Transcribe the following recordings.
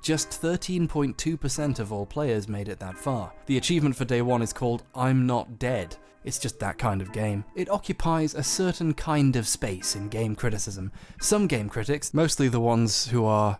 Just 13.2% of all players made it that far. The achievement for day one is called I'm Not Dead. It's just that kind of game. It occupies a certain kind of space in game criticism. Some game critics, mostly the ones who are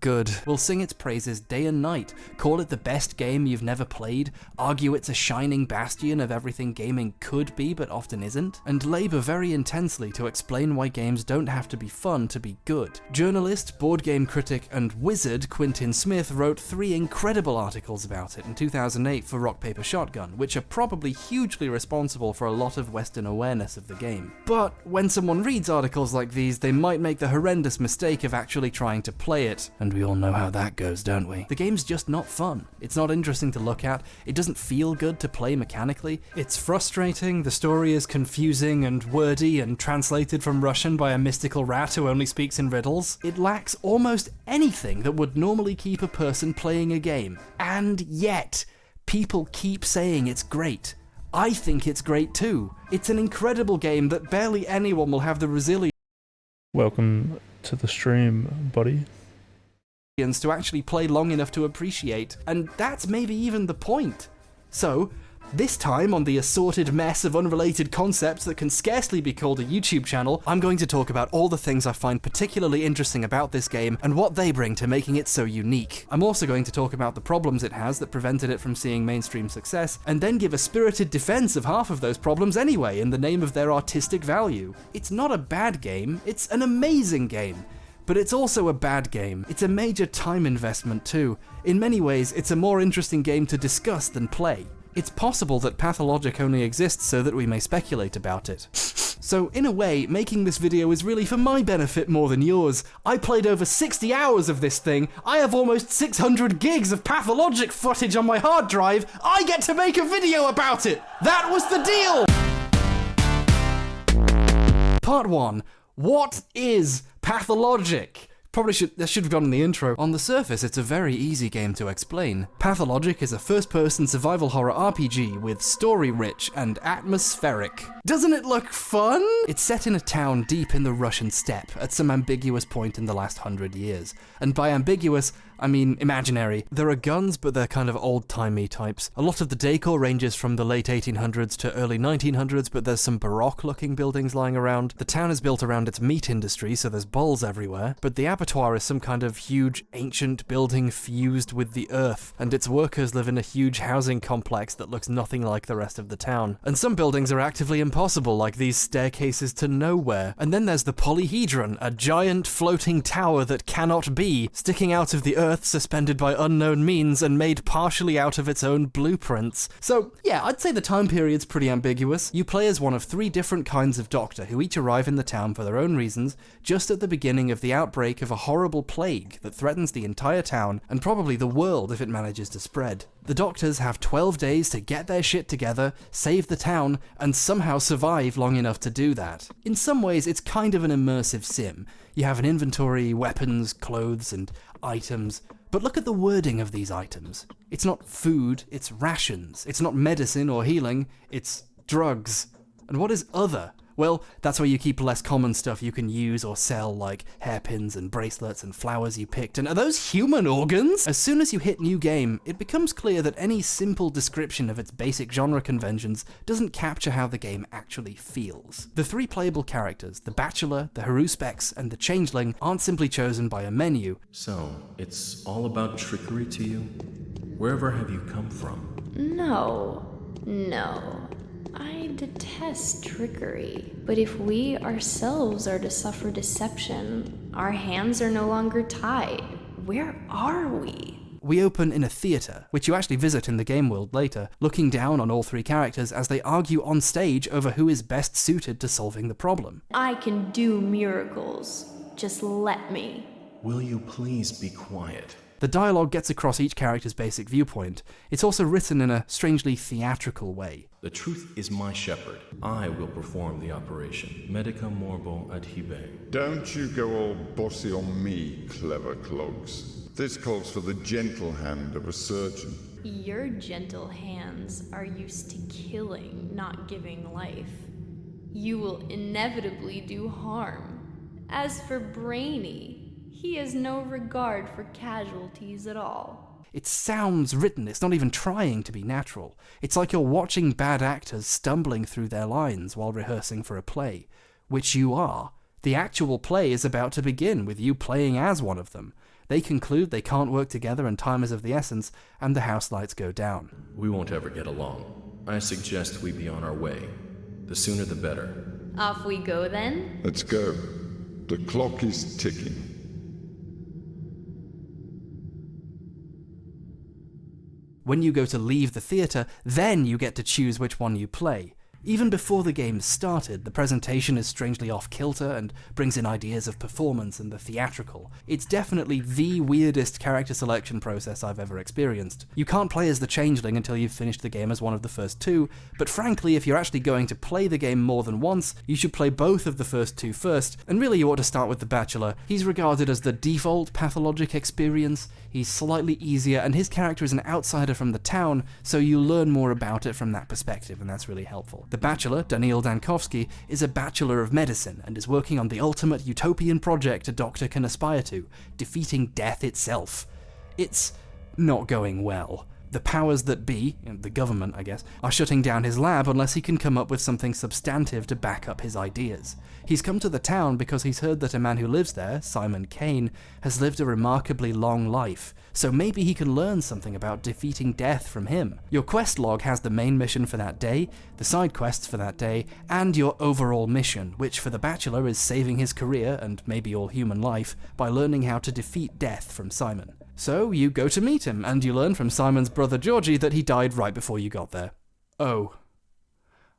good, will sing its praises day and night, call it the best game you've never played, argue it's a shining bastion of everything gaming could be but often isn't, and labour very intensely to explain why games don't have to be fun to be good. Journalist, board game critic, and wizard Quintin Smith wrote 3 incredible articles about it in 2008 for Rock Paper Shotgun, which are probably hugely responsible for a lot of Western awareness of the game. But when someone reads articles like these, they might make the horrendous mistake of actually trying to play it. And we all know how that goes, don't we? The game's just not fun. It's not interesting to look at, it doesn't feel good to play mechanically, it's frustrating, the story is confusing and wordy and translated from Russian by a mystical rat who only speaks in riddles. It lacks almost anything that would normally keep a person playing a game. And yet, people keep saying it's great. I think it's great too. It's an incredible game that barely anyone will have the resilience Welcome to the stream, buddy. to actually play long enough to appreciate, and that's maybe even the point. So, this time on the assorted mess of unrelated concepts that can scarcely be called a YouTube channel, I'm going to talk about all the things I find particularly interesting about this game and what they bring to making it so unique. I'm also going to talk about the problems it has that prevented it from seeing mainstream success, and then give a spirited defense of half of those problems anyway in the name of their artistic value. It's not a bad game, it's an amazing game. But it's also a bad game. It's a major time investment too. In many ways, it's a more interesting game to discuss than play. It's possible that Pathologic only exists so that we may speculate about it. So in a way, making this video is really for my benefit more than yours. I played over 60 hours of this thing. I have almost 600 gigs of Pathologic footage on my hard drive. I get to make a video about it. That was the deal. Part 1. What is Pathologic? That should have gone in the intro. On the surface, it's a very easy game to explain. Pathologic is a first-person survival horror RPG with story-rich and atmospheric. Doesn't it look fun? It's set in a town deep in the Russian steppe at some ambiguous point in the last 100 years. And by ambiguous, I mean imaginary. There are guns, but they're kind of old-timey types. A lot of the decor ranges from the late 1800s to early 1900s, but there's some Baroque-looking buildings lying around. The town is built around its meat industry, so there's bulls everywhere. But the abattoir is some kind of huge, ancient building fused with the earth, and its workers live in a huge housing complex that looks nothing like the rest of the town. And some buildings are actively impossible, like these staircases to nowhere. And then there's the Polyhedron, a giant floating tower that cannot be, sticking out of the earth, suspended by unknown means and made partially out of its own blueprints. So yeah, I'd say the time period's pretty ambiguous. You play as one of 3 different kinds of doctor who each arrive in the town for their own reasons, just at the beginning of the outbreak of a horrible plague that threatens the entire town and probably the world if it manages to spread. The doctors have 12 days to get their shit together, save the town, and somehow survive long enough to do that. In some ways, it's kind of an immersive sim. You have an inventory, weapons, clothes, and items. But look at the wording of these items. It's not food, it's rations. It's not medicine or healing, it's drugs. And what is other? Well, that's where you keep less common stuff you can use or sell, like hairpins and bracelets and flowers you picked. And are those human organs? As soon as you hit new game, it becomes clear that any simple description of its basic genre conventions doesn't capture how the game actually feels. The 3 playable characters, the Bachelor, the Haruspex, and the Changeling, aren't simply chosen by a menu. So, it's all about trickery to you? Wherever have you come from? No. I detest trickery. But if we ourselves are to suffer deception, our hands are no longer tied. Where are we? We open in a theatre, which you actually visit in the game world later, looking down on all 3 characters as they argue on stage over who is best suited to solving the problem. I can do miracles. Just let me. Will you please be quiet? The dialogue gets across each character's basic viewpoint. It's also written in a strangely theatrical way. The truth is my shepherd. I will perform the operation. Medica morbo adhibe. Don't you go all bossy on me, clever clogs. This calls for the gentle hand of a surgeon. Your gentle hands are used to killing, not giving life. You will inevitably do harm. As for Brainy, He has no regard for casualties at all. It sounds written, it's not even trying to be natural. It's like you're watching bad actors stumbling through their lines while rehearsing for a play, which you are. The actual play is about to begin with you playing as one of them. They conclude they can't work together and time is of the essence, and the house lights go down. We won't ever get along. I suggest we be on our way. The sooner the better. Off we go then? Let's go. The clock is ticking. When you go to leave the theatre, then you get to choose which one you play. Even before the game started, the presentation is strangely off-kilter and brings in ideas of performance and the theatrical. It's definitely the weirdest character selection process I've ever experienced. You can't play as the Changeling until you've finished the game as one of the first two, but frankly, if you're actually going to play the game more than once, you should play both of the first two first, and really you ought to start with The Bachelor. He's regarded as the default pathologic experience. He's slightly easier, and his character is an outsider from the town, so you learn more about it from that perspective, and that's really helpful. The Bachelor, Daniil Dankovsky, is a Bachelor of Medicine and is working on the ultimate utopian project a doctor can aspire to, defeating death itself. It's not going well. The powers that be, the government I guess, are shutting down his lab unless he can come up with something substantive to back up his ideas. He's come to the town because he's heard that a man who lives there, Simon Kane, has lived a remarkably long life, so maybe he can learn something about defeating death from him. Your quest log has the main mission for that day, the side quests for that day, and your overall mission, which for the Bachelor is saving his career, and maybe all human life, by learning how to defeat death from Simon. So you go to meet him, and you learn from Simon's brother Georgie that he died right before you got there. Oh.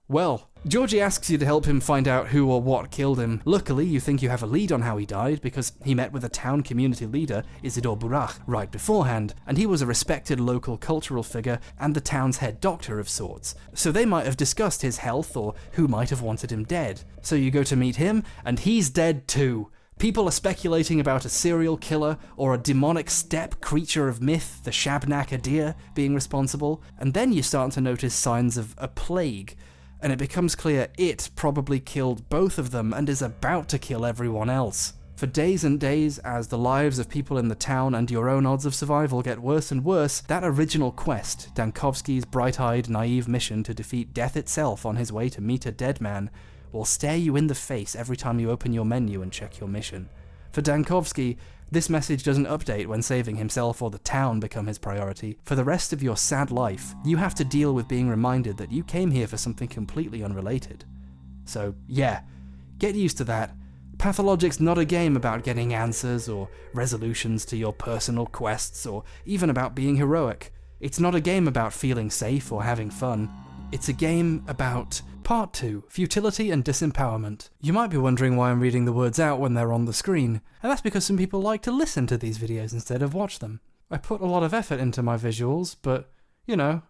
Well, Georgie asks you to help him find out who or what killed him. Luckily, you think you have a lead on how he died, because he met with a town community leader, Isidore Burach, right beforehand, and he was a respected local cultural figure and the town's head doctor of sorts. So they might have discussed his health or who might have wanted him dead. So you go to meet him, and he's dead too. People are speculating about a serial killer or a demonic steppe creature of myth, the Shabnak Adir, being responsible, and then you start to notice signs of a plague, and it becomes clear it probably killed both of them and is about to kill everyone else. For days and days, as the lives of people in the town and your own odds of survival get worse and worse, that original quest, Dankovsky's bright-eyed, naive mission to defeat death itself on his way to meet a dead man, will stare you in the face every time you open your menu and check your mission. For Dankovsky, this message doesn't update when saving himself or the town become his priority. For the rest of your sad life, you have to deal with being reminded that you came here for something completely unrelated. So, yeah, get used to that. Pathologic's not a game about getting answers or resolutions to your personal quests or even about being heroic. It's not a game about feeling safe or having fun. It's a game about Part 2, Futility and Disempowerment. You might be wondering why I'm reading the words out when they're on the screen, and that's because some people like to listen to these videos instead of watch them. I put a lot of effort into my visuals, but, you know,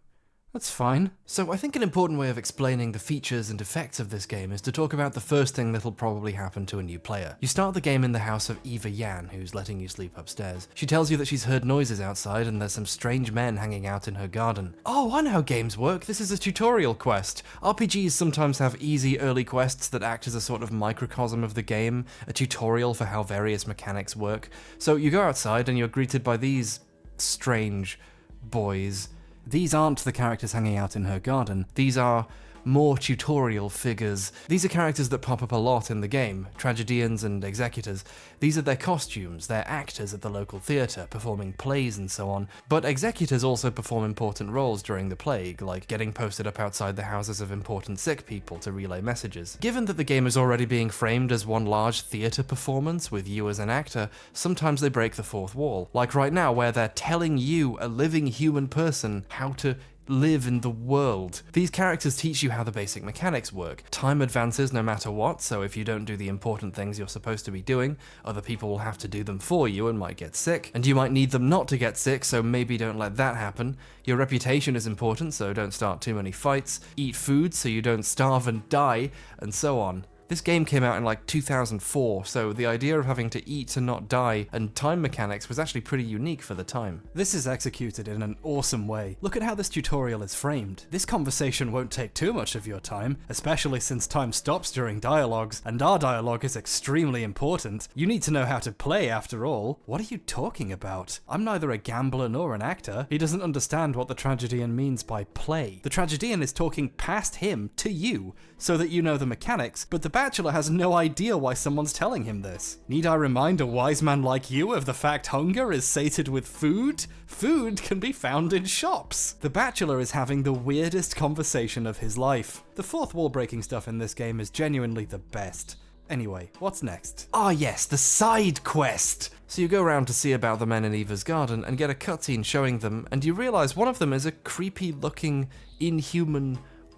that's fine. So I think an important way of explaining the features and effects of this game is to talk about the first thing that'll probably happen to a new player. You start the game in the house of Eva Yan, who's letting you sleep upstairs. She tells you that she's heard noises outside and there's some strange men hanging out in her garden. Oh, I know how games work. This is a tutorial quest. RPGs sometimes have easy early quests that act as a sort of microcosm of the game, a tutorial for how various mechanics work. So you go outside and you're greeted by these strange boys. These aren't the characters hanging out in her garden. These are more tutorial figures. These are characters that pop up a lot in the game, tragedians and executors. These are their costumes, they're actors at the local theatre, performing plays and so on. But executors also perform important roles during the plague, like getting posted up outside the houses of important sick people to relay messages. Given that the game is already being framed as one large theatre performance with you as an actor, sometimes they break the fourth wall. Like right now, where they're telling you, a living human person, how to live in the world. These characters teach you how the basic mechanics work. Time advances no matter what, so if you don't do the important things you're supposed to be doing, other people will have to do them for you and might get sick, and you might need them not to get sick, so maybe don't let that happen. Your reputation is important, so don't start too many fights. Eat food so you don't starve and die, and so on. This game came out in like 2004, so the idea of having to eat and not die and time mechanics was actually pretty unique for the time. This is executed in an awesome way. Look at how this tutorial is framed. This conversation won't take too much of your time, especially since time stops during dialogues, and our dialogue is extremely important. You need to know how to play after all. What are you talking about? I'm neither a gambler nor an actor. He doesn't understand what the tragedian means by play. The tragedian is talking past him to you, so that you know the mechanics, but the bachelor has no idea why someone's telling him this. Need I remind a wise man like you of the fact hunger is sated with food? Food can be found in shops. The bachelor is having the weirdest conversation of his life. The fourth wall breaking stuff in this game is genuinely the best. Anyway, what's next? Ah yes, the side quest! So you go around to see about the men in Eva's garden and get a cutscene showing them, and you realize one of them is a creepy looking, inhuman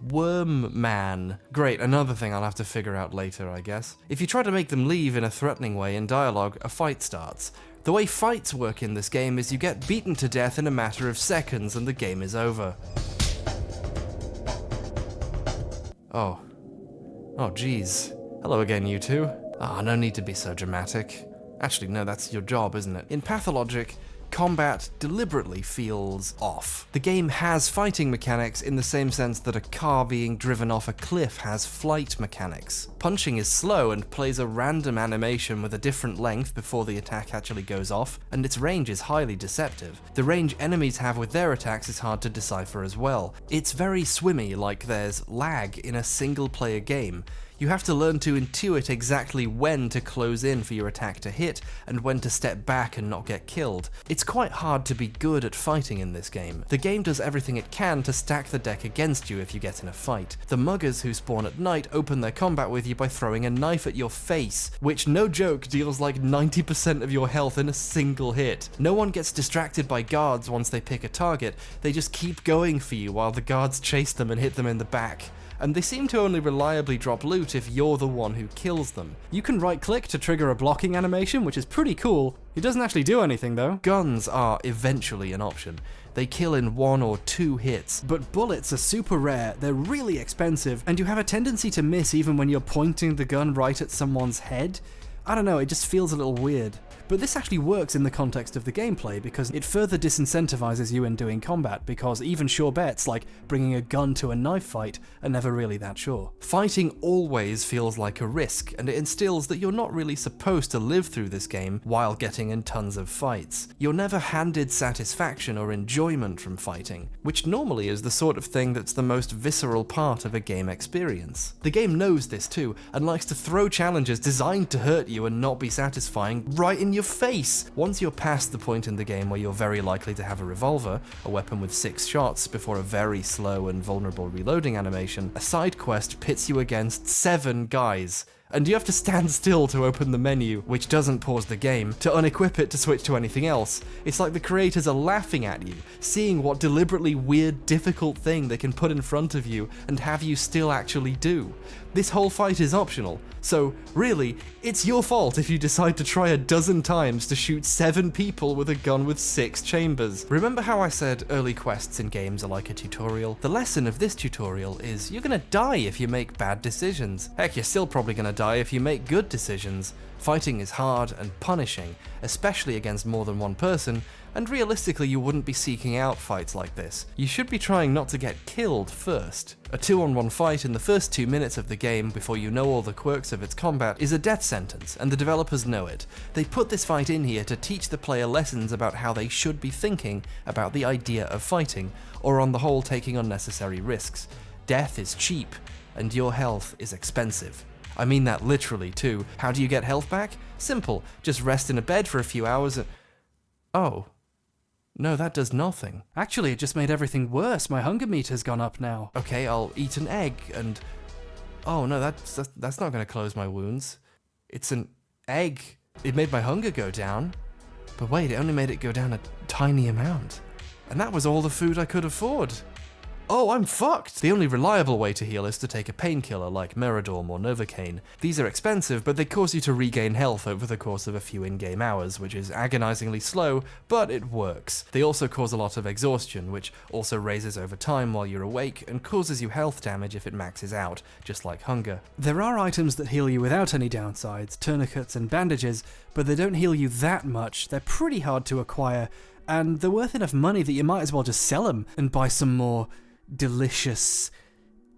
worm man. Great, another thing I'll have to figure out later, I guess. If you try to make them leave in a threatening way in dialogue, a fight starts. The way fights work in this game is you get beaten to death in a matter of seconds and the game is over. Oh. Oh, geez. Hello again, you two. Ah, no need to be so dramatic. Actually, no, that's your job, isn't it? In Pathologic, combat deliberately feels off. The game has fighting mechanics in the same sense that a car being driven off a cliff has flight mechanics. Punching is slow and plays a random animation with a different length before the attack actually goes off, and its range is highly deceptive. The range enemies have with their attacks is hard to decipher as well. It's very swimmy, like there's lag in a single-player game. You have to learn to intuit exactly when to close in for your attack to hit, and when to step back and not get killed. It's quite hard to be good at fighting in this game. The game does everything it can to stack the deck against you if you get in a fight. The muggers who spawn at night open their combat with you by throwing a knife at your face, which, no joke, deals like 90% of your health in a single hit. No one gets distracted by guards once they pick a target, they just keep going for you while the guards chase them and hit them in the back. And they seem to only reliably drop loot if you're the one who kills them. You can right-click to trigger a blocking animation, which is pretty cool. It doesn't actually do anything though. Guns are eventually an option. They kill in 1 or 2 hits, but bullets are super rare, they're really expensive, and you have a tendency to miss even when you're pointing the gun right at someone's head. I don't know, it just feels a little weird. But this actually works in the context of the gameplay because it further disincentivizes you in doing combat, because even sure bets like bringing a gun to a knife fight are never really that sure. Fighting always feels like a risk, and it instills that you're not really supposed to live through this game while getting in tons of fights. You're never handed satisfaction or enjoyment from fighting, which normally is the sort of thing that's the most visceral part of a game experience. The game knows this too, and likes to throw challenges designed to hurt you and not be satisfying right in your face. Once you're past the point in the game where you're very likely to have a revolver, a weapon with 6 shots before a very slow and vulnerable reloading animation, a side quest pits you against 7 guys. And you have to stand still to open the menu, which doesn't pause the game, to unequip it to switch to anything else. It's like the creators are laughing at you, seeing what deliberately weird, difficult thing they can put in front of you and have you still actually do. This whole fight is optional, so really, it's your fault if you decide to try a dozen times to shoot 7 people with a gun with 6 chambers. Remember how I said early quests in games are like a tutorial? The lesson of this tutorial is you're gonna die if you make bad decisions. Heck, you're still probably gonna die if you make good decisions. Fighting is hard and punishing, especially against more than one person, and realistically you wouldn't be seeking out fights like this. You should be trying not to get killed first. A 2-on-1 fight in the first 2 minutes of the game before you know all the quirks of its combat is a death sentence, and the developers know it. They put this fight in here to teach the player lessons about how they should be thinking about the idea of fighting, or on the whole taking unnecessary risks. Death is cheap, and your health is expensive. I mean that literally too. How do you get health back? Simple, just rest in a bed for a few hours and... Oh. No, that does nothing. Actually, it just made everything worse. My hunger meter's gone up now. Okay, I'll eat an egg and... Oh no, that's not gonna close my wounds. It's an egg. It made my hunger go down. But wait, it only made it go down a tiny amount. And that was all the food I could afford. oh, I'm fucked. The only reliable way to heal is to take a painkiller like Meridorm or Novocaine. These are expensive, but they cause you to regain health over the course of a few in-game hours, which is agonizingly slow, but it works. They also cause a lot of exhaustion, which also raises over time while you're awake and causes you health damage if it maxes out, just like hunger. There are items that heal you without any downsides, tourniquets and bandages, but they don't heal you that much. They're pretty hard to acquire, and they're worth enough money that you might as well just sell them and buy some more delicious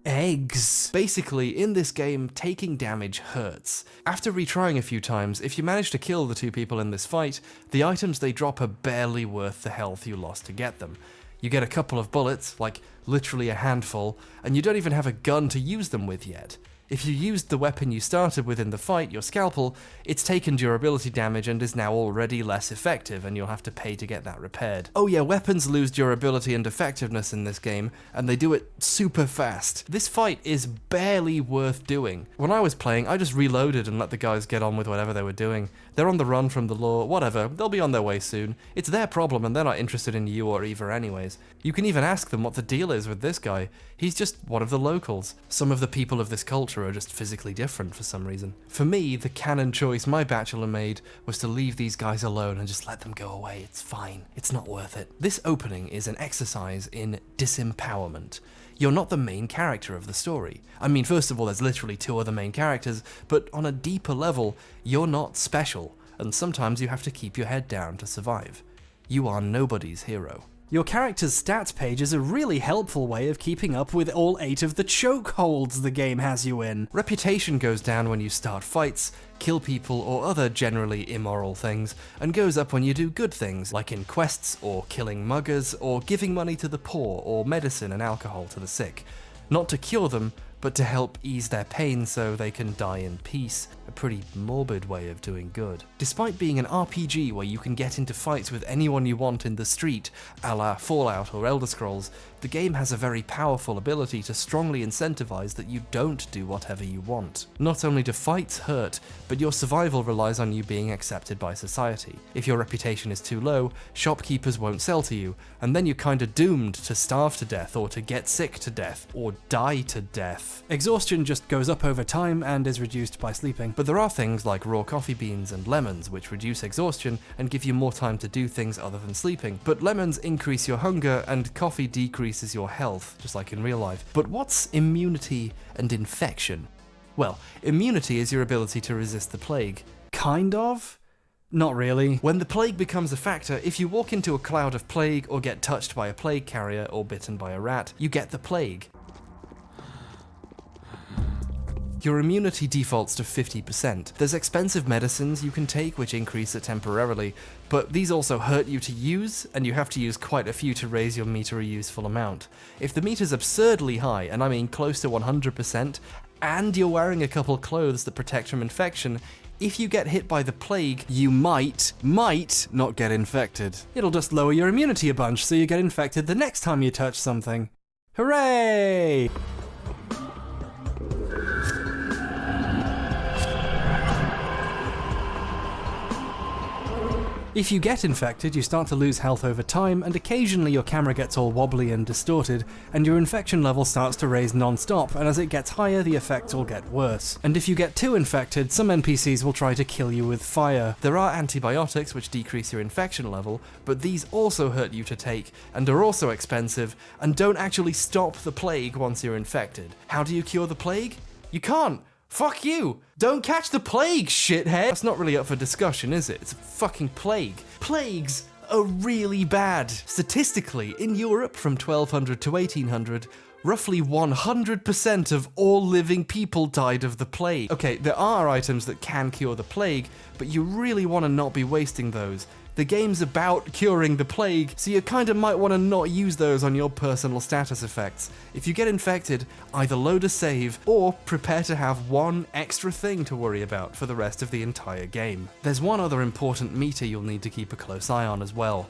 eggs. Basically, in this game, taking damage hurts. After retrying a few times, if you manage to kill the 2 people in this fight, the items they drop are barely worth the health you lost to get them. You get a couple of bullets, like literally a handful, and you don't even have a gun to use them with yet. If you used the weapon you started with in the fight, your scalpel, it's taken durability damage and is now already less effective, and you'll have to pay to get that repaired. Oh yeah, weapons lose durability and effectiveness in this game, and they do it super fast. This fight is barely worth doing. When I was playing, I just reloaded and let the guys get on with whatever they were doing. They're on the run from the law, whatever, they'll be on their way soon. It's their problem and they're not interested in you or Eva anyways. You can even ask them what the deal is with this guy. He's just one of the locals. Some of the people of this culture are just physically different for some reason. For me, the canon choice my bachelor made was to leave these guys alone and just let them go away. It's fine. It's not worth it. This opening is an exercise in disempowerment. You're not the main character of the story. I mean, first of all, there's literally 2 other main characters, but on a deeper level, you're not special, and sometimes you have to keep your head down to survive. You are nobody's hero. Your character's stats page is a really helpful way of keeping up with all 8 of the chokeholds the game has you in. Reputation goes down when you start fights, kill people or other generally immoral things, and goes up when you do good things, like in quests, or killing muggers, or giving money to the poor, or medicine and alcohol to the sick. Not to cure them, but to help ease their pain so they can die in peace. A pretty morbid way of doing good. Despite being an RPG where you can get into fights with anyone you want in the street, a la Fallout or Elder Scrolls, the game has a very powerful ability to strongly incentivize that you don't do whatever you want. Not only do fights hurt, but your survival relies on you being accepted by society. If your reputation is too low, shopkeepers won't sell to you, and then you're kinda doomed to starve to death or to get sick to death or die to death. Exhaustion just goes up over time and is reduced by sleeping, but there are things like raw coffee beans and lemons which reduce exhaustion and give you more time to do things other than sleeping. But lemons increase your hunger and coffee decreases your health, just like in real life. But what's immunity and infection? Well, immunity is your ability to resist the plague. Kind of? Not really. When the plague becomes a factor, if you walk into a cloud of plague or get touched by a plague carrier or bitten by a rat, you get the plague. Your immunity defaults to 50%. There's expensive medicines you can take which increase it temporarily, but these also hurt you to use, and you have to use quite a few to raise your meter a useful amount. If the meter's absurdly high, and I mean close to 100%, and you're wearing a couple clothes that protect from infection, if you get hit by the plague, you might not get infected. It'll just lower your immunity a bunch so you get infected the next time you touch something. Hooray! If you get infected, you start to lose health over time, and occasionally your camera gets all wobbly and distorted, and your infection level starts to raise non-stop, and as it gets higher, the effects will get worse. And if you get too infected, some NPCs will try to kill you with fire. There are antibiotics which decrease your infection level, but these also hurt you to take, and are also expensive, and don't actually stop the plague once you're infected. How do you cure the plague? You can't! Fuck you! Don't catch the plague, shithead! That's not really up for discussion, is it? It's a fucking plague. Plagues are really bad. Statistically, in Europe from 1200 to 1800, roughly 100% of all living people died of the plague. Okay, there are items that can cure the plague, but you really want to not be wasting those. The game's about curing the plague, so you kinda might want to not use those on your personal status effects. If you get infected, either load a save, or prepare to have one extra thing to worry about for the rest of the entire game. There's one other important meter you'll need to keep a close eye on as well.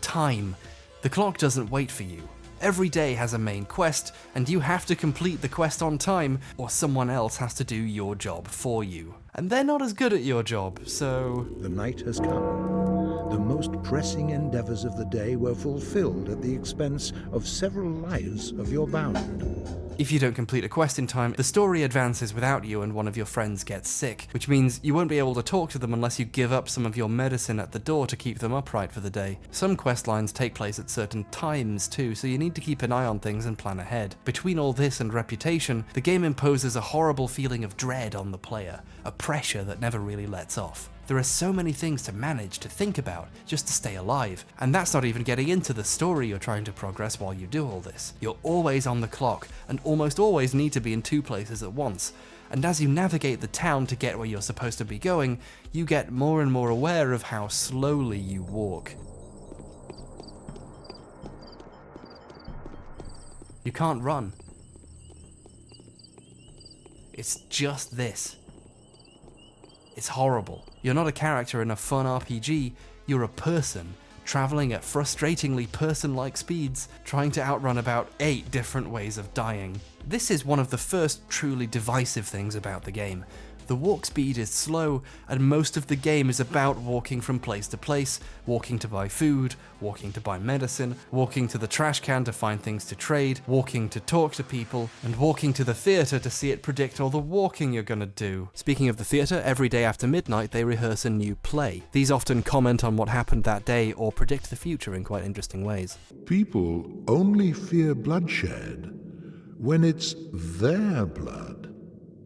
Time. The clock doesn't wait for you. Every day has a main quest, and you have to complete the quest on time, or someone else has to do your job for you. And they're not as good at your job, so... The night has come. the most pressing endeavors of the day were fulfilled at the expense of several lives of your bound. If you don't complete a quest in time, the story advances without you and one of your friends gets sick, which means you won't be able to talk to them unless you give up some of your medicine at the door to keep them upright for the day. Some quest lines take place at certain times too, so you need to keep an eye on things and plan ahead. Between all this and reputation, the game imposes a horrible feeling of dread on the player, a pressure that never really lets off. There are so many things to manage, to think about, just to stay alive, and that's not even getting into the story you're trying to progress while you do all this. You're always on the clock, and almost always need to be in two places at once, and as you navigate the town to get where you're supposed to be going, you get more and more aware of how slowly you walk. You can't run. It's just this. It's horrible. You're not a character in a fun RPG, you're a person, traveling at frustratingly person-like speeds, trying to outrun about 8 different ways of dying. This is one of the first truly divisive things about the game. The walk speed is slow, and most of the game is about walking from place to place, walking to buy food, walking to buy medicine, walking to the trash can to find things to trade, walking to talk to people, and walking to the theatre to see it predict all the walking you're gonna do. Speaking of the theatre, every day after midnight they rehearse a new play. These often comment on what happened that day or predict the future in quite interesting ways. People only fear bloodshed when it's their blood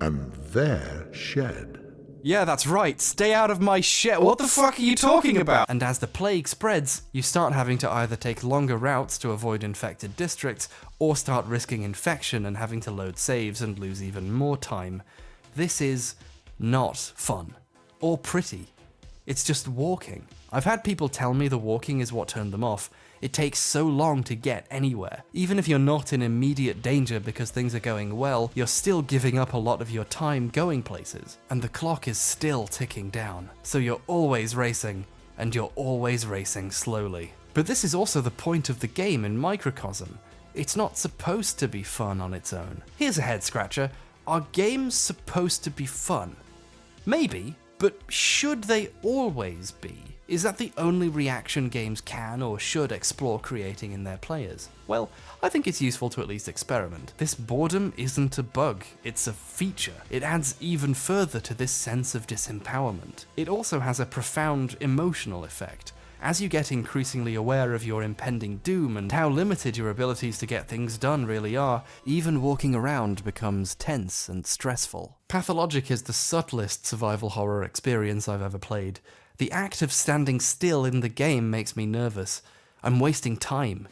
and their shed. Yeah, that's right. Stay out of my shed. What the fuck are you talking about? And as the plague spreads, you start having to either take longer routes to avoid infected districts, or start risking infection and having to load saves and lose even more time. This is not fun. Or pretty. It's just walking. I've had people tell me the walking is what turned them off. It takes so long to get anywhere. Even if you're not in immediate danger because things are going well, you're still giving up a lot of your time going places. And the clock is still ticking down. So you're always racing, and you're always racing slowly. But this is also the point of the game in Microcosm. It's not supposed to be fun on its own. Here's a head scratcher. Are games supposed to be fun? Maybe, but should they always be? Is that the only reaction games can or should explore creating in their players? Well, I think it's useful to at least experiment. This boredom isn't a bug, it's a feature. It adds even further to this sense of disempowerment. It also has a profound emotional effect. As you get increasingly aware of your impending doom and how limited your abilities to get things done really are, even walking around becomes tense and stressful. Pathologic is the subtlest survival horror experience I've ever played. The act of standing still in the game makes me nervous. I'm wasting time.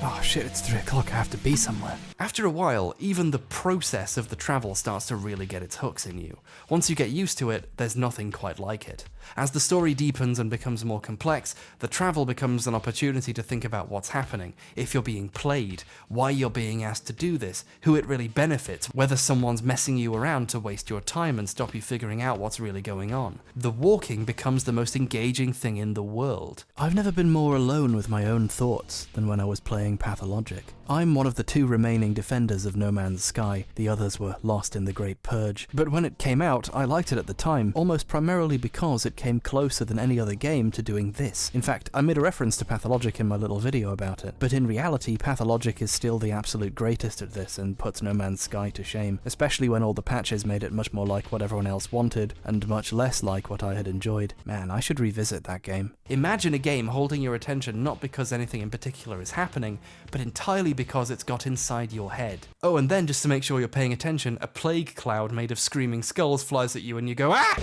Oh shit, it's 3 o'clock, I have to be somewhere. After a while, even the process of the travel starts to really get its hooks in you. Once you get used to it, there's nothing quite like it. As the story deepens and becomes more complex, the travel becomes an opportunity to think about what's happening, if you're being played, why you're being asked to do this, who it really benefits, whether someone's messing you around to waste your time and stop you figuring out what's really going on. The walking becomes the most engaging thing in the world. I've never been more alone with my own thoughts than when I was playing Pathologic. I'm one of the 2 remaining defenders of No Man's Sky, the others were lost in the Great Purge. But when it came out, I liked it at the time, almost primarily because it came closer than any other game to doing this. In fact, I made a reference to Pathologic in my little video about it, but in reality, Pathologic is still the absolute greatest at this and puts No Man's Sky to shame, especially when all the patches made it much more like what everyone else wanted, and much less like what I had enjoyed. Man, I should revisit that game. Imagine a game holding your attention not because anything in particular is happening, but entirely because it's got inside your head. Oh, and then just to make sure you're paying attention, a plague cloud made of screaming skulls flies at you and you go, ah!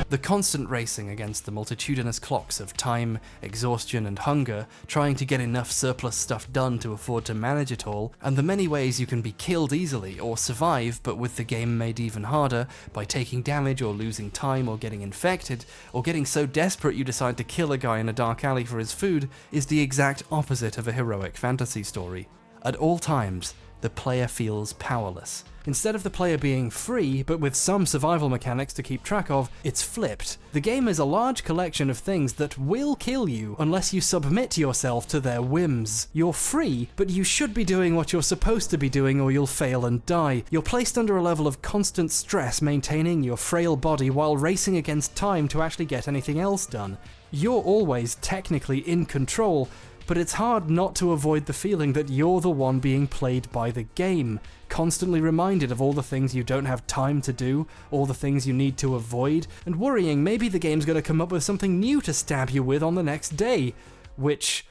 The constant racing against the multitudinous clocks of time, exhaustion, and hunger, trying to get enough surplus stuff done to afford to manage it all, and the many ways you can be killed easily or survive, but with the game made even harder, by taking damage or losing time or getting infected, or getting so desperate you decide to kill a guy in a dark alley for his food, is the exact opposite of a heroic fantasy story. At all times, the player feels powerless. Instead of the player being free, but with some survival mechanics to keep track of, it's flipped. The game is a large collection of things that will kill you unless you submit yourself to their whims. You're free, but you should be doing what you're supposed to be doing or you'll fail and die. You're placed under a level of constant stress maintaining your frail body while racing against time to actually get anything else done. You're always technically in control, but it's hard not to avoid the feeling that you're the one being played by the game, constantly reminded of all the things you don't have time to do, all the things you need to avoid, and worrying maybe the game's gonna come up with something new to stab you with on the next day. Which,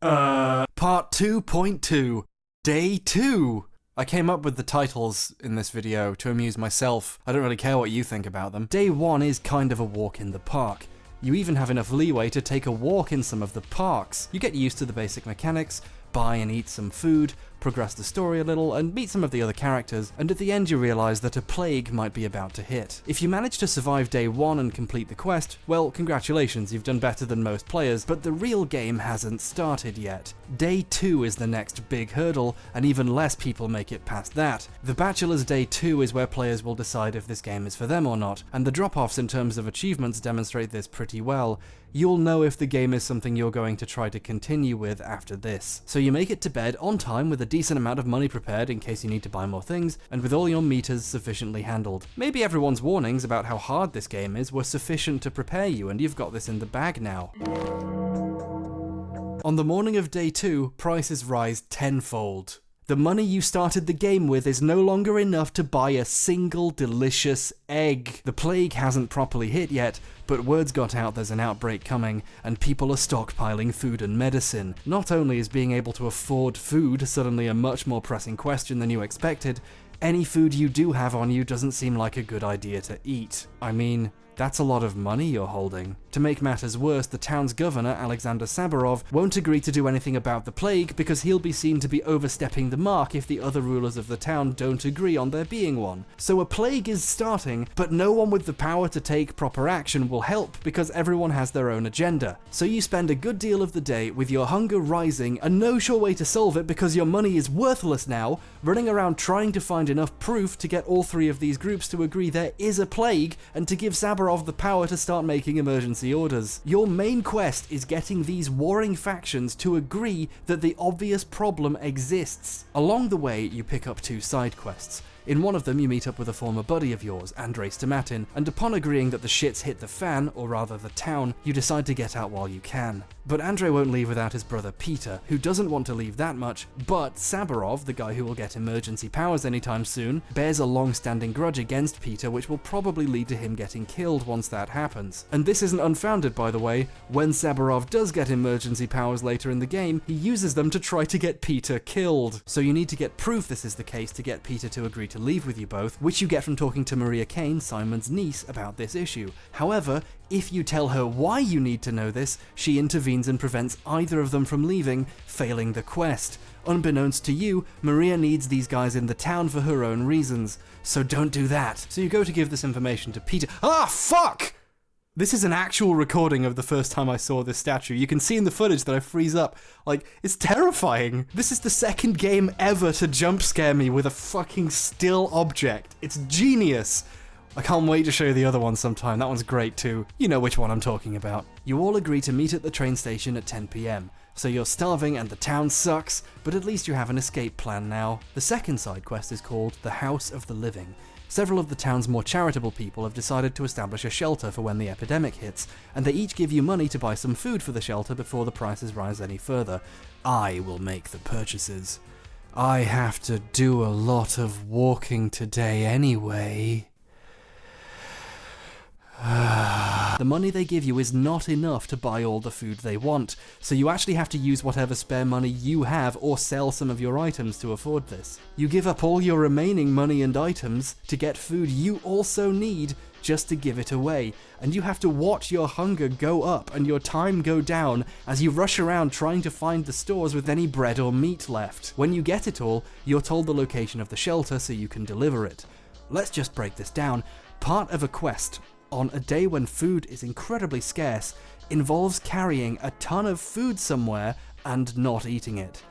Part 2.2, Day 2. I came up with the titles in this video to amuse myself. I don't really care what you think about them. Day 1 is kind of a walk in the park. You even have enough leeway to take a walk in some of the parks. You get used to the basic mechanics, buy and eat some food, progress the story a little, and meet some of the other characters, and at the end you realise that a plague might be about to hit. If you manage to survive day 1 and complete the quest, well, congratulations, you've done better than most players, but the real game hasn't started yet. Day 2 is the next big hurdle, and even less people make it past that. The Bachelor's Day 2 is where players will decide if this game is for them or not, and the drop-offs in terms of achievements demonstrate this pretty well. You'll know if the game is something you're going to try to continue with after this. So you make it to bed on time with a decent amount of money prepared in case you need to buy more things, and with all your meters sufficiently handled. Maybe everyone's warnings about how hard this game is were sufficient to prepare you, and you've got this in the bag now. On the morning of day 2, prices rise tenfold. The money you started the game with is no longer enough to buy a single delicious egg. The plague hasn't properly hit yet, but word's got out there's an outbreak coming, and people are stockpiling food and medicine. Not only is being able to afford food suddenly a much more pressing question than you expected, any food you do have on you doesn't seem like a good idea to eat. I mean, that's a lot of money you're holding. To make matters worse, the town's governor, Alexander Saburov, won't agree to do anything about the plague because he'll be seen to be overstepping the mark if the other rulers of the town don't agree on there being one. So a plague is starting, but no one with the power to take proper action will help because everyone has their own agenda. So you spend a good deal of the day with your hunger rising and no sure way to solve it because your money is worthless now, running around trying to find enough proof to get all three of these groups to agree there is a plague and to give Saburov the power to start making emergency orders. Your main quest is getting these warring factions to agree that the obvious problem exists. Along the way, you pick up 2 side quests. In one of them, you meet up with a former buddy of yours, Andrei Stomatin, and upon agreeing that the shit's hit the fan, or rather the town, you decide to get out while you can. But Andrei won't leave without his brother Peter, who doesn't want to leave that much, but Saburov, the guy who will get emergency powers anytime soon, bears a long-standing grudge against Peter which will probably lead to him getting killed once that happens. And this isn't unfounded, by the way. When Saburov does get emergency powers later in the game, he uses them to try to get Peter killed. So you need to get proof this is the case to get Peter to agree to leave with you both, which you get from talking to Maria Kane, Simon's niece, about this issue. However, if you tell her why you need to know this, she intervenes and prevents either of them from leaving, failing the quest. Unbeknownst to you, Maria needs these guys in the town for her own reasons, so don't do that. So you go to give this information to Peter. Ah, fuck! This is an actual recording of the first time I saw this statue. You can see in the footage that I freeze up. Like, it's terrifying. This is the second game ever to jump scare me with a fucking still object. It's genius. I can't wait to show you the other one sometime. That one's great too. You know which one I'm talking about. You all agree to meet at the train station at 10 PM. So you're starving and the town sucks, but at least you have an escape plan now. The second side quest is called The House of the Living. Several of the town's more charitable people have decided to establish a shelter for when the epidemic hits, and they each give you money to buy some food for the shelter before the prices rise any further. I will make the purchases. I have to do a lot of walking today anyway. The money they give you is not enough to buy all the food they want, so you actually have to use whatever spare money you have or sell some of your items to afford this. You give up all your remaining money and items to get food you also need just to give it away, and you have to watch your hunger go up and your time go down as you rush around trying to find the stores with any bread or meat left. When you get it all, you're told the location of the shelter so you can deliver it. Let's just break this down. Part of a quest on a day when food is incredibly scarce involves carrying a ton of food somewhere and not eating it.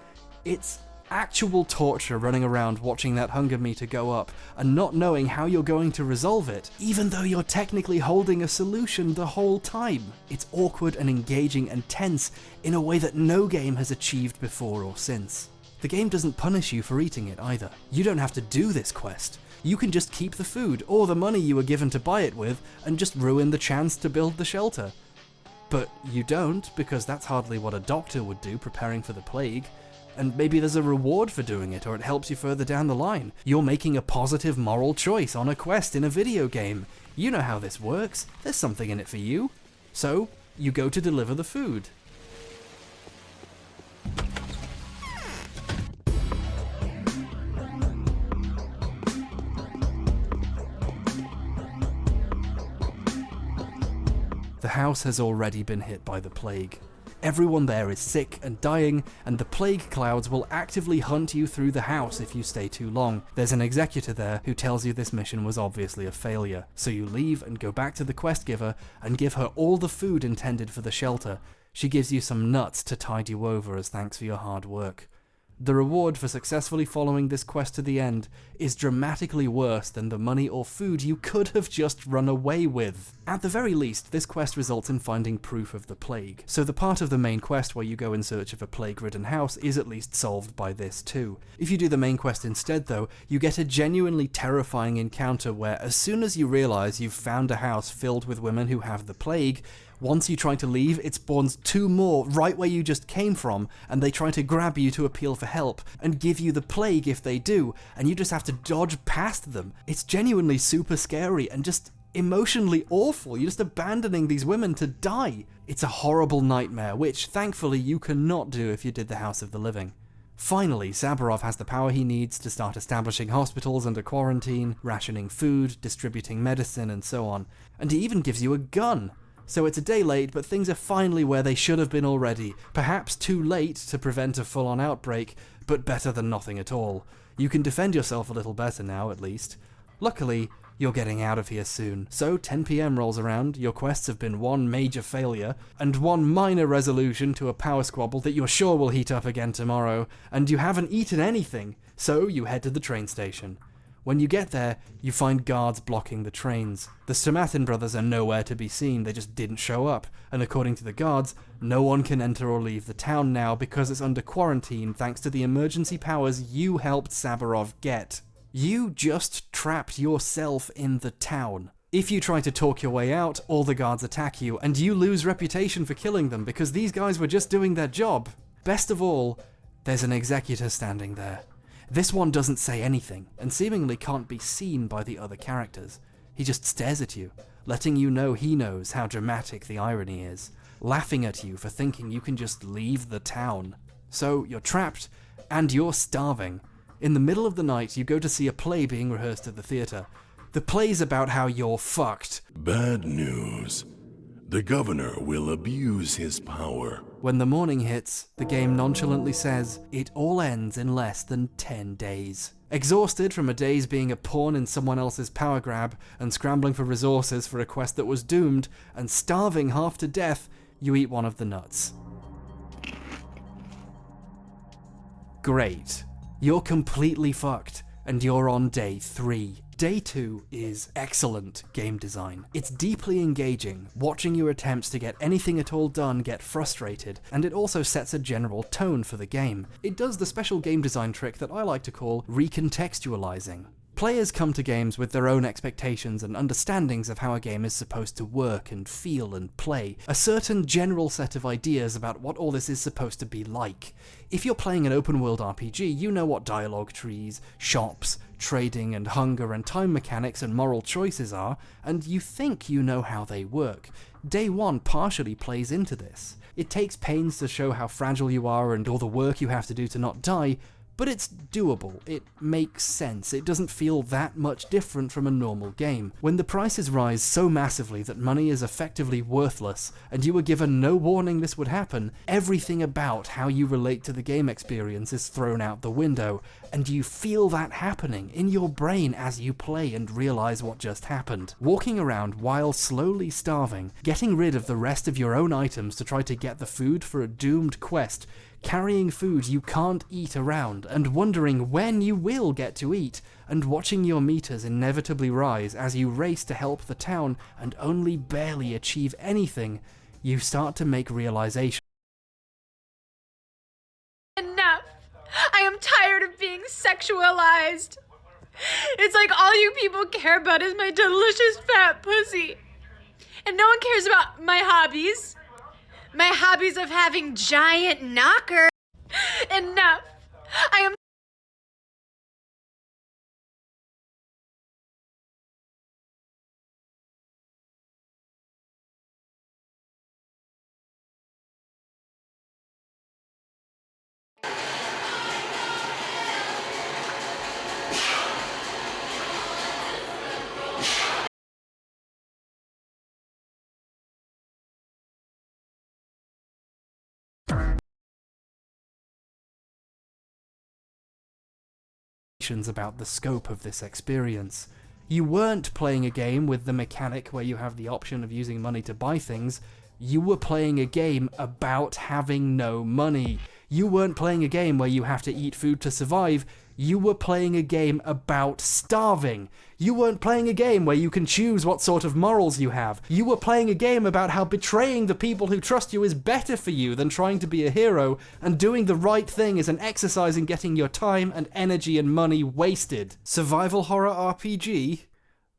It's actual torture running around watching that hunger meter go up and not knowing how you're going to resolve it, even though you're technically holding a solution the whole time. It's awkward and engaging and tense in a way that no game has achieved before or since. The game doesn't punish you for eating it either. You don't have to do this quest. You can just keep the food or the money you were given to buy it with and just ruin the chance to build the shelter. But you don't, because that's hardly what a doctor would do preparing for the plague. And maybe there's a reward for doing it, or it helps you further down the line. You're making a positive moral choice on a quest in a video game. You know how this works. There's something in it for you. So, you go to deliver the food. The house has already been hit by the plague. Everyone there is sick and dying, and the plague clouds will actively hunt you through the house if you stay too long. There's an executor there who tells you this mission was obviously a failure, so you leave and go back to the quest giver and give her all the food intended for the shelter. She gives you some nuts to tide you over as thanks for your hard work. The reward for successfully following this quest to the end is dramatically worse than the money or food you could have just run away with. At the very least, this quest results in finding proof of the plague, so the part of the main quest where you go in search of a plague-ridden house is at least solved by this too. If you do the main quest instead though, you get a genuinely terrifying encounter where as soon as you realize you've found a house filled with women who have the plague, once you try to leave, it spawns 2 more right where you just came from, and they try to grab you to appeal for help, and give you the plague if they do, and you just have to dodge past them. It's genuinely super scary and just emotionally awful. You're just abandoning these women to die. It's a horrible nightmare, which thankfully you cannot do if you did the House of the Living. Finally, Sabirov has the power he needs to start establishing hospitals under quarantine, rationing food, distributing medicine, and so on. And he even gives you a gun. So it's a day late, but things are finally where they should have been already. Perhaps too late to prevent a full-on outbreak, but better than nothing at all. You can defend yourself a little better now, at least. Luckily, you're getting out of here soon. So 10 PM rolls around, your quests have been one major failure, and one minor resolution to a power squabble that you're sure will heat up again tomorrow, and you haven't eaten anything, so you head to the train station. When you get there, you find guards blocking the trains. The Stomatin brothers are nowhere to be seen, they just didn't show up, and according to the guards, no one can enter or leave the town now because it's under quarantine thanks to the emergency powers you helped Sabirov get. You just trapped yourself in the town. If you try to talk your way out, all the guards attack you, and you lose reputation for killing them because these guys were just doing their job. Best of all, there's an executor standing there. This one doesn't say anything, and seemingly can't be seen by the other characters. He just stares at you, letting you know he knows how dramatic the irony is, laughing at you for thinking you can just leave the town. So you're trapped, and you're starving. In the middle of the night, you go to see a play being rehearsed at the theatre. The play's about how you're fucked. Bad news. The governor will abuse his power. When the morning hits, the game nonchalantly says it all ends in less than 10 days. Exhausted from a day's being a pawn in someone else's power grab and scrambling for resources for a quest that was doomed, and starving half to death, you eat one of the nuts. Great. You're completely fucked, and you're on day 3. Day 2 is excellent game design. It's deeply engaging, watching your attempts to get anything at all done get frustrated, and it also sets a general tone for the game. It does the special game design trick that I like to call recontextualizing. Players come to games with their own expectations and understandings of how a game is supposed to work and feel and play, a certain general set of ideas about what all this is supposed to be like. If you're playing an open-world RPG, you know what dialogue trees, shops, trading and hunger and time mechanics and moral choices are, and you think you know how they work. Day 1 partially plays into this. It takes pains to show how fragile you are and all the work you have to do to not die, but it's doable, it makes sense, it doesn't feel that much different from a normal game. When the prices rise so massively that money is effectively worthless, and you were given no warning this would happen, everything about how you relate to the game experience is thrown out the window, and you feel that happening in your brain as you play and realize what just happened. Walking around while slowly starving, getting rid of the rest of your own items to try to get the food for a doomed quest, carrying food you can't eat around, and wondering when you will get to eat, and watching your meters inevitably rise as you race to help the town and only barely achieve anything, you start to make realizations. Enough! I am tired of being sexualized. It's like all you people care about is my delicious fat pussy. And no one cares about my hobbies. My hobbies of having giant knockers. Enough! I am about the scope of this experience. You weren't playing a game with the mechanic where you have the option of using money to buy things. You were playing a game about having no money. You weren't playing a game where you have to eat food to survive. You were playing a game about starving. You weren't playing a game where you can choose what sort of morals you have. You were playing a game about how betraying the people who trust you is better for you than trying to be a hero, and doing the right thing is an exercise in getting your time and energy and money wasted. Survival horror RPG?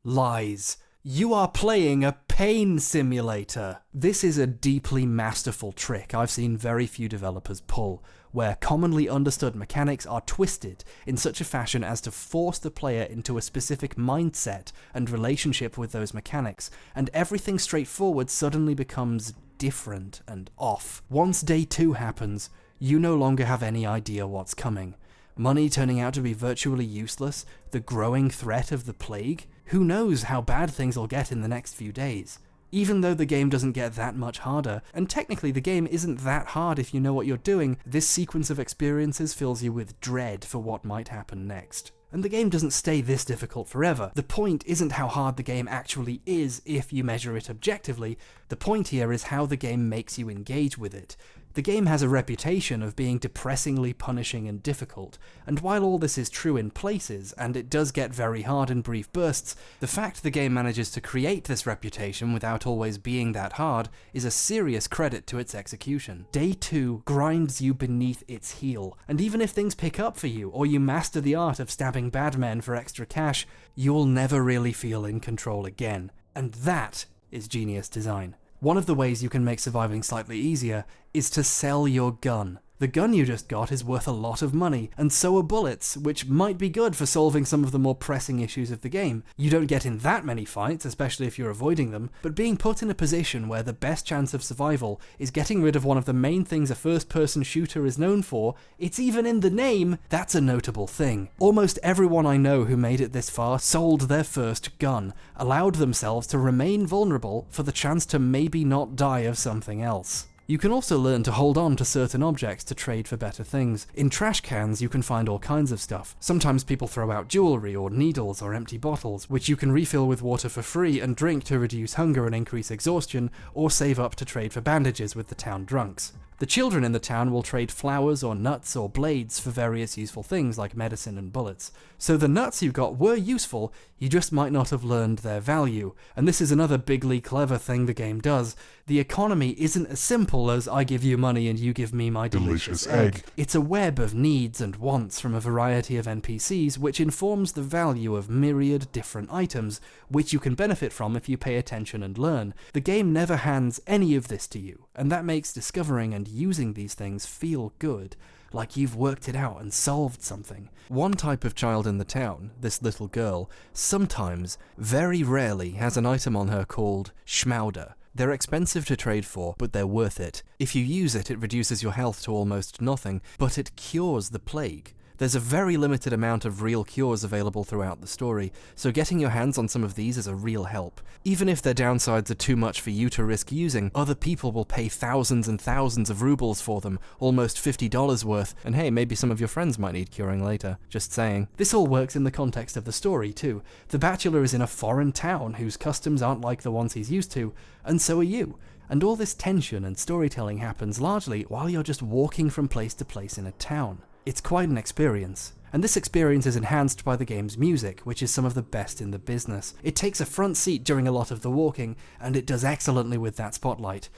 Lies. You are playing a pain simulator. This is a deeply masterful trick I've seen very few developers pull, where commonly understood mechanics are twisted in such a fashion as to force the player into a specific mindset and relationship with those mechanics, and everything straightforward suddenly becomes different and off. Once day 2 happens, you no longer have any idea what's coming. Money turning out to be virtually useless, the growing threat of the plague. Who knows how bad things will get in the next few days? Even though the game doesn't get that much harder, and technically the game isn't that hard if you know what you're doing, this sequence of experiences fills you with dread for what might happen next. And the game doesn't stay this difficult forever. The point isn't how hard the game actually is if you measure it objectively. The point here is how the game makes you engage with it. The game has a reputation of being depressingly punishing and difficult, and while all this is true in places, and it does get very hard in brief bursts, the fact the game manages to create this reputation without always being that hard is a serious credit to its execution. Day 2 grinds you beneath its heel, and even if things pick up for you, or you master the art of stabbing bad men for extra cash, you'll never really feel in control again. And that is genius design. One of the ways you can make surviving slightly easier is to sell your gun. The gun you just got is worth a lot of money, and so are bullets, which might be good for solving some of the more pressing issues of the game. You don't get in that many fights, especially if you're avoiding them, but being put in a position where the best chance of survival is getting rid of one of the main things a first-person shooter is known for, it's even in the name, that's a notable thing. Almost everyone I know who made it this far sold their first gun, allowed themselves to remain vulnerable for the chance to maybe not die of something else. You can also learn to hold on to certain objects to trade for better things. In trash cans you can find all kinds of stuff. Sometimes people throw out jewelry or needles or empty bottles, which you can refill with water for free and drink to reduce hunger and increase exhaustion, or save up to trade for bandages with the town drunks. The children in the town will trade flowers or nuts or blades for various useful things like medicine and bullets. So the nuts you got were useful, you just might not have learned their value. And this is another bigly clever thing the game does. The economy isn't as simple as I give you money and you give me my delicious egg. It's a web of needs and wants from a variety of NPCs which informs the value of myriad different items, which you can benefit from if you pay attention and learn. The game never hands any of this to you, and that makes discovering and using these things feel good, like you've worked it out and solved something. One type of child in the town, this little girl, sometimes, very rarely, has an item on her called Schmauder. They're expensive to trade for, but they're worth it. If you use it, it reduces your health to almost nothing, but it cures the plague. There's a very limited amount of real cures available throughout the story, so getting your hands on some of these is a real help. Even if their downsides are too much for you to risk using, other people will pay thousands and thousands of rubles for them, almost $50 worth, and hey, maybe some of your friends might need curing later. Just saying. This all works in the context of the story, too. The bachelor is in a foreign town whose customs aren't like the ones he's used to, and so are you. And all this tension and storytelling happens largely while you're just walking from place to place in a town. It's quite an experience. And this experience is enhanced by the game's music, which is some of the best in the business. It takes a front seat during a lot of the walking, and it does excellently with that spotlight.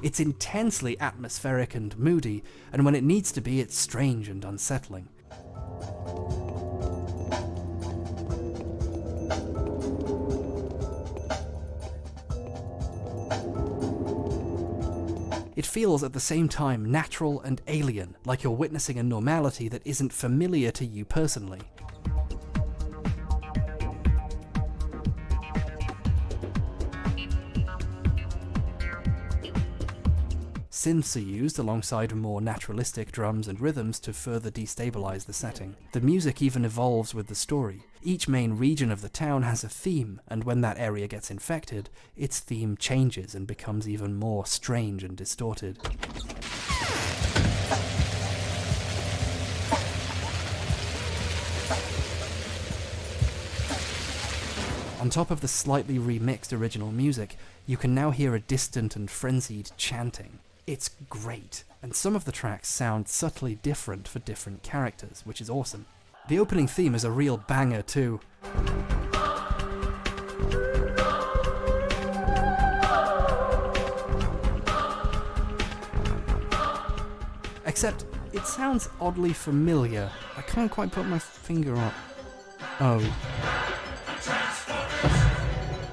It's intensely atmospheric and moody, and when it needs to be, it's strange and unsettling. It feels at the same time natural and alien, like you're witnessing a normality that isn't familiar to you personally. Synths are used alongside more naturalistic drums and rhythms to further destabilize the setting. The music even evolves with the story. Each main region of the town has a theme, and when that area gets infected, its theme changes and becomes even more strange and distorted. On top of the slightly remixed original music, you can now hear a distant and frenzied chanting. It's great, and some of the tracks sound subtly different for different characters, which is awesome. The opening theme is a real banger too. Except, it sounds oddly familiar. I can't quite put my finger on. Oh.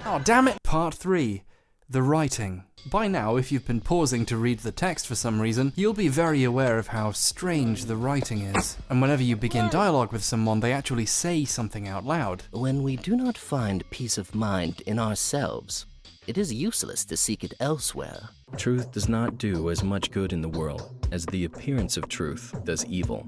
Oh, damn it! Part 3. The writing. By now, if you've been pausing to read the text for some reason, you'll be very aware of how strange the writing is. And whenever you begin dialogue with someone, they actually say something out loud. When we do not find peace of mind in ourselves, it is useless to seek it elsewhere. Truth does not do as much good in the world as the appearance of truth does evil.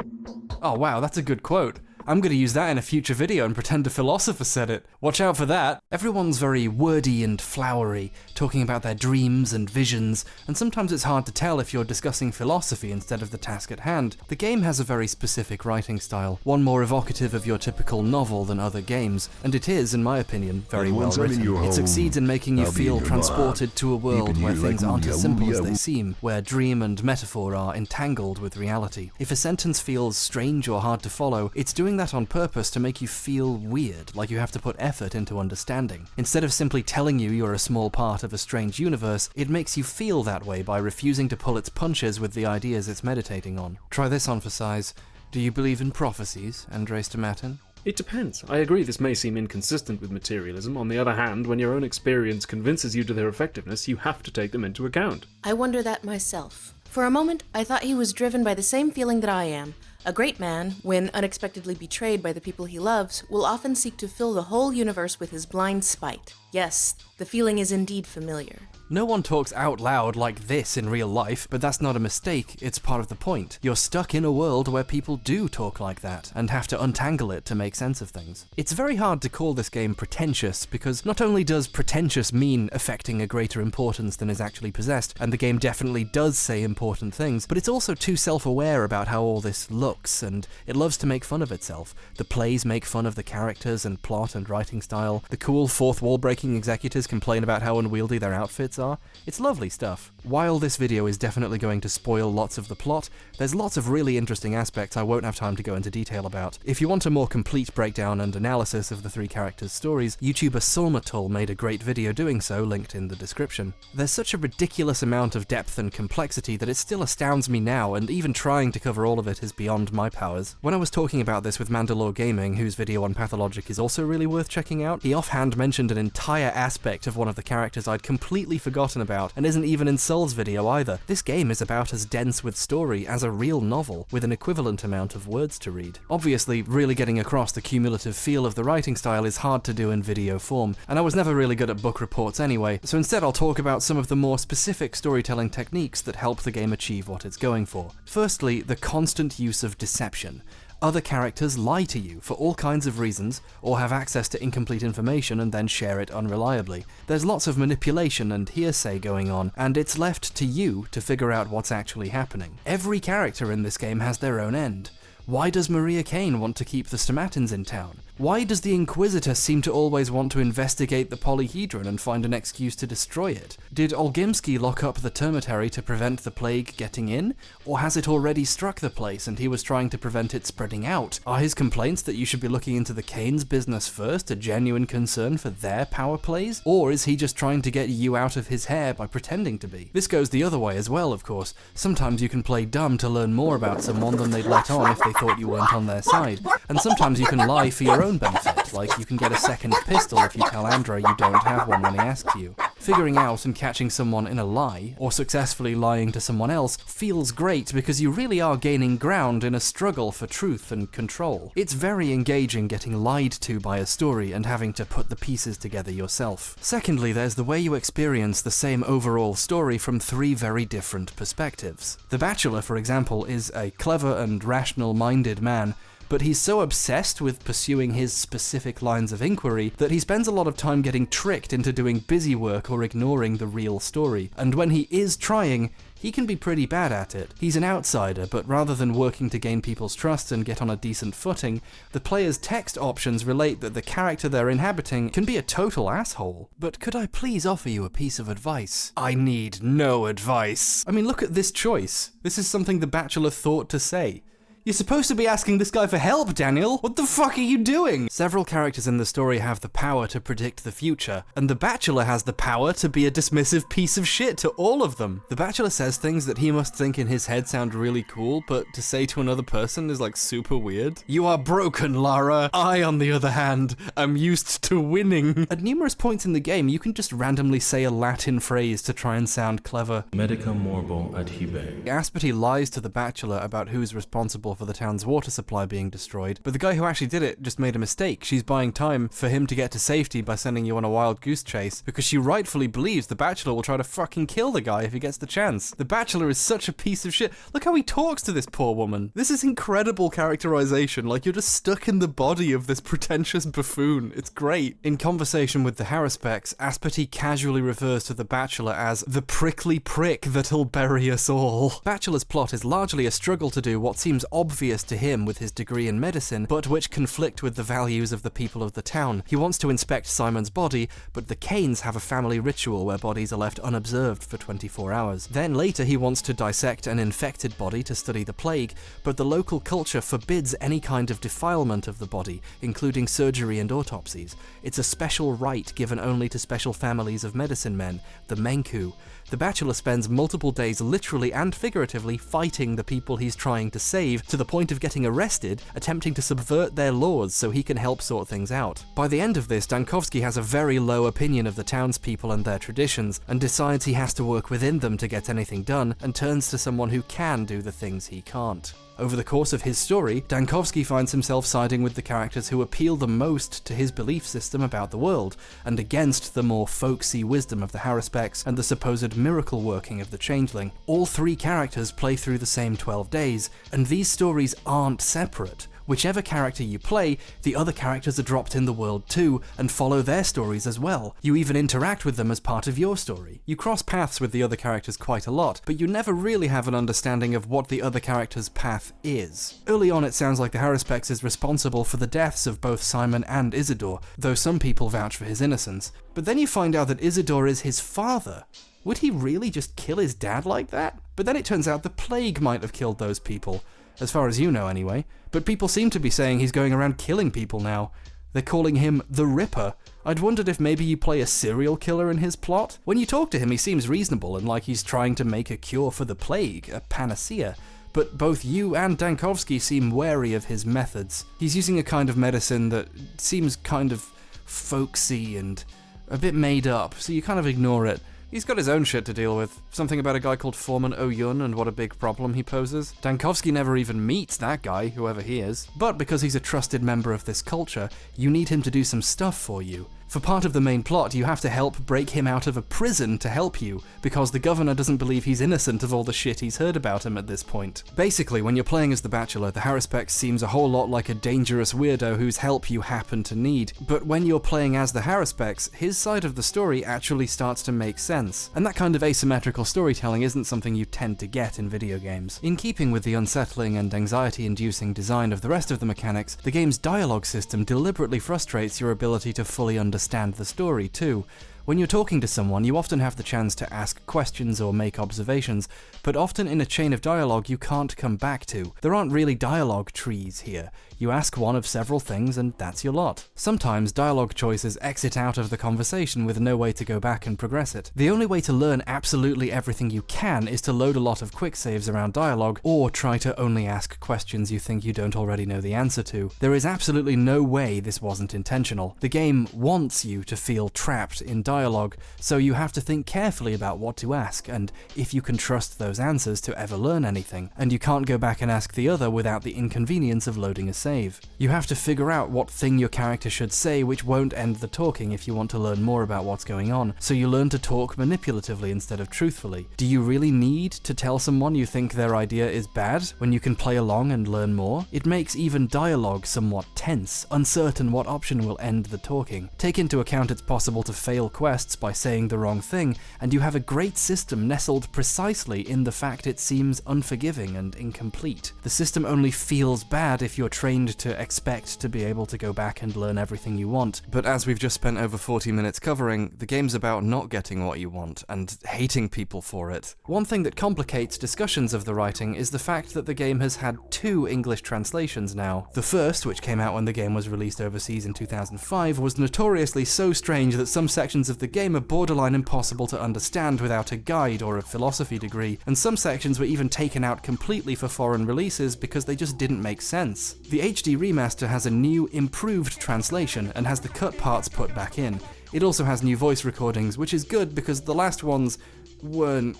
Oh wow, that's a good quote. I'm going to use that in a future video and pretend a philosopher said it. Watch out for that. Everyone's very wordy and flowery, talking about their dreams and visions, and sometimes it's hard to tell if you're discussing philosophy instead of the task at hand. The game has a very specific writing style, one more evocative of your typical novel than other games, and it is, in my opinion, very well written. It succeeds in making you feel transported to a world where things aren't as simple as they seem, where dream and metaphor are entangled with reality. If a sentence feels strange or hard to follow, it's doing that on purpose to make you feel weird, like you have to put effort into understanding. Instead of simply telling you you're a small part of a strange universe, it makes you feel that way by refusing to pull its punches with the ideas it's meditating on. Try this on for size. Do you believe in prophecies, Andres Tomatin? It depends. I agree this may seem inconsistent with materialism. On the other hand, when your own experience convinces you to their effectiveness, you have to take them into account. I wonder that myself. For a moment, I thought he was driven by the same feeling that I am. A great man, when unexpectedly betrayed by the people he loves, will often seek to fill the whole universe with his blind spite. Yes, the feeling is indeed familiar. No one talks out loud like this in real life, but that's not a mistake, it's part of the point. You're stuck in a world where people do talk like that, and have to untangle it to make sense of things. It's very hard to call this game pretentious, because not only does pretentious mean affecting a greater importance than is actually possessed, and the game definitely does say important things, but it's also too self-aware about how all this looks, and it loves to make fun of itself. The plays make fun of the characters and plot and writing style. The cool fourth wall-breaking executors complain about how unwieldy their outfits are. It's lovely stuff. While this video is definitely going to spoil lots of the plot, there's lots of really interesting aspects I won't have time to go into detail about. If you want a more complete breakdown and analysis of the three characters' stories, YouTuber Sulmatul made a great video doing so, linked in the description. There's such a ridiculous amount of depth and complexity that it still astounds me now, and even trying to cover all of it is beyond my powers. When I was talking about this with Mandalore Gaming, whose video on Pathologic is also really worth checking out, he offhand mentioned an entire aspect of one of the characters I'd completely forgotten about, and isn't even in Soul's video either. This game is about as dense with story as a real novel, with an equivalent amount of words to read. Obviously, really getting across the cumulative feel of the writing style is hard to do in video form, and I was never really good at book reports anyway, so instead I'll talk about some of the more specific storytelling techniques that help the game achieve what it's going for. Firstly, the constant use of deception. Other characters lie to you for all kinds of reasons, or have access to incomplete information and then share it unreliably. There's lots of manipulation and hearsay going on, and it's left to you to figure out what's actually happening. Every character in this game has their own end. Why does Maria Kane want to keep the Stomatins in town? Why does the Inquisitor seem to always want to investigate the polyhedron and find an excuse to destroy it? Did Olgimsky lock up the Termitary to prevent the plague getting in? Or has it already struck the place and he was trying to prevent it spreading out? Are his complaints that you should be looking into the Kane's business first a genuine concern for their power plays? Or is he just trying to get you out of his hair by pretending to be? This goes the other way as well, of course. Sometimes you can play dumb to learn more about someone than they'd let on if they thought you weren't on their side. And sometimes you can lie for your own benefit, like you can get a second pistol if you tell Andra you don't have one when he asks you. Figuring out and catching someone in a lie, or successfully lying to someone else, feels great because you really are gaining ground in a struggle for truth and control. It's very engaging getting lied to by a story and having to put the pieces together yourself. Secondly, there's the way you experience the same overall story from 3 very different perspectives. The Bachelor, for example, is a clever and rational-minded man, but he's so obsessed with pursuing his specific lines of inquiry that he spends a lot of time getting tricked into doing busy work or ignoring the real story. And when he is trying, he can be pretty bad at it. He's an outsider, but rather than working to gain people's trust and get on a decent footing, the player's text options relate that the character they're inhabiting can be a total asshole. But could I please offer you a piece of advice? I need no advice. I mean, look at this choice. This is something the Bachelor thought to say. You're supposed to be asking this guy for help, Daniel! What the fuck are you doing? Several characters in the story have the power to predict the future, and the Bachelor has the power to be a dismissive piece of shit to all of them. The Bachelor says things that he must think in his head sound really cool, but to say to another person is like super weird. You are broken, Lara. I, on the other hand, am used to winning. At numerous points in the game, you can just randomly say a Latin phrase to try and sound clever. Medica morbo adhibe. Aspity lies to the Bachelor about who's responsible for the town's water supply being destroyed, but the guy who actually did it just made a mistake. She's buying time for him to get to safety by sending you on a wild goose chase, because she rightfully believes the Bachelor will try to fucking kill the guy if he gets the chance. The Bachelor is such a piece of shit. Look how he talks to this poor woman. This is incredible characterization, like you're just stuck in the body of this pretentious buffoon. It's great. In conversation with the Haruspecs, Aspity casually refers to the Bachelor as the prickly prick that'll bury us all. Bachelor's plot is largely a struggle to do what seems obvious to him with his degree in medicine, but which conflict with the values of the people of the town. He wants to inspect Simon's body, but the Kanes have a family ritual where bodies are left unobserved for 24 hours. Then later he wants to dissect an infected body to study the plague, but the local culture forbids any kind of defilement of the body, including surgery and autopsies. It's a special rite given only to special families of medicine men, the Menku. The Bachelor spends multiple days literally and figuratively fighting the people he's trying to save, to the point of getting arrested, attempting to subvert their laws so he can help sort things out. By the end of this, Dankovsky has a very low opinion of the townspeople and their traditions, and decides he has to work within them to get anything done, and turns to someone who can do the things he can't. Over the course of his story, Dankovsky finds himself siding with the characters who appeal the most to his belief system about the world, and against the more folksy wisdom of the Haruspecs and the supposed miracle working of the Changeling. All 3 characters play through the same 12 days, and these stories aren't separate. Whichever character you play, the other characters are dropped in the world too, and follow their stories as well. You even interact with them as part of your story. You cross paths with the other characters quite a lot, but you never really have an understanding of what the other character's path is. Early on it sounds like the Haruspecs is responsible for the deaths of both Simon and Isidore, though some people vouch for his innocence. But then you find out that Isidore is his father. Would he really just kill his dad like that? But then it turns out the plague might have killed those people. As far as you know anyway. But people seem to be saying he's going around killing people now. They're calling him the Ripper. I'd wondered if maybe you play a serial killer in his plot? When you talk to him, he seems reasonable and like he's trying to make a cure for the plague, a panacea. But both you and Dankovsky seem wary of his methods. He's using a kind of medicine that seems kind of folksy and a bit made up, so you kind of ignore it. He's got his own shit to deal with. Something about a guy called Foreman O'Yun and what a big problem he poses. Dankovsky never even meets that guy, whoever he is. But because he's a trusted member of this culture, you need him to do some stuff for you. For part of the main plot, you have to help break him out of a prison to help you, because the governor doesn't believe he's innocent of all the shit he's heard about him at this point. Basically, when you're playing as the Bachelor, the Haruspex seems a whole lot like a dangerous weirdo whose help you happen to need. But when you're playing as the Haruspex, his side of the story actually starts to make sense. And that kind of asymmetrical storytelling isn't something you tend to get in video games. In keeping with the unsettling and anxiety-inducing design of the rest of the mechanics, the game's dialogue system deliberately frustrates your ability to fully understand the story too. When you're talking to someone, you often have the chance to ask questions or make observations, but often in a chain of dialogue you can't come back to. There aren't really dialogue trees here. You ask one of several things and that's your lot. Sometimes dialogue choices exit out of the conversation with no way to go back and progress it. The only way to learn absolutely everything you can is to load a lot of quick saves around dialogue, or try to only ask questions you think you don't already know the answer to. There is absolutely no way this wasn't intentional. The game wants you to feel trapped in dialogue, so you have to think carefully about what to ask, and if you can trust those answers to ever learn anything, and you can't go back and ask the other without the inconvenience of loading a save. You have to figure out what thing your character should say which won't end the talking if you want to learn more about what's going on, so you learn to talk manipulatively instead of truthfully. Do you really need to tell someone you think their idea is bad when you can play along and learn more? It makes even dialogue somewhat tense, uncertain what option will end the talking. Take into account it's possible to fail quests by saying the wrong thing, and you have a great system nestled precisely in the fact it seems unforgiving and incomplete. The system only feels bad if you're trained to expect to be able to go back and learn everything you want, but as we've just spent over 40 minutes covering, the game's about not getting what you want, and hating people for it. One thing that complicates discussions of the writing is the fact that the game has had 2 English translations now. The first, which came out when the game was released overseas in 2005, was notoriously so strange that some sections of the game are borderline impossible to understand without a guide or a philosophy degree, and some sections were even taken out completely for foreign releases because they just didn't make sense. The HD remaster has a new, improved translation and has the cut parts put back in. It also has new voice recordings, which is good because the last ones weren't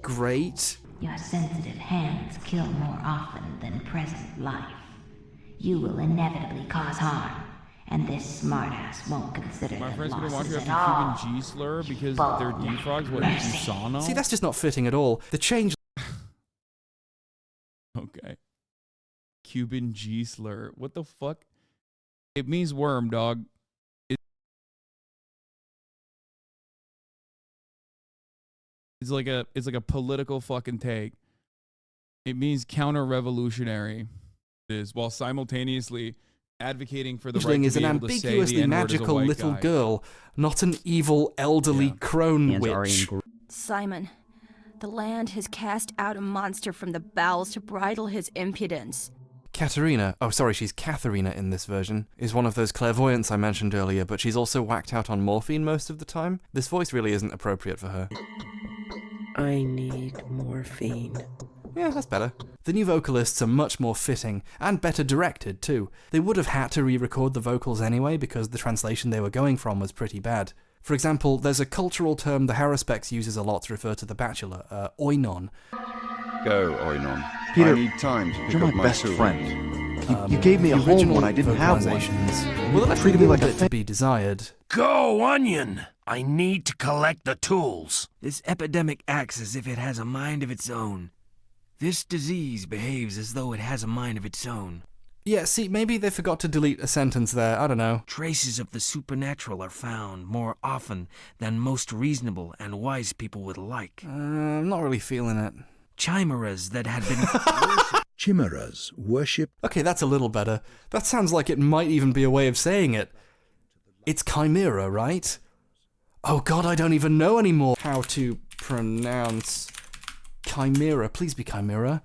great. Your sensitive hands kill more often than present life. You will inevitably cause harm, and this smartass won't consider My them friend's gonna watch you losses after at all. Cuban G slur because they're defrogs. What, you saw now? See, that's just not fitting at all. The change... Okay. Cuban G slur. What the fuck? It means worm, dog. It's like a political fucking take. It means counter-revolutionary. Is while simultaneously advocating for the right to is be an able to say ambiguously the N-word as a magical white little guy. girl, not an evil elderly crone witch. Simon, the land has cast out a monster from the bowels to bridle his impudence. Katerina, oh sorry, she's Katharina in this version, is one of those clairvoyants I mentioned earlier, but she's also whacked out on morphine most of the time. This voice really isn't appropriate for her. I need morphine. Yeah, that's better. The new vocalists are much more fitting, and better directed too. They would have had to re-record the vocals anyway because the translation they were going from was pretty bad. For example, there's a cultural term the Haruspex uses a lot to refer to the Bachelor, oinon. Go, Oinon. Peter, I need time to pick you're up my best tools. friend. You gave me a home when I didn't have one. Well, that treated me like a bit to be desired. Go, Onion! I need to collect the tools. This epidemic acts as if it has a mind of its own. This disease behaves as though it has a mind of its own. Yeah, see, maybe they forgot to delete a sentence there, I don't know. Traces of the supernatural are found more often than most reasonable and wise people would like. I'm not really feeling it. Chimeras that had been Chimeras worship... Okay, that's a little better. That sounds like it might even be a way of saying it. It's chimera, right? Oh god, I don't even know anymore how to pronounce chimera. Please be chimera.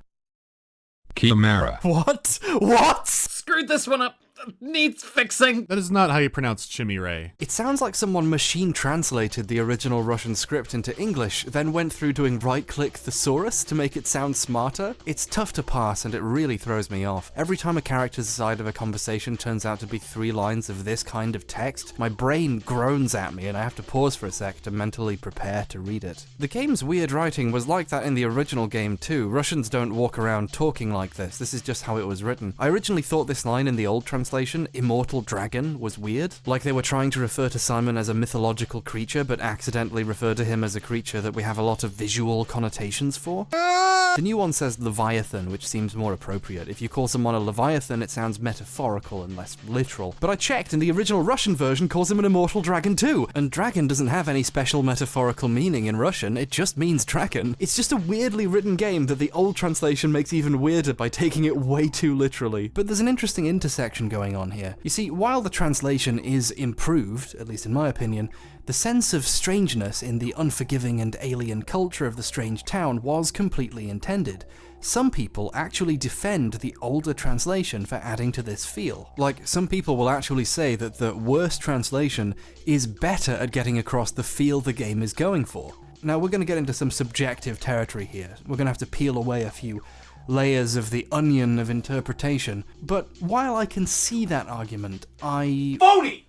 Chimera. What? What? Screwed this one up. Needs fixing. That is not how you pronounce chimere. It sounds like someone machine translated the original Russian script into English, then went through doing right-click thesaurus to make it sound smarter. It's tough to parse and it really throws me off. Every time a character's side of a conversation turns out to be 3 lines of this kind of text, my brain groans at me and I have to pause for a sec to mentally prepare to read it. The game's weird writing was like that in the original game too. Russians don't walk around talking like this. This is just how it was written. I originally thought this line in the old translation translation, immortal dragon, was weird. Like they were trying to refer to Simon as a mythological creature, but accidentally refer to him as a creature that we have a lot of visual connotations for. The new one says Leviathan, which seems more appropriate. If you call someone a Leviathan, it sounds metaphorical and less literal. But I checked, and the original Russian version calls him an immortal dragon too. And dragon doesn't have any special metaphorical meaning in Russian, it just means dragon. It's just a weirdly written game that the old translation makes even weirder by taking it way too literally. But there's an interesting intersection going on here. You see, while the translation is improved, at least in my opinion, the sense of strangeness in the unforgiving and alien culture of the strange town was completely intended. Some people actually defend the older translation for adding to this feel. Like, some people will actually say that the worst translation is better at getting across the feel the game is going for. Now, we're going to get into some subjective territory here. We're going to have to peel away a few layers of the onion of interpretation. But while I can see that argument, Phony!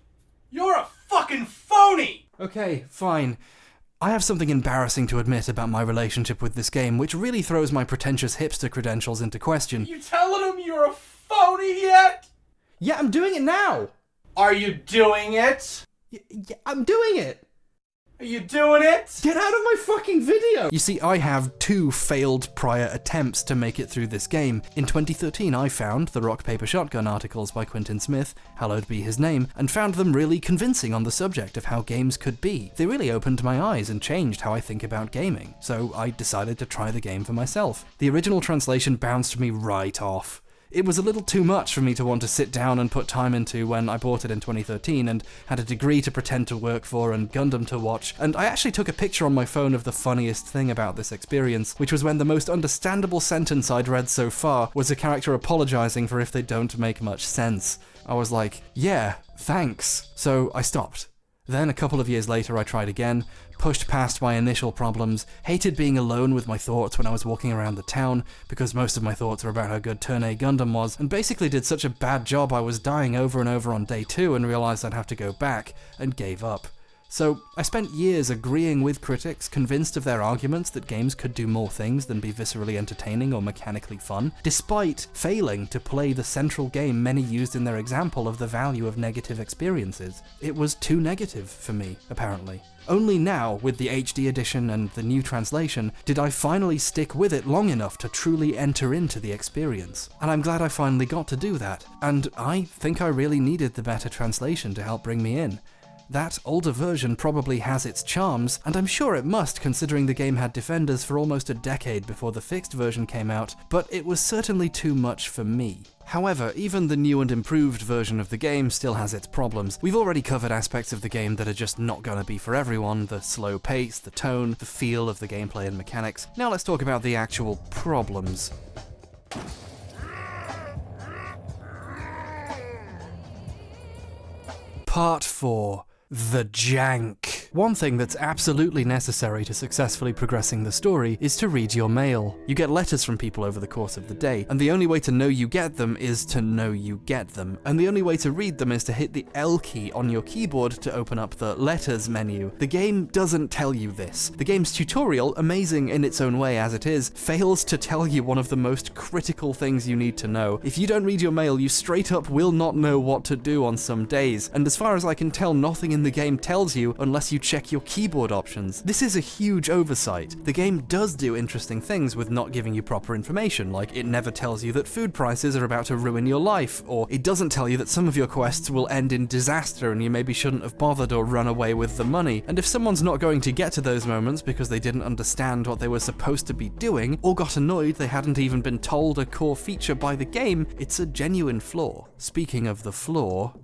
You're a fucking phony! Okay, fine. I have something embarrassing to admit about my relationship with this game, which really throws my pretentious hipster credentials into question. You telling him you're a phony yet? Yeah, I'm doing it now! Are you doing it? Yeah, I'm doing it! Are you doing it? Get out of my fucking video! You see, I have 2 failed prior attempts to make it through this game. In 2013, I found the Rock Paper Shotgun articles by Quintin Smith, hallowed be his name, and found them really convincing on the subject of how games could be. They really opened my eyes and changed how I think about gaming, so I decided to try the game for myself. The original translation bounced me right off. It was a little too much for me to want to sit down and put time into when I bought it in 2013 and had a degree to pretend to work for and Gundam to watch, and I actually took a picture on my phone of the funniest thing about this experience, which was when the most understandable sentence I'd read so far was a character apologizing for if they don't make much sense. I was like, yeah, thanks. So I stopped. Then, a couple of years later, I tried again, pushed past my initial problems, hated being alone with my thoughts when I was walking around the town, because most of my thoughts were about how good Turn A Gundam was, and basically did such a bad job I was dying over and over on day 2 and realized I'd have to go back, and gave up. So, I spent years agreeing with critics, convinced of their arguments that games could do more things than be viscerally entertaining or mechanically fun, despite failing to play the central game many used in their example of the value of negative experiences. It was too negative for me, apparently. Only now, with the HD edition and the new translation, did I finally stick with it long enough to truly enter into the experience. And I'm glad I finally got to do that, and I think I really needed the better translation to help bring me in. That older version probably has its charms, and I'm sure it must considering the game had defenders for almost a decade before the fixed version came out, but it was certainly too much for me. However, even the new and improved version of the game still has its problems. We've already covered aspects of the game that are just not gonna be for everyone, the slow pace, the tone, the feel of the gameplay and mechanics. Now let's talk about the actual problems. Part 4. The jank. One thing that's absolutely necessary to successfully progressing the story is to read your mail. You get letters from people over the course of the day, and the only way to know you get them is to know you get them. And the only way to read them is to hit the L key on your keyboard to open up the letters menu. The game doesn't tell you this. The game's tutorial, amazing in its own way as it is, fails to tell you one of the most critical things you need to know. If you don't read your mail, you straight up will not know what to do on some days, and as far as I can tell, nothing in the game tells you unless you check your keyboard options. This is a huge oversight. The game does do interesting things with not giving you proper information, like it never tells you that food prices are about to ruin your life, or it doesn't tell you that some of your quests will end in disaster and you maybe shouldn't have bothered or run away with the money. And if someone's not going to get to those moments because they didn't understand what they were supposed to be doing, or got annoyed they hadn't even been told a core feature by the game, it's a genuine flaw. Speaking of the flaw,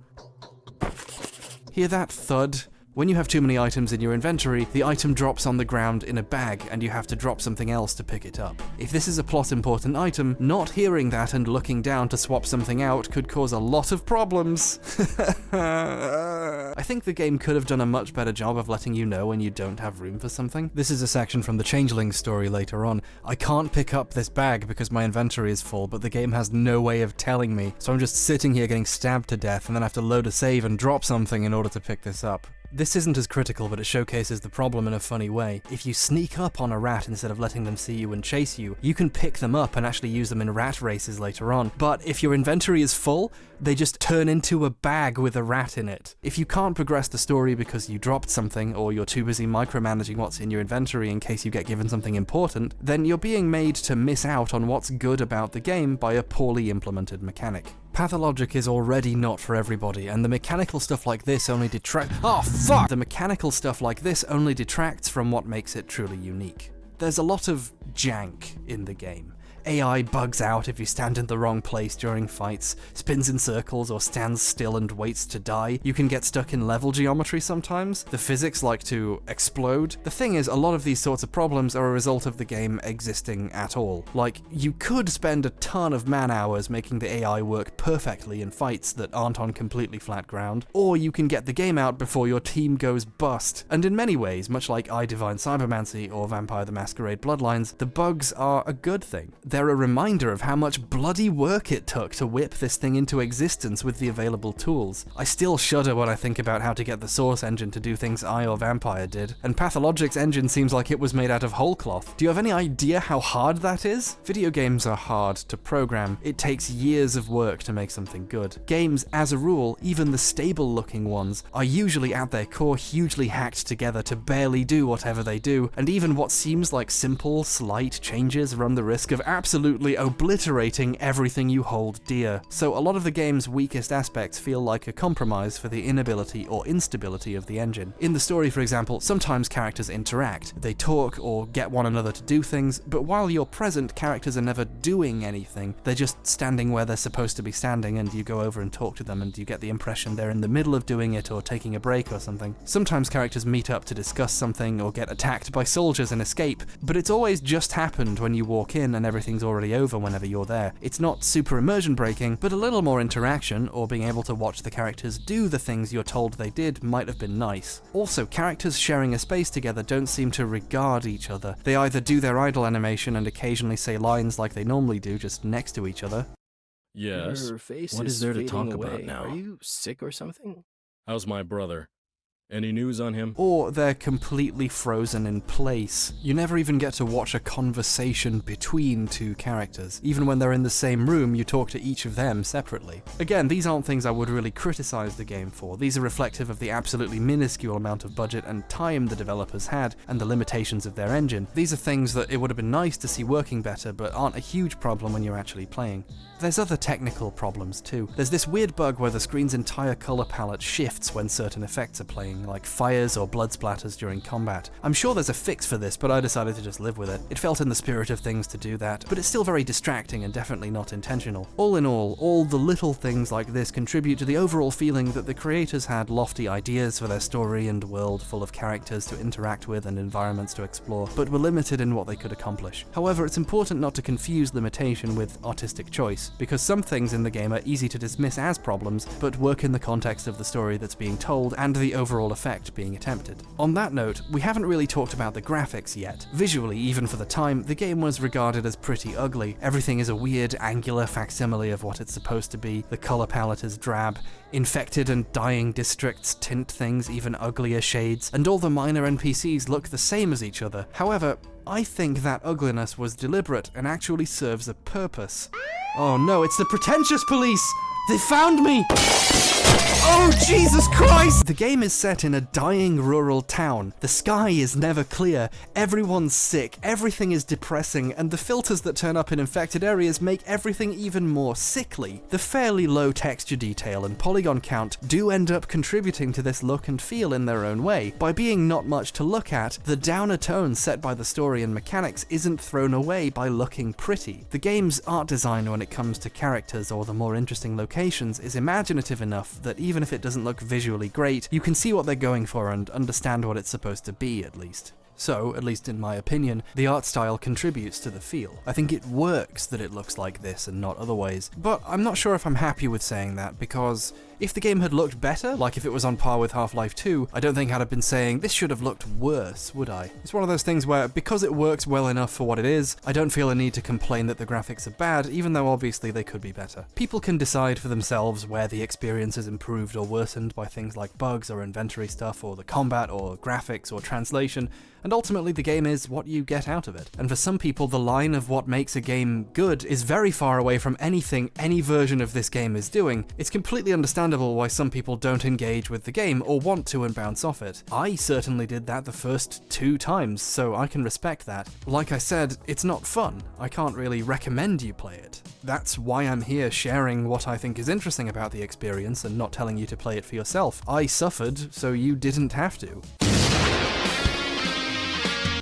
hear that thud? When you have too many items in your inventory, the item drops on the ground in a bag and you have to drop something else to pick it up. If this is a plot important item, not hearing that and looking down to swap something out could cause a lot of problems. I think the game could have done a much better job of letting you know when you don't have room for something. This is a section from the Changeling story later on. I can't pick up this bag because my inventory is full, but the game has no way of telling me, so I'm just sitting here getting stabbed to death and then have to load a save and drop something in order to pick this up. This isn't as critical, but it showcases the problem in a funny way. If you sneak up on a rat instead of letting them see you and chase you, you can pick them up and actually use them in rat races later on. But if your inventory is full, they just turn into a bag with a rat in it. If you can't progress the story because you dropped something, or you're too busy micromanaging what's in your inventory in case you get given something important, then you're being made to miss out on what's good about the game by a poorly implemented mechanic. Pathologic is already not for everybody, and the mechanical stuff like this only The mechanical stuff like this only detracts from what makes it truly unique. There's a lot of jank in the game. AI bugs out if you stand in the wrong place during fights, spins in circles or stands still and waits to die. You can get stuck in level geometry sometimes. The physics like to explode. The thing is, a lot of these sorts of problems are a result of the game existing at all. Like, you could spend a ton of man-hours making the AI work perfectly in fights that aren't on completely flat ground, or you can get the game out before your team goes bust. And in many ways, much like I Divine Cybermancy or Vampire the Masquerade Bloodlines, the bugs are a good thing. They're a reminder of how much bloody work it took to whip this thing into existence with the available tools. I still shudder when I think about how to get the Source engine to do things I or Vampire did, and Pathologic's engine seems like it was made out of whole cloth. Do you have any idea how hard that is? Video games are hard to program. It takes years of work to make something good. Games, as a rule, even the stable-looking ones, are usually at their core hugely hacked together to barely do whatever they do, and even what seems like simple, slight changes run the risk of absolutely obliterating everything you hold dear. So a lot of the game's weakest aspects feel like a compromise for the inability or instability of the engine. In the story, for example, sometimes characters interact. They talk or get one another to do things, but while you're present, characters are never doing anything. They're just standing where they're supposed to be standing, and you go over and talk to them, and you get the impression they're in the middle of doing it or taking a break or something. Sometimes characters meet up to discuss something or get attacked by soldiers and escape, but it's always just happened when you walk in and everything's already over whenever you're there. It's not super immersion breaking, but a little more interaction, or being able to watch the characters do the things you're told they did, might have been nice. Also, characters sharing a space together don't seem to regard each other. They either do their idle animation and occasionally say lines like they normally do just next to each other. Yes. Your face What is there to talk about now? Are you sick or something? How's my brother? Any news on him? Or they're completely frozen in place. You never even get to watch a conversation between two characters. Even when they're in the same room, you talk to each of them separately. Again, these aren't things I would really criticize the game for. These are reflective of the absolutely minuscule amount of budget and time the developers had, and the limitations of their engine. These are things that it would have been nice to see working better, but aren't a huge problem when you're actually playing. There's other technical problems too. There's this weird bug where the screen's entire color palette shifts when certain effects are playing, like fires or blood splatters during combat. I'm sure there's a fix for this, but I decided to just live with it. It felt in the spirit of things to do that, but it's still very distracting and definitely not intentional. All in all the little things like this contribute to the overall feeling that the creators had lofty ideas for their story and world full of characters to interact with and environments to explore, but were limited in what they could accomplish. However, it's important not to confuse limitation with artistic choice, because some things in the game are easy to dismiss as problems, but work in the context of the story that's being told and the overall effect being attempted. On that note, we haven't really talked about the graphics yet. Visually, even for the time, the game was regarded as pretty ugly. Everything is a weird, angular facsimile of what it's supposed to be. The color palette is drab. Infected and dying districts tint things even uglier shades, and all the minor NPCs look the same as each other. However, I think that ugliness was deliberate and actually serves a purpose. Oh no, it's the pretentious police! They found me! Oh, Jesus Christ! The game is set in a dying rural town. The sky is never clear, everyone's sick, everything is depressing, and the filters that turn up in infected areas make everything even more sickly. The fairly low texture detail and polygon count do end up contributing to this look and feel in their own way. By being not much to look at, the downer tone set by the story and mechanics isn't thrown away by looking pretty. The game's art design when it comes to characters or the more interesting locations is imaginative enough that even if it doesn't look visually great, you can see what they're going for and understand what it's supposed to be, at least. So, at least in my opinion, the art style contributes to the feel. I think it works that it looks like this and not otherwise, but I'm not sure if I'm happy with saying that, because If the game had looked better, like if it was on par with Half-Life 2, I don't think I'd have been saying, this should have looked worse, would I? It's one of those things where, because it works well enough for what it is, I don't feel a need to complain that the graphics are bad, even though obviously they could be better. People can decide for themselves where the experience is improved or worsened by things like bugs or inventory stuff, or the combat, or graphics, or translation, and ultimately the game is what you get out of it. And for some people, the line of what makes a game good is very far away from anything any version of this game is doing. It's completely understandable why some people don't engage with the game or want to and bounce off it. I certainly did that the first 2 times, so I can respect that. Like I said, it's not fun. I can't really recommend you play it. That's why I'm here sharing what I think is interesting about the experience and not telling you to play it for yourself. I suffered, so you didn't have to.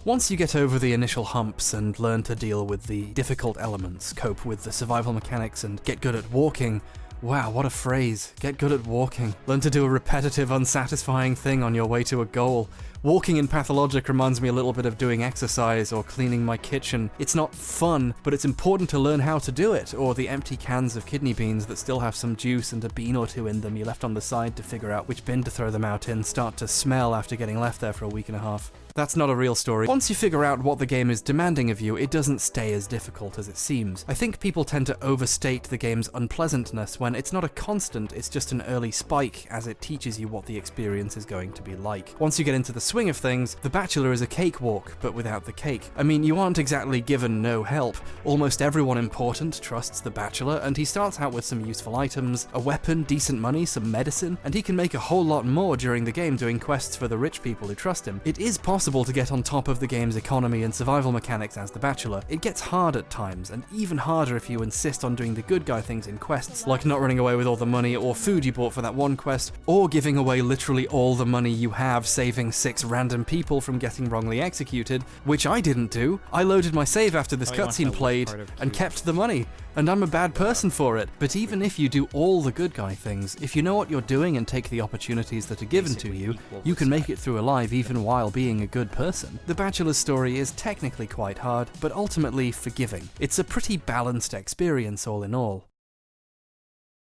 Once you get over the initial humps and learn to deal with the difficult elements, cope with the survival mechanics, and get good at walking, wow, what a phrase. Get good at walking. Learn to do a repetitive, unsatisfying thing on your way to a goal. Walking in Pathologic reminds me a little bit of doing exercise or cleaning my kitchen. It's not fun, but it's important to learn how to do it, or the empty cans of kidney beans that still have some juice and a bean or two in them you left on the side to figure out which bin to throw them out in start to smell after getting left there for a week and a half. That's not a real story. Once you figure out what the game is demanding of you, it doesn't stay as difficult as it seems. I think people tend to overstate the game's unpleasantness when it's not a constant, it's just an early spike as it teaches you what the experience is going to be like. Once you get into the swing of things, The Bachelor is a cakewalk, but without the cake. I mean, you aren't exactly given no help. Almost everyone important trusts The Bachelor, and he starts out with some useful items, a weapon, decent money, some medicine, and he can make a whole lot more during the game doing quests for the rich people who trust him. It is possible to get on top of the game's economy and survival mechanics as The Bachelor. It gets hard at times, and even harder if you insist on doing the good guy things in quests, like not running away with all the money or food you bought for that one quest, or giving away literally all the money you have, saving 6 random people from getting wrongly executed, which I didn't do. I loaded my save after this cutscene played and kept the money, and I'm a bad person for it. But even if you do all the good guy things, if you know what you're doing and take the opportunities that are given to you, you can make it through alive even while being a good person. The Bachelor's story is technically quite hard, but ultimately forgiving. It's a pretty balanced experience all in all.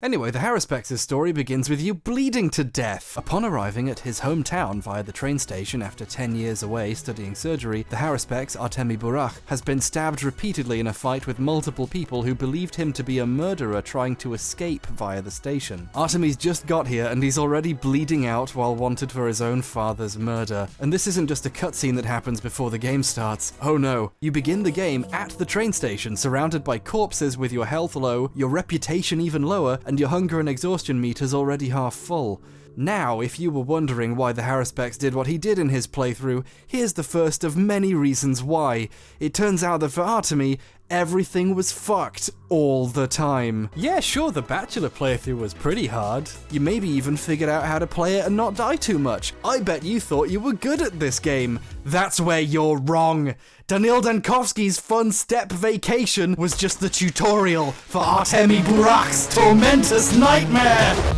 Anyway, the Haruspex' story begins with you bleeding to death. Upon arriving at his hometown via the train station after 10 years away studying surgery, the Haruspex, Artemi Burakh, has been stabbed repeatedly in a fight with multiple people who believed him to be a murderer trying to escape via the station. Artemi's just got here and he's already bleeding out while wanted for his own father's murder. And this isn't just a cutscene that happens before the game starts. Oh no. You begin the game at the train station, surrounded by corpses with your health low, your reputation even lower, and your hunger and exhaustion meter's already half full. Now, if you were wondering why the Haruspex did what he did in his playthrough, here's the first of many reasons why. It turns out that for Artemi, everything was fucked all the time. Yeah, sure, the Bachelor playthrough was pretty hard. You maybe even figured out how to play it and not die too much. I bet you thought you were good at this game. That's where you're wrong. Daniil Dankovsky's Fun Step Vacation was just the tutorial for Artemi Burakh's tormentous nightmare.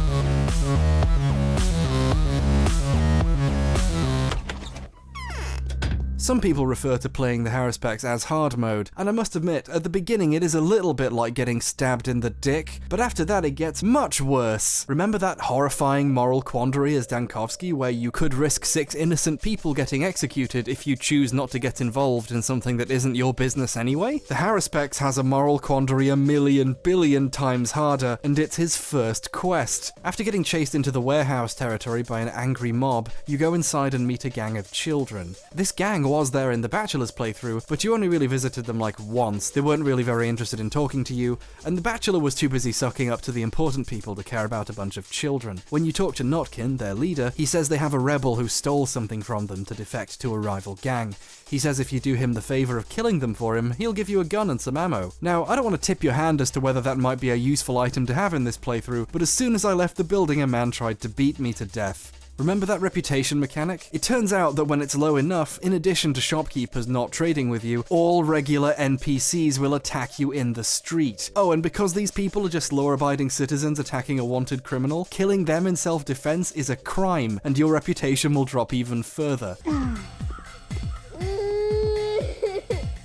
Some people refer to playing the Haruspex as hard mode, and I must admit, at the beginning it is a little bit like getting stabbed in the dick, but after that it gets much worse. Remember that horrifying moral quandary as Dankovsky where you could risk 6 innocent people getting executed if you choose not to get involved in something that isn't your business anyway? The Haruspex has a moral quandary 1,000,000 billion times harder, and it's his first quest. After getting chased into the warehouse territory by an angry mob, you go inside and meet a gang of children. This gang was there in the Bachelor's playthrough, but you only really visited them like once. They weren't really very interested in talking to you, and the Bachelor was too busy sucking up to the important people to care about a bunch of children. When you talk to Notkin, their leader, he says they have a rebel who stole something from them to defect to a rival gang. He says if you do him the favor of killing them for him, he'll give you a gun and some ammo. Now, I don't want to tip your hand as to whether that might be a useful item to have in this playthrough, but as soon as I left the building, a man tried to beat me to death. Remember that reputation mechanic? It turns out that when it's low enough, in addition to shopkeepers not trading with you, all regular NPCs will attack you in the street. Oh, and because these people are just law-abiding citizens attacking a wanted criminal, killing them in self-defense is a crime, and your reputation will drop even further.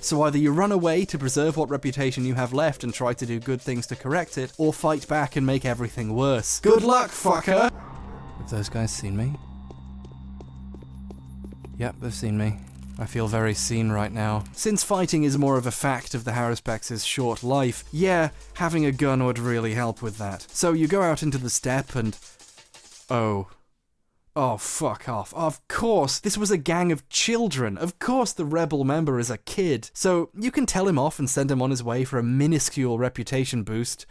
So either you run away to preserve what reputation you have left and try to do good things to correct it, or fight back and make everything worse. Good luck, fucker! Have those guys seen me? Yep, they've seen me. I feel very seen right now. Since fighting is more of a fact of the Haruspex' short life, yeah, having a gun would really help with that. So you go out into the steppe and... Oh, fuck off. Of course, this was a gang of children. Of course the rebel member is a kid. So you can tell him off and send him on his way for a minuscule reputation boost.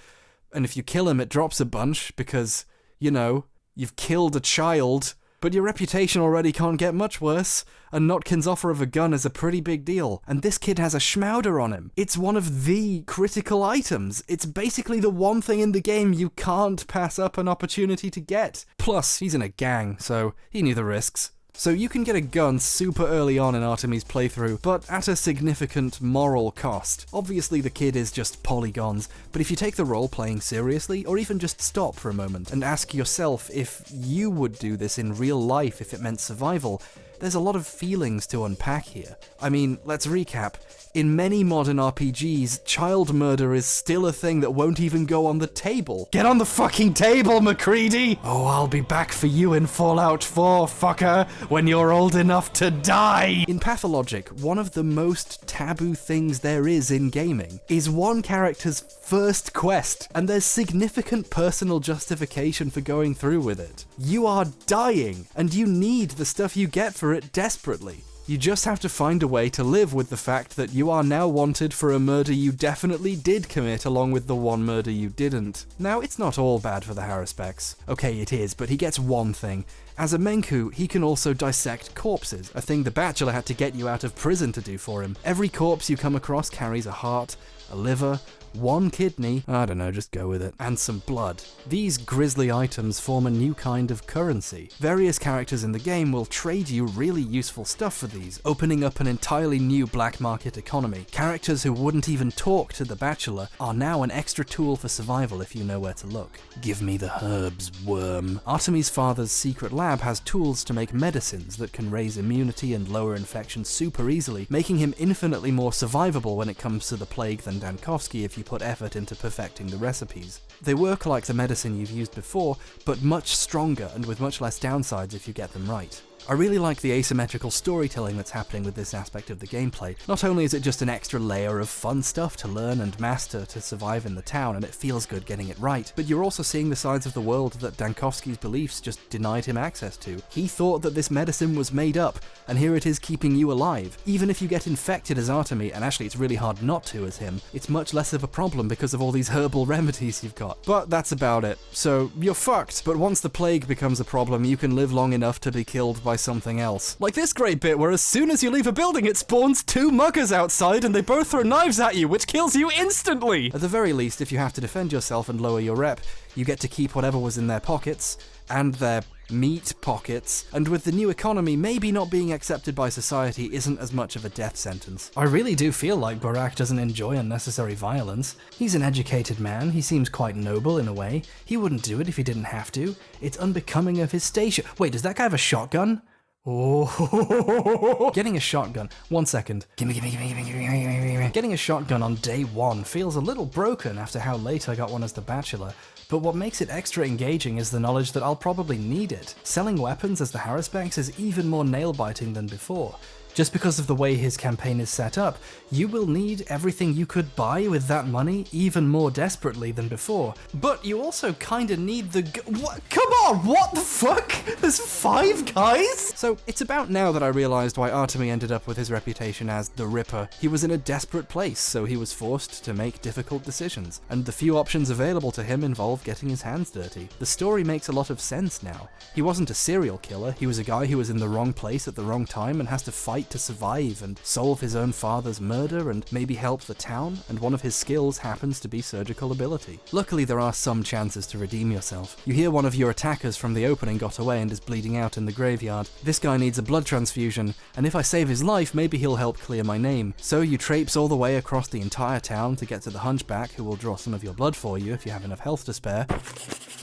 And if you kill him, it drops a bunch because, you know, you've killed a child. But your reputation already can't get much worse, and Notkin's offer of a gun is a pretty big deal, and this kid has a schmauder on him. It's one of the critical items. It's basically the one thing in the game you can't pass up an opportunity to get. Plus, he's in a gang, so he knew the risks. So you can get a gun super early on in Artemy's playthrough, but at a significant moral cost. Obviously the kid is just polygons, but if you take the role playing seriously, or even just stop for a moment and ask yourself if you would do this in real life if it meant survival, there's a lot of feelings to unpack here. I mean, let's recap. In many modern RPGs, child murder is still a thing that won't even go on the table. Get on the fucking table, MacCready! Oh, I'll be back for you in Fallout 4, fucker, when you're old enough to die! In Pathologic, one of the most taboo things there is in gaming is one character's first quest, and there's significant personal justification for going through with it. You are dying, and you need the stuff you get for it desperately. You just have to find a way to live with the fact that you are now wanted for a murder you definitely did commit along with the one murder you didn't. Now, it's not all bad for the Haruspex. Okay, it is, but he gets one thing. As a Menku, he can also dissect corpses, a thing the Bachelor had to get you out of prison to do for him. Every corpse you come across carries a heart, a liver, one kidney, I don't know, just go with it, and some blood. These grisly items form a new kind of currency. Various characters in the game will trade you really useful stuff for these, opening up an entirely new black market economy. Characters who wouldn't even talk to the Bachelor are now an extra tool for survival if you know where to look. Give me the herbs, worm. Artemy's father's secret lab has tools to make medicines that can raise immunity and lower infections super easily, making him infinitely more survivable when it comes to the plague than Dankovsky if you put effort into perfecting the recipes. They work like the medicine you've used before, but much stronger and with much less downsides if you get them right. I really like the asymmetrical storytelling that's happening with this aspect of the gameplay. Not only is it just an extra layer of fun stuff to learn and master to survive in the town, and it feels good getting it right, but you're also seeing the sides of the world that Dankovsky's beliefs just denied him access to. He thought that this medicine was made up, and here it is keeping you alive. Even if you get infected as Artemy, and actually it's really hard not to as him, it's much less of a problem because of all these herbal remedies you've got. But that's about it. So, you're fucked, but once the plague becomes a problem, you can live long enough to be killed by something else. Like this great bit where as soon as you leave a building it spawns two muggers outside and they both throw knives at you, which kills you instantly! At the very least, if you have to defend yourself and lower your rep, you get to keep whatever was in their pockets, and their meat pockets, and with the new economy, maybe not being accepted by society isn't as much of a death sentence. I really do feel like Barak doesn't enjoy unnecessary violence. He's an educated man, he seems quite noble in a way. He wouldn't do it if he didn't have to. It's unbecoming of his station. Wait, does that guy have a shotgun? Oh, getting a shotgun. 1 second. Gimme. Getting a shotgun on day one feels a little broken after how late I got one as the Bachelor, but what makes it extra engaging is the knowledge that I'll probably need it. Selling weapons as the Haruspex is even more nail-biting than before. Just because of the way his campaign is set up, you will need everything you could buy with that money even more desperately than before. But you also kinda need the what? Come on, what the fuck? There's 5 guys? So it's about now that I realized why Artemy ended up with his reputation as the Ripper. He was in a desperate place, so he was forced to make difficult decisions, and the few options available to him involved getting his hands dirty. The story makes a lot of sense now. He wasn't a serial killer, he was a guy who was in the wrong place at the wrong time and has to fight to survive and solve his own father's murder and maybe help the town, and one of his skills happens to be surgical ability. Luckily there are some chances to redeem yourself. You hear one of your attackers from the opening got away and is bleeding out in the graveyard. This guy needs a blood transfusion, and if I save his life, maybe he'll help clear my name. So you traipse all the way across the entire town to get to the Hunchback, who will draw some of your blood for you if you have enough health to spare.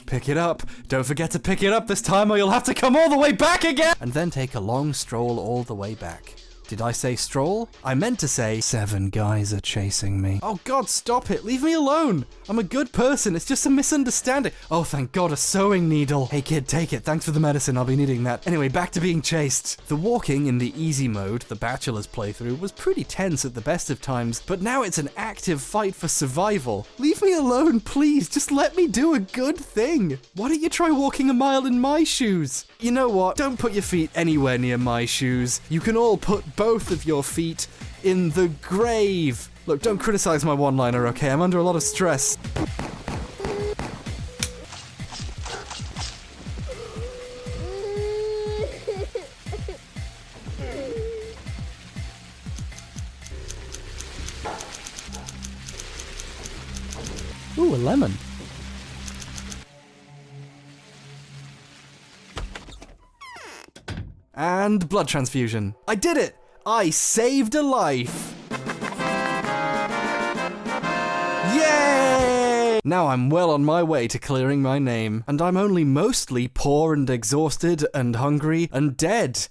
Pick it up. Don't forget to pick it up this time or you'll have to come all the way back again! And then take a long stroll all the way back. Did I say stroll? I meant to say 7 guys are chasing me. Oh God, stop it. Leave me alone. I'm a good person. It's just a misunderstanding. Oh, thank God, a sewing needle. Hey kid, take it. Thanks for the medicine. I'll be needing that. Anyway, back to being chased. The walking in the easy mode, the Bachelor's playthrough, was pretty tense at the best of times, but now it's an active fight for survival. Leave me alone, please. Just let me do a good thing. Why don't you try walking a mile in my shoes? You know what? Don't put your feet anywhere near my shoes. You can all put both of your feet in the grave. Look, don't criticize my one-liner, okay? I'm under a lot of stress. Ooh, a lemon. And blood transfusion. I did it! I saved a life! Yay! Now I'm well on my way to clearing my name, and I'm only mostly poor and exhausted and hungry and dead.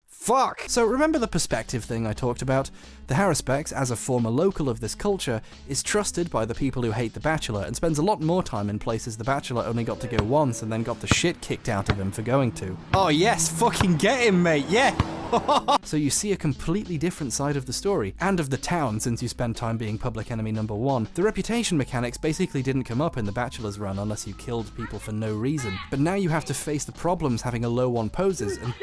Fuck! So remember the perspective thing I talked about? The Haruspex, as a former local of this culture, is trusted by the people who hate The Bachelor and spends a lot more time in places The Bachelor only got to go once and then got the shit kicked out of him for going to. Oh yes, fucking get him, mate, yeah! So you see a completely different side of the story, and of the town since you spend time being public enemy number 1. The reputation mechanics basically didn't come up in The Bachelor's run unless you killed people for no reason, but now you have to face the problems having a low one poses, and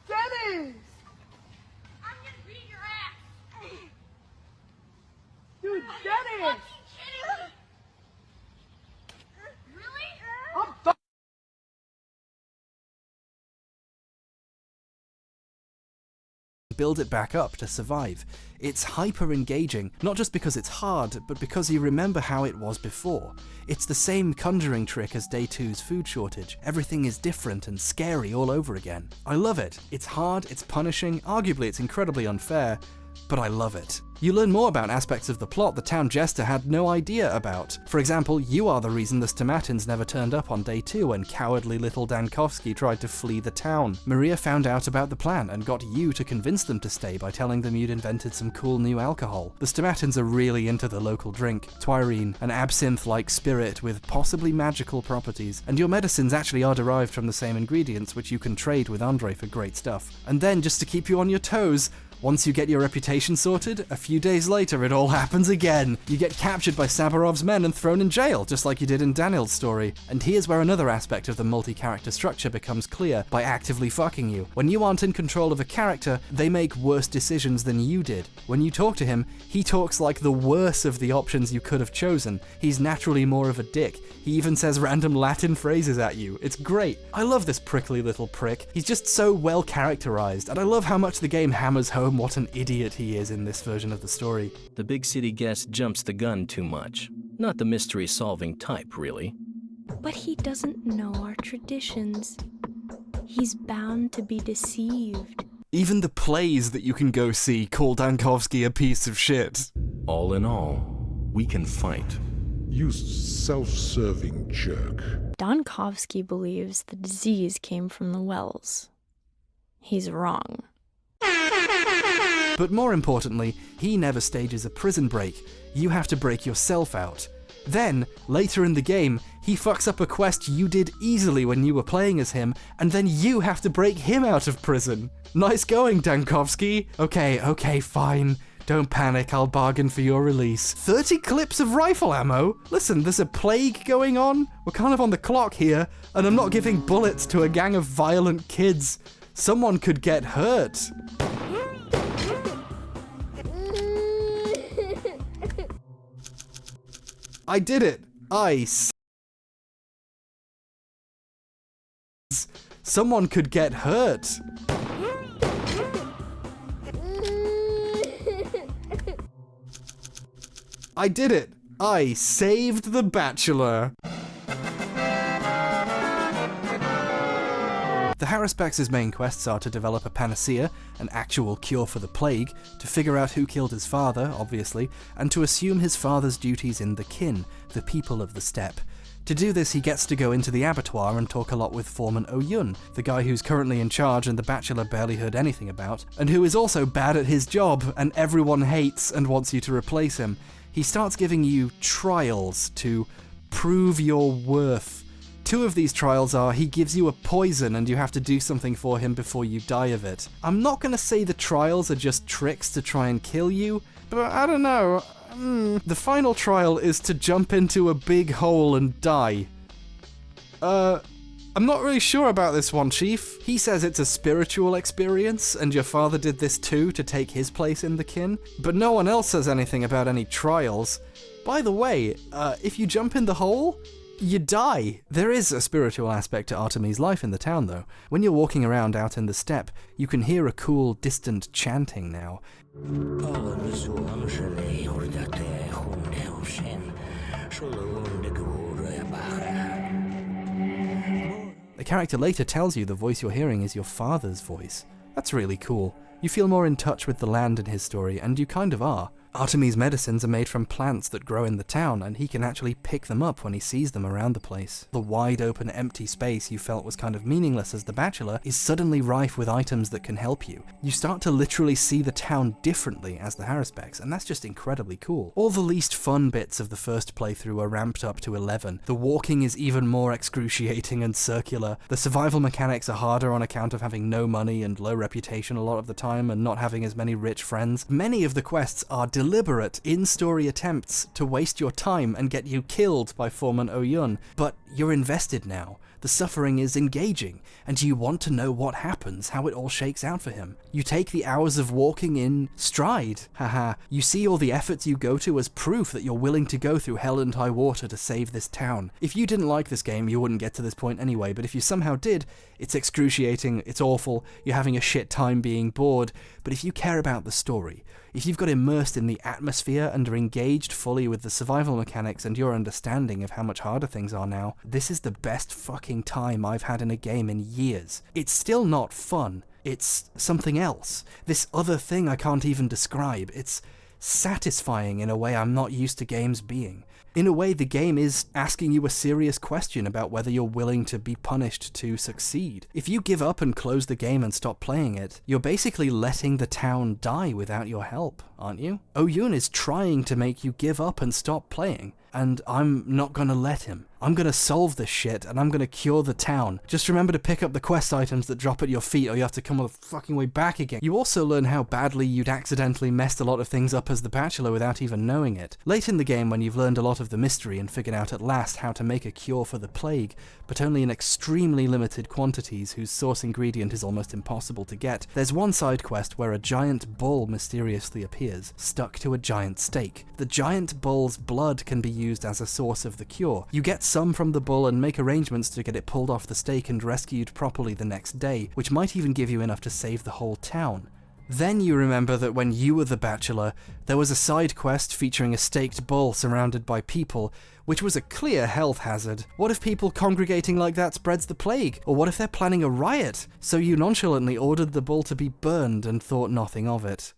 Dennis! I'm gonna beat your ass! Dude, Dennis! Really? I'm build it back up to survive. It's hyper engaging, not just because it's hard, but because you remember how it was before. It's the same conjuring trick as Day 2's food shortage. Everything is different and scary all over again. I love it. It's hard, it's punishing, arguably it's incredibly unfair, but I love it. You learn more about aspects of the plot the town jester had no idea about. For example, you are the reason the Stomatins never turned up on Day 2 when cowardly little Dankovsky tried to flee the town. Maria found out about the plan and got you to convince them to stay by telling them you'd invented some cool new alcohol. The Stomatins are really into the local drink, Twirene, an absinthe-like spirit with possibly magical properties, and your medicines actually are derived from the same ingredients, which you can trade with Andre for great stuff. And then, just to keep you on your toes, once you get your reputation sorted, a few days later it all happens again. You get captured by Sabarov's men and thrown in jail, just like you did in Daniel's story. And here's where another aspect of the multi-character structure becomes clear by actively fucking you. When you aren't in control of a character, they make worse decisions than you did. When you talk to him, he talks like the worst of the options you could have chosen. He's naturally more of a dick. He even says random Latin phrases at you. It's great. I love this prickly little prick. He's just so well characterized, and I love how much the game hammers home what an idiot he is in this version of the story. The big city guest jumps the gun too much. Not the mystery-solving type, really. But he doesn't know our traditions. He's bound to be deceived. Even the plays that you can go see call Dankovsky a piece of shit. All in all, we can fight. You self-serving jerk. Dankovsky believes the disease came from the wells. He's wrong. But more importantly, he never stages a prison break. You have to break yourself out. Then, later in the game, he fucks up a quest you did easily when you were playing as him, and then you have to break him out of prison. Nice going, Dankovsky. Okay, fine. Don't panic, I'll bargain for your release. 30 clips of rifle ammo? Listen, there's a plague going on. We're kind of on the clock here, and I'm not giving bullets to a gang of violent kids. Someone could get hurt. I did it. Someone could get hurt. I did it. I saved The Bachelor. The Haruspex' main quests are to develop a panacea, an actual cure for the plague, to figure out who killed his father, obviously, and to assume his father's duties in the kin, the people of the steppe. To do this, he gets to go into the abattoir and talk a lot with Foreman Oyun, the guy who's currently in charge and the Bachelor barely heard anything about, and who is also bad at his job and everyone hates and wants you to replace him. He starts giving you trials to prove your worth. 2 of these trials are he gives you a poison and you have to do something for him before you die of it. I'm not going to say the trials are just tricks to try and kill you, but I don't know. The final trial is to jump into a big hole and die. I'm not really sure about this one, Chief. He says it's a spiritual experience, and your father did this too to take his place in the kin, but no one else says anything about any trials. By the way, if you jump in the hole, you die. There is a spiritual aspect to Artemis' life in the town, though. When you're walking around out in the steppe, you can hear a cool, distant chanting now. The character later tells you the voice you're hearing is your father's voice. That's really cool. You feel more in touch with the land in his story, and you kind of are. Artemis' medicines are made from plants that grow in the town, and he can actually pick them up when he sees them around the place. The wide open empty space you felt was kind of meaningless as the Bachelor is suddenly rife with items that can help you. You start to literally see the town differently as the Haruspex, and that's just incredibly cool. All the least fun bits of the first playthrough are ramped up to 11. The walking is even more excruciating and circular. The survival mechanics are harder on account of having no money and low reputation a lot of the time and not having as many rich friends. Many of the quests are deliberate in-story attempts to waste your time and get you killed by Foreman Oyun, but you're invested now. The suffering is engaging, and you want to know what happens, how it all shakes out for him. You take the hours of walking in stride, haha. You see all the efforts you go to as proof that you're willing to go through hell and high water to save this town. If you didn't like this game, you wouldn't get to this point anyway, but if you somehow did, it's excruciating, it's awful, you're having a shit time being bored, but if you care about the story, if you've got immersed in the atmosphere and are engaged fully with the survival mechanics and your understanding of how much harder things are now, this is the best fucking time I've had in a game in years. It's still not fun. It's something else. This other thing I can't even describe. It's satisfying in a way I'm not used to games being. In a way, the game is asking you a serious question about whether you're willing to be punished to succeed. If you give up and close the game and stop playing it, you're basically letting the town die without your help, aren't you? Oyun is trying to make you give up and stop playing, and I'm not gonna let him. I'm gonna solve this shit, and I'm gonna cure the town. Just remember to pick up the quest items that drop at your feet, or you have to come all the fucking way back again. You also learn how badly you'd accidentally messed a lot of things up as the Bachelor without even knowing it. Late in the game, when you've learned a lot of the mystery and figured out at last how to make a cure for the plague, but only in extremely limited quantities whose source ingredient is almost impossible to get, there's one side quest where a giant bull mysteriously appears, stuck to a giant stake. The giant bull's blood can be used as a source of the cure. You get some from the bull and make arrangements to get it pulled off the stake and rescued properly the next day, which might even give you enough to save the whole town. Then you remember that when you were the Bachelor, there was a side quest featuring a staked bull surrounded by people, which was a clear health hazard. What if people congregating like that spreads the plague? Or what if they're planning a riot? So you nonchalantly ordered the bull to be burned and thought nothing of it.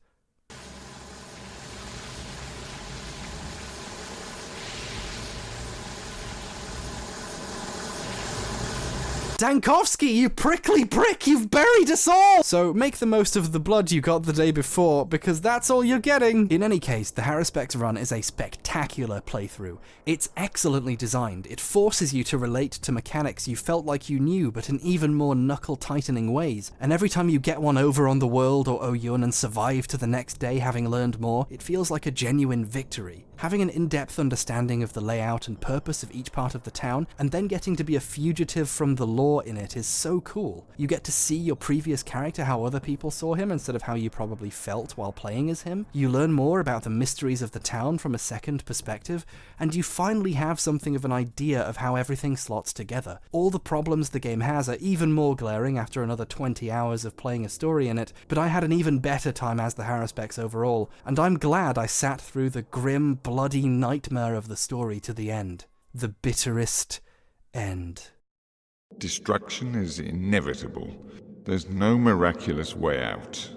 Dankovsky, you prickly prick, you've buried us all! So make the most of the blood you got the day before, because that's all you're getting. In any case, the Haruspex run is a spectacular playthrough. It's excellently designed. It forces you to relate to mechanics you felt like you knew, but in even more knuckle-tightening ways. And every time you get one over on the world or Oyun and survive to the next day having learned more, it feels like a genuine victory. Having an in-depth understanding of the layout and purpose of each part of the town, and then getting to be a fugitive from the law in it is so cool. You get to see your previous character how other people saw him instead of how you probably felt while playing as him. You learn more about the mysteries of the town from a second perspective, and you finally have something of an idea of how everything slots together. All the problems the game has are even more glaring after another 20 hours of playing a story in it, but I had an even better time as the Haruspex overall, and I'm glad I sat through the grim, bloody nightmare of the story to the end. The bitterest end. Destruction is inevitable. There's no miraculous way out.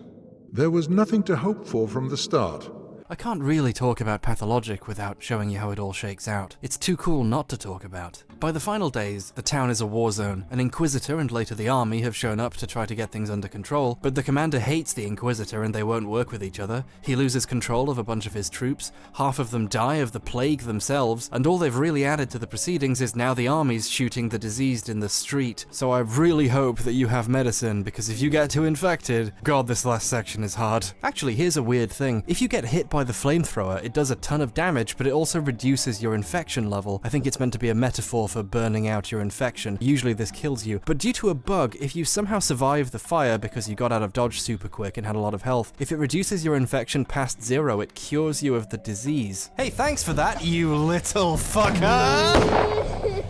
There was nothing to hope for from the start. I can't really talk about Pathologic without showing you how it all shakes out. It's too cool not to talk about. By the final days, the town is a war zone. An Inquisitor and later the army have shown up to try to get things under control, but the commander hates the Inquisitor and they won't work with each other. He loses control of a bunch of his troops, half of them die of the plague themselves, and all they've really added to the proceedings is now the army's shooting the diseased in the street. So I really hope that you have medicine, because if you get too infected, God, this last section is hard. Actually, here's a weird thing. If you get hit by the flamethrower, it does a ton of damage, but it also reduces your infection level. I think it's meant to be a metaphor for burning out your infection. Usually this kills you, but due to a bug, if you somehow survive the fire because you got out of dodge super quick and had a lot of health, if it reduces your infection past 0, it cures you of the disease. Hey, thanks for that, you little fucker!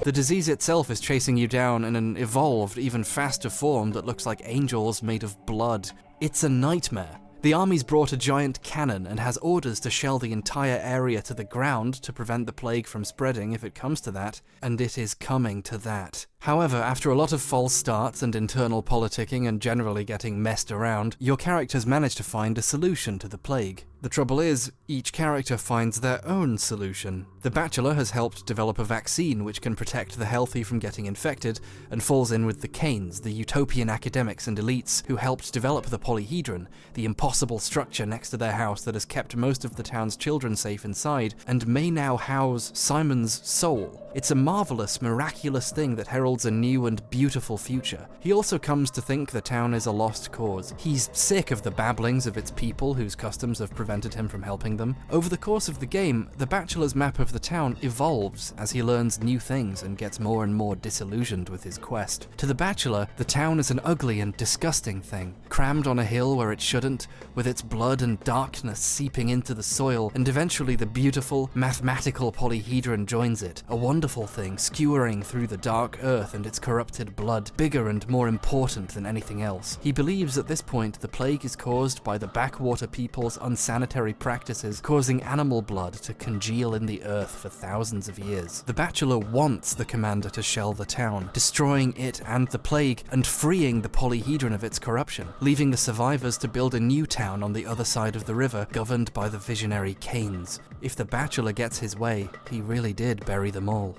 The disease itself is chasing you down in an evolved, even faster form that looks like angels made of blood. It's a nightmare. The army's brought a giant cannon and has orders to shell the entire area to the ground to prevent the plague from spreading if it comes to that, and it is coming to that. However, after a lot of false starts and internal politicking and generally getting messed around, your characters manage to find a solution to the plague. The trouble is, each character finds their own solution. The Bachelor has helped develop a vaccine which can protect the healthy from getting infected, and falls in with the Kanes, the utopian academics and elites who helped develop the polyhedron, the impossible structure next to their house that has kept most of the town's children safe inside, and may now house Simon's soul. It's a marvelous, miraculous thing that heralds a new and beautiful future. He also comes to think the town is a lost cause. He's sick of the babblings of its people whose customs have prevented him from helping them. Over the course of the game, the Bachelor's map of the town evolves as he learns new things and gets more and more disillusioned with his quest. To the Bachelor, the town is an ugly and disgusting thing, crammed on a hill where it shouldn't, with its blood and darkness seeping into the soil, and eventually the beautiful, mathematical polyhedron joins it, a wonderful thing skewering through the dark earth and its corrupted blood, bigger and more important than anything else. He believes at this point the plague is caused by the backwater people's unsanitary practices, causing animal blood to congeal in the earth for thousands of years. The Bachelor wants the commander to shell the town, destroying it and the plague, and freeing the polyhedron of its corruption, leaving the survivors to build a new town on the other side of the river, governed by the visionary Kanes. If the Bachelor gets his way, he really did bury them all.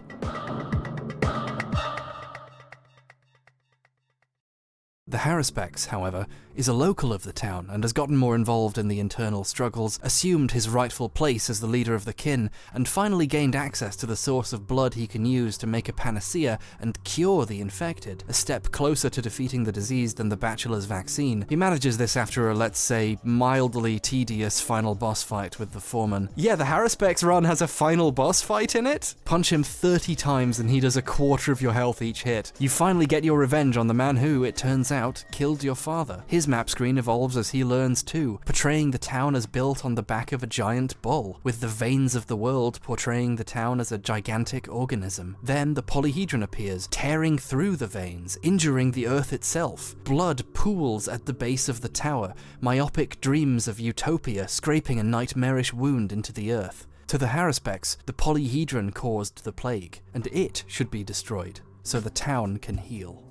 The Haruspex, however, is a local of the town and has gotten more involved in the internal struggles, assumed his rightful place as the leader of the kin, and finally gained access to the source of blood he can use to make a panacea and cure the infected, a step closer to defeating the disease than the Bachelor's vaccine. He manages this after a, let's say, mildly tedious final boss fight with the foreman. Yeah, the Haruspex run has a final boss fight in it? Punch him 30 times and he does a quarter of your health each hit. You finally get your revenge on the man who, it turns out, killed your father. His map screen evolves as he learns too, portraying the town as built on the back of a giant bull, with the veins of the world portraying the town as a gigantic organism. Then the polyhedron appears, tearing through the veins, injuring the earth itself. Blood pools at the base of the tower, myopic dreams of utopia scraping a nightmarish wound into the earth. To the Haruspex, the polyhedron caused the plague, and it should be destroyed, so the town can heal.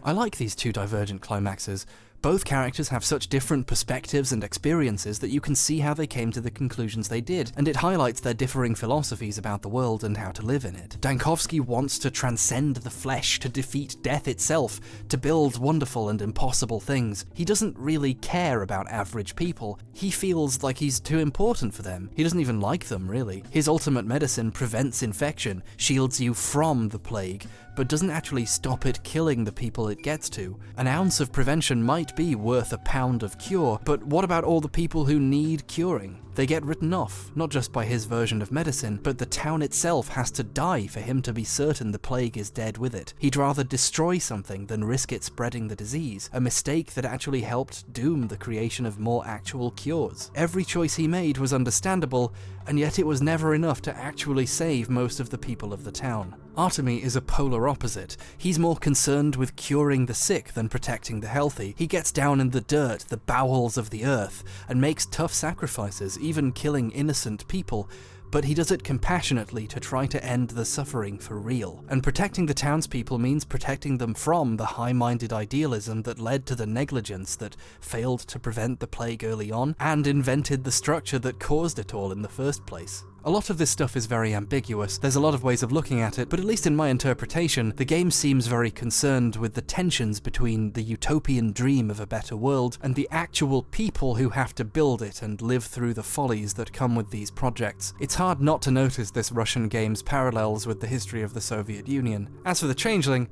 I like these two divergent climaxes. Both characters have such different perspectives and experiences that you can see how they came to the conclusions they did, and it highlights their differing philosophies about the world and how to live in it. Dankovsky wants to transcend the flesh, to defeat death itself, to build wonderful and impossible things. He doesn't really care about average people. He feels like he's too important for them. He doesn't even like them, really. His ultimate medicine prevents infection, shields you from the plague, but doesn't actually stop it killing the people it gets to. An ounce of prevention might be worth a pound of cure, but what about all the people who need curing? They get written off, not just by his version of medicine, but the town itself has to die for him to be certain the plague is dead with it. He'd rather destroy something than risk it spreading the disease, a mistake that actually helped doom the creation of more actual cures. Every choice he made was understandable, and yet it was never enough to actually save most of the people of the town. Artemy is a polar opposite. He's more concerned with curing the sick than protecting the healthy. He gets down in the dirt, the bowels of the earth, and makes tough sacrifices, even killing innocent people, but he does it compassionately to try to end the suffering for real. And protecting the townspeople means protecting them from the high-minded idealism that led to the negligence that failed to prevent the plague early on, and invented the structure that caused it all in the first place. A lot of this stuff is very ambiguous, there's a lot of ways of looking at it, but at least in my interpretation, the game seems very concerned with the tensions between the utopian dream of a better world and the actual people who have to build it and live through the follies that come with these projects. It's hard not to notice this Russian game's parallels with the history of the Soviet Union. As for the Changeling,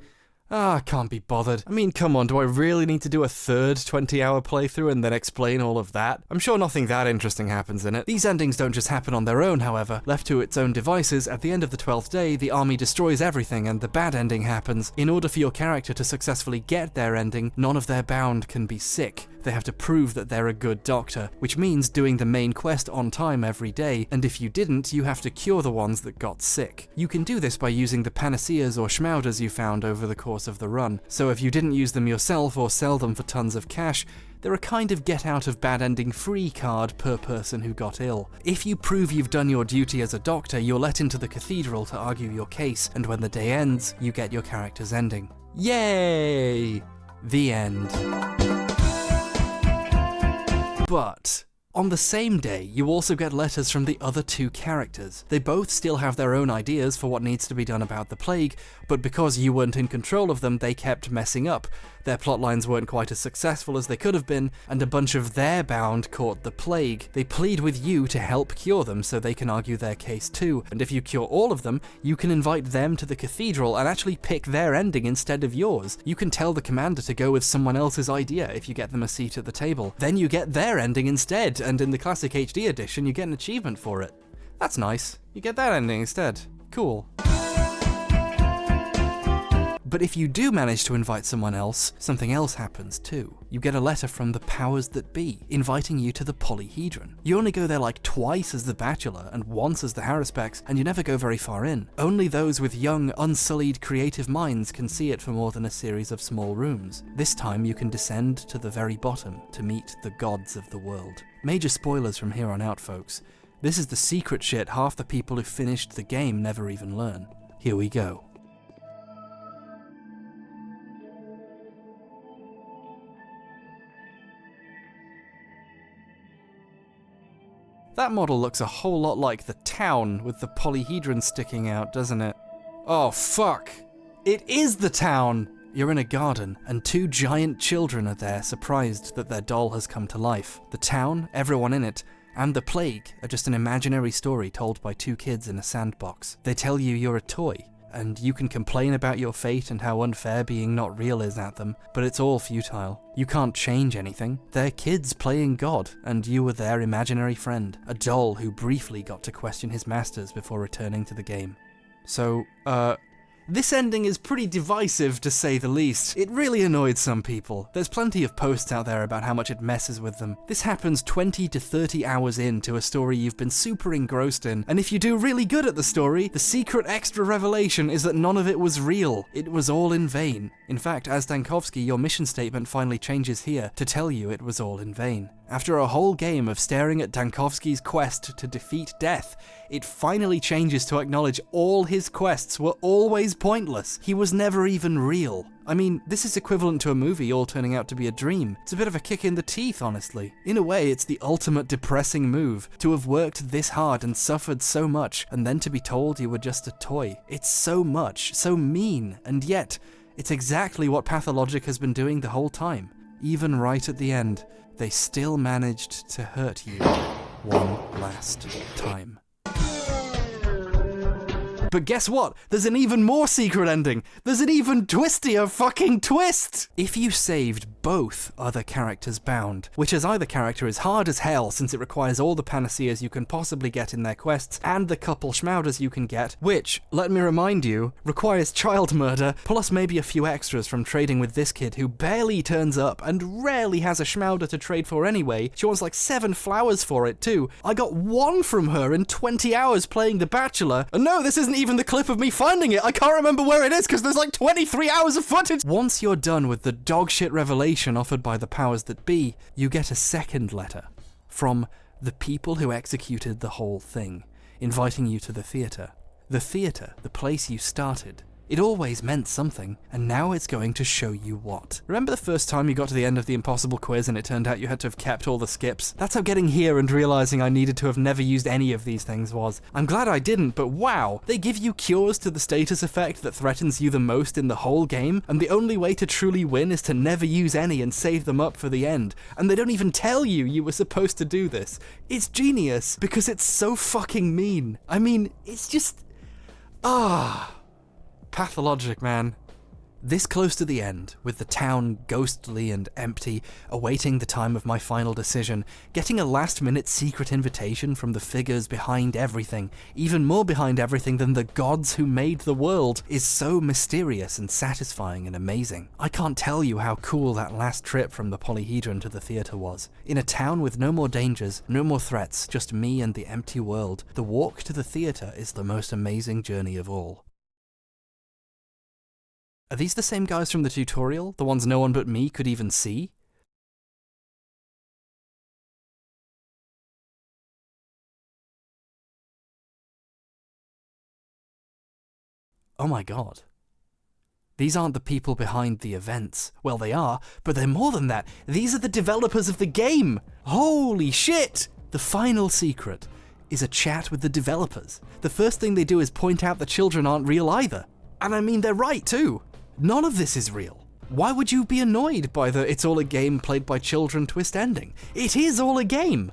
I can't be bothered. I mean, come on, do I really need to do a third 20-hour playthrough and then explain all of that? I'm sure nothing that interesting happens in it. These endings don't just happen on their own, however. Left to its own devices, at the end of the 12th day, the army destroys everything and the bad ending happens. In order for your character to successfully get their ending, none of their bound can be sick. They have to prove that they're a good doctor, which means doing the main quest on time every day, and if you didn't, you have to cure the ones that got sick. You can do this by using the panaceas or schmauders you found over the course of the run, so if you didn't use them yourself or sell them for tons of cash, they're a kind of get-out-of-bad-ending free card per person who got ill. If you prove you've done your duty as a doctor, you're let into the cathedral to argue your case, and when the day ends, you get your character's ending. Yay! The end. But on the same day, you also get letters from the other two characters. They both still have their own ideas for what needs to be done about the plague, but because you weren't in control of them, they kept messing up. Their plotlines weren't quite as successful as they could have been, and a bunch of their bound caught the plague. They plead with you to help cure them so they can argue their case too, and if you cure all of them, you can invite them to the cathedral and actually pick their ending instead of yours. You can tell the commander to go with someone else's idea if you get them a seat at the table. Then you get their ending instead, and in the Classic HD edition, you get an achievement for it. That's nice. You get that ending instead. Cool. But if you do manage to invite someone else, something else happens too. You get a letter from the powers that be, inviting you to the polyhedron. You only go there like twice as the Bachelor and once as the Haruspex, and you never go very far in. Only those with young, unsullied creative minds can see it for more than a series of small rooms. This time you can descend to the very bottom to meet the gods of the world. Major spoilers from here on out, folks. This is the secret shit half the people who finished the game never even learn. Here we go. That model looks a whole lot like the town with the polyhedron sticking out, doesn't it? Oh fuck! It is the town! You're in a garden, and two giant children are there, surprised that their doll has come to life. The town, everyone in it, and the plague are just an imaginary story told by two kids in a sandbox. They tell you you're a toy, and you can complain about your fate and how unfair being not real is at them, but it's all futile. You can't change anything. They're kids playing God, and you were their imaginary friend, a doll who briefly got to question his masters before returning to the game. So, this ending is pretty divisive, to say the least. It really annoyed some people. There's plenty of posts out there about how much it messes with them. This happens 20 to 30 hours into a story you've been super engrossed in, and if you do really good at the story, the secret extra revelation is that none of it was real. It was all in vain. In fact, as Dankovsky, your mission statement finally changes here to tell you it was all in vain. After a whole game of staring at Dankovsky's quest to defeat death, it finally changes to acknowledge all his quests were always pointless. He was never even real. I mean, this is equivalent to a movie all turning out to be a dream. It's a bit of a kick in the teeth, honestly. In a way, it's the ultimate depressing move, to have worked this hard and suffered so much, and then to be told you were just a toy. It's so much, so mean, and yet, it's exactly what Pathologic has been doing the whole time. Even right at the end, they still managed to hurt you one last time. But guess what? There's an even more secret ending! There's an even twistier fucking twist! If you saved both other characters bound, which as either character is hard as hell since it requires all the panaceas you can possibly get in their quests and the couple schmauders you can get, which, let me remind you, requires child murder plus maybe a few extras from trading with this kid who barely turns up and rarely has a schmauder to trade for anyway. She wants like 7 flowers for it too. I got 1 from her in 20 hours playing The Bachelor, and no, this isn't even the clip of me finding it. I can't remember where it is because there's like 23 hours of footage. Once you're done with the dogshit revelation offered by the powers that be, you get a second letter from The people who executed the whole thing, inviting you to the theater. The theater, the place you started. It always meant something, and now it's going to show you what. Remember the first time you got to the end of the impossible quiz and it turned out you had to have kept all the skips? That's how getting here and realizing I needed to have never used any of these things was. I'm glad I didn't, but wow, they give you cures to the status effect that threatens you the most in the whole game, and the only way to truly win is to never use any and save them up for the end. And they don't even tell you you were supposed to do this. It's genius, because it's so fucking mean. I mean, it's just... Pathologic, man. This close to the end, with the town ghostly and empty, awaiting the time of my final decision, getting a last-minute secret invitation from the figures behind everything, even more behind everything than the gods who made the world, is so mysterious and satisfying and amazing. I can't tell you how cool that last trip from the Polyhedron to the theater was. In a town with no more dangers, no more threats, just me and the empty world, the walk to the theater is the most amazing journey of all. Are these the same guys from the tutorial? The ones no one but me could even see? Oh my god. These aren't the people behind the events. Well, they are, but they're more than that. These are the developers of the game! Holy shit! The final secret is a chat with the developers. The first thing they do is point out the children aren't real either. And I mean, they're right too. None of this is real. Why would you be annoyed by the "it's all a game played by children" twist ending? It is all a game!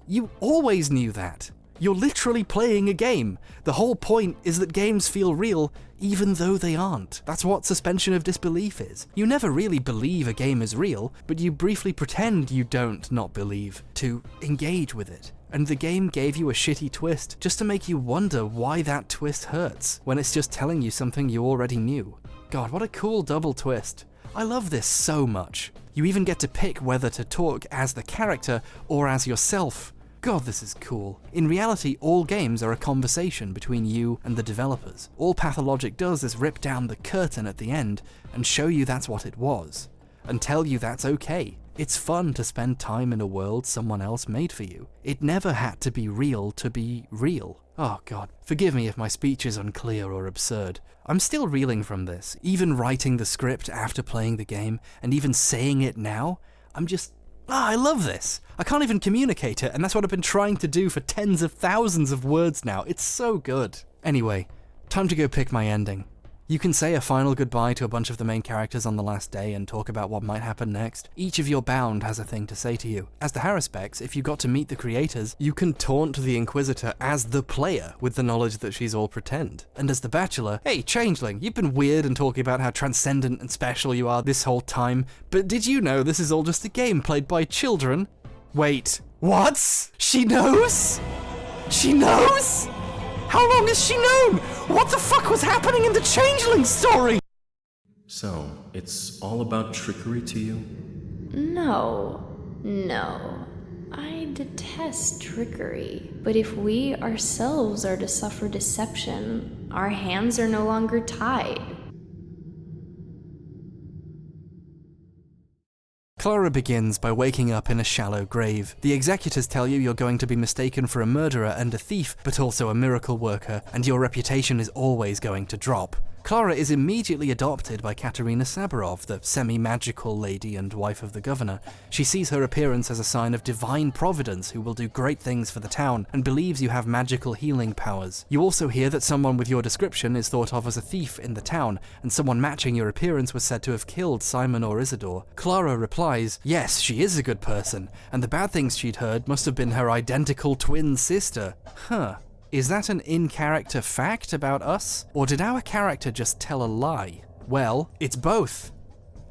You always knew that. You're literally playing a game. The whole point is that games feel real, even though they aren't. That's what suspension of disbelief is. You never really believe a game is real, but you briefly pretend you don't not believe, to engage with it. And the game gave you a shitty twist, just to make you wonder why that twist hurts, when it's just telling you something you already knew. God, what a cool double twist. I love this so much. You even get to pick whether to talk as the character or as yourself. God, this is cool. In reality, all games are a conversation between you and the developers. All Pathologic does is rip down the curtain at the end and show you that's what it was, and tell you that's okay. It's fun to spend time in a world someone else made for you. It never had to be real to be real. Oh god, forgive me if my speech is unclear or absurd. I'm still reeling from this, even writing the script after playing the game, and even saying it now. I love this. I can't even communicate it, and that's what I've been trying to do for tens of thousands of words now. It's so good. Anyway, time to go pick my ending. You can say a final goodbye to a bunch of the main characters on the last day and talk about what might happen next. Each of your bound has a thing to say to you. As the Haruspecs, if you got to meet the creators, you can taunt the Inquisitor as the player with the knowledge that she's all pretend. And as the Bachelor, hey, Changeling, you've been weird and talking about how transcendent and special you are this whole time, but did you know this is all just a game played by children? Wait, what? She knows? She knows? How long has she known? What the fuck was happening in the Changeling story? So, it's all about trickery to you? No. I detest trickery. But if we ourselves are to suffer deception, our hands are no longer tied. Clara begins by waking up in a shallow grave. The executors tell you you're going to be mistaken for a murderer and a thief, but also a miracle worker, and your reputation is always going to drop. Clara is immediately adopted by Katerina Saburov, the semi-magical lady and wife of the governor. She sees her appearance as a sign of divine providence who will do great things for the town, and believes you have magical healing powers. You also hear that someone with your description is thought of as a thief in the town, and someone matching your appearance was said to have killed Simon or Isidore. Clara replies, yes, she is a good person, and the bad things she'd heard must have been her identical twin sister. Huh. Is that an in-character fact about us? Or did our character just tell a lie? Well, it's both.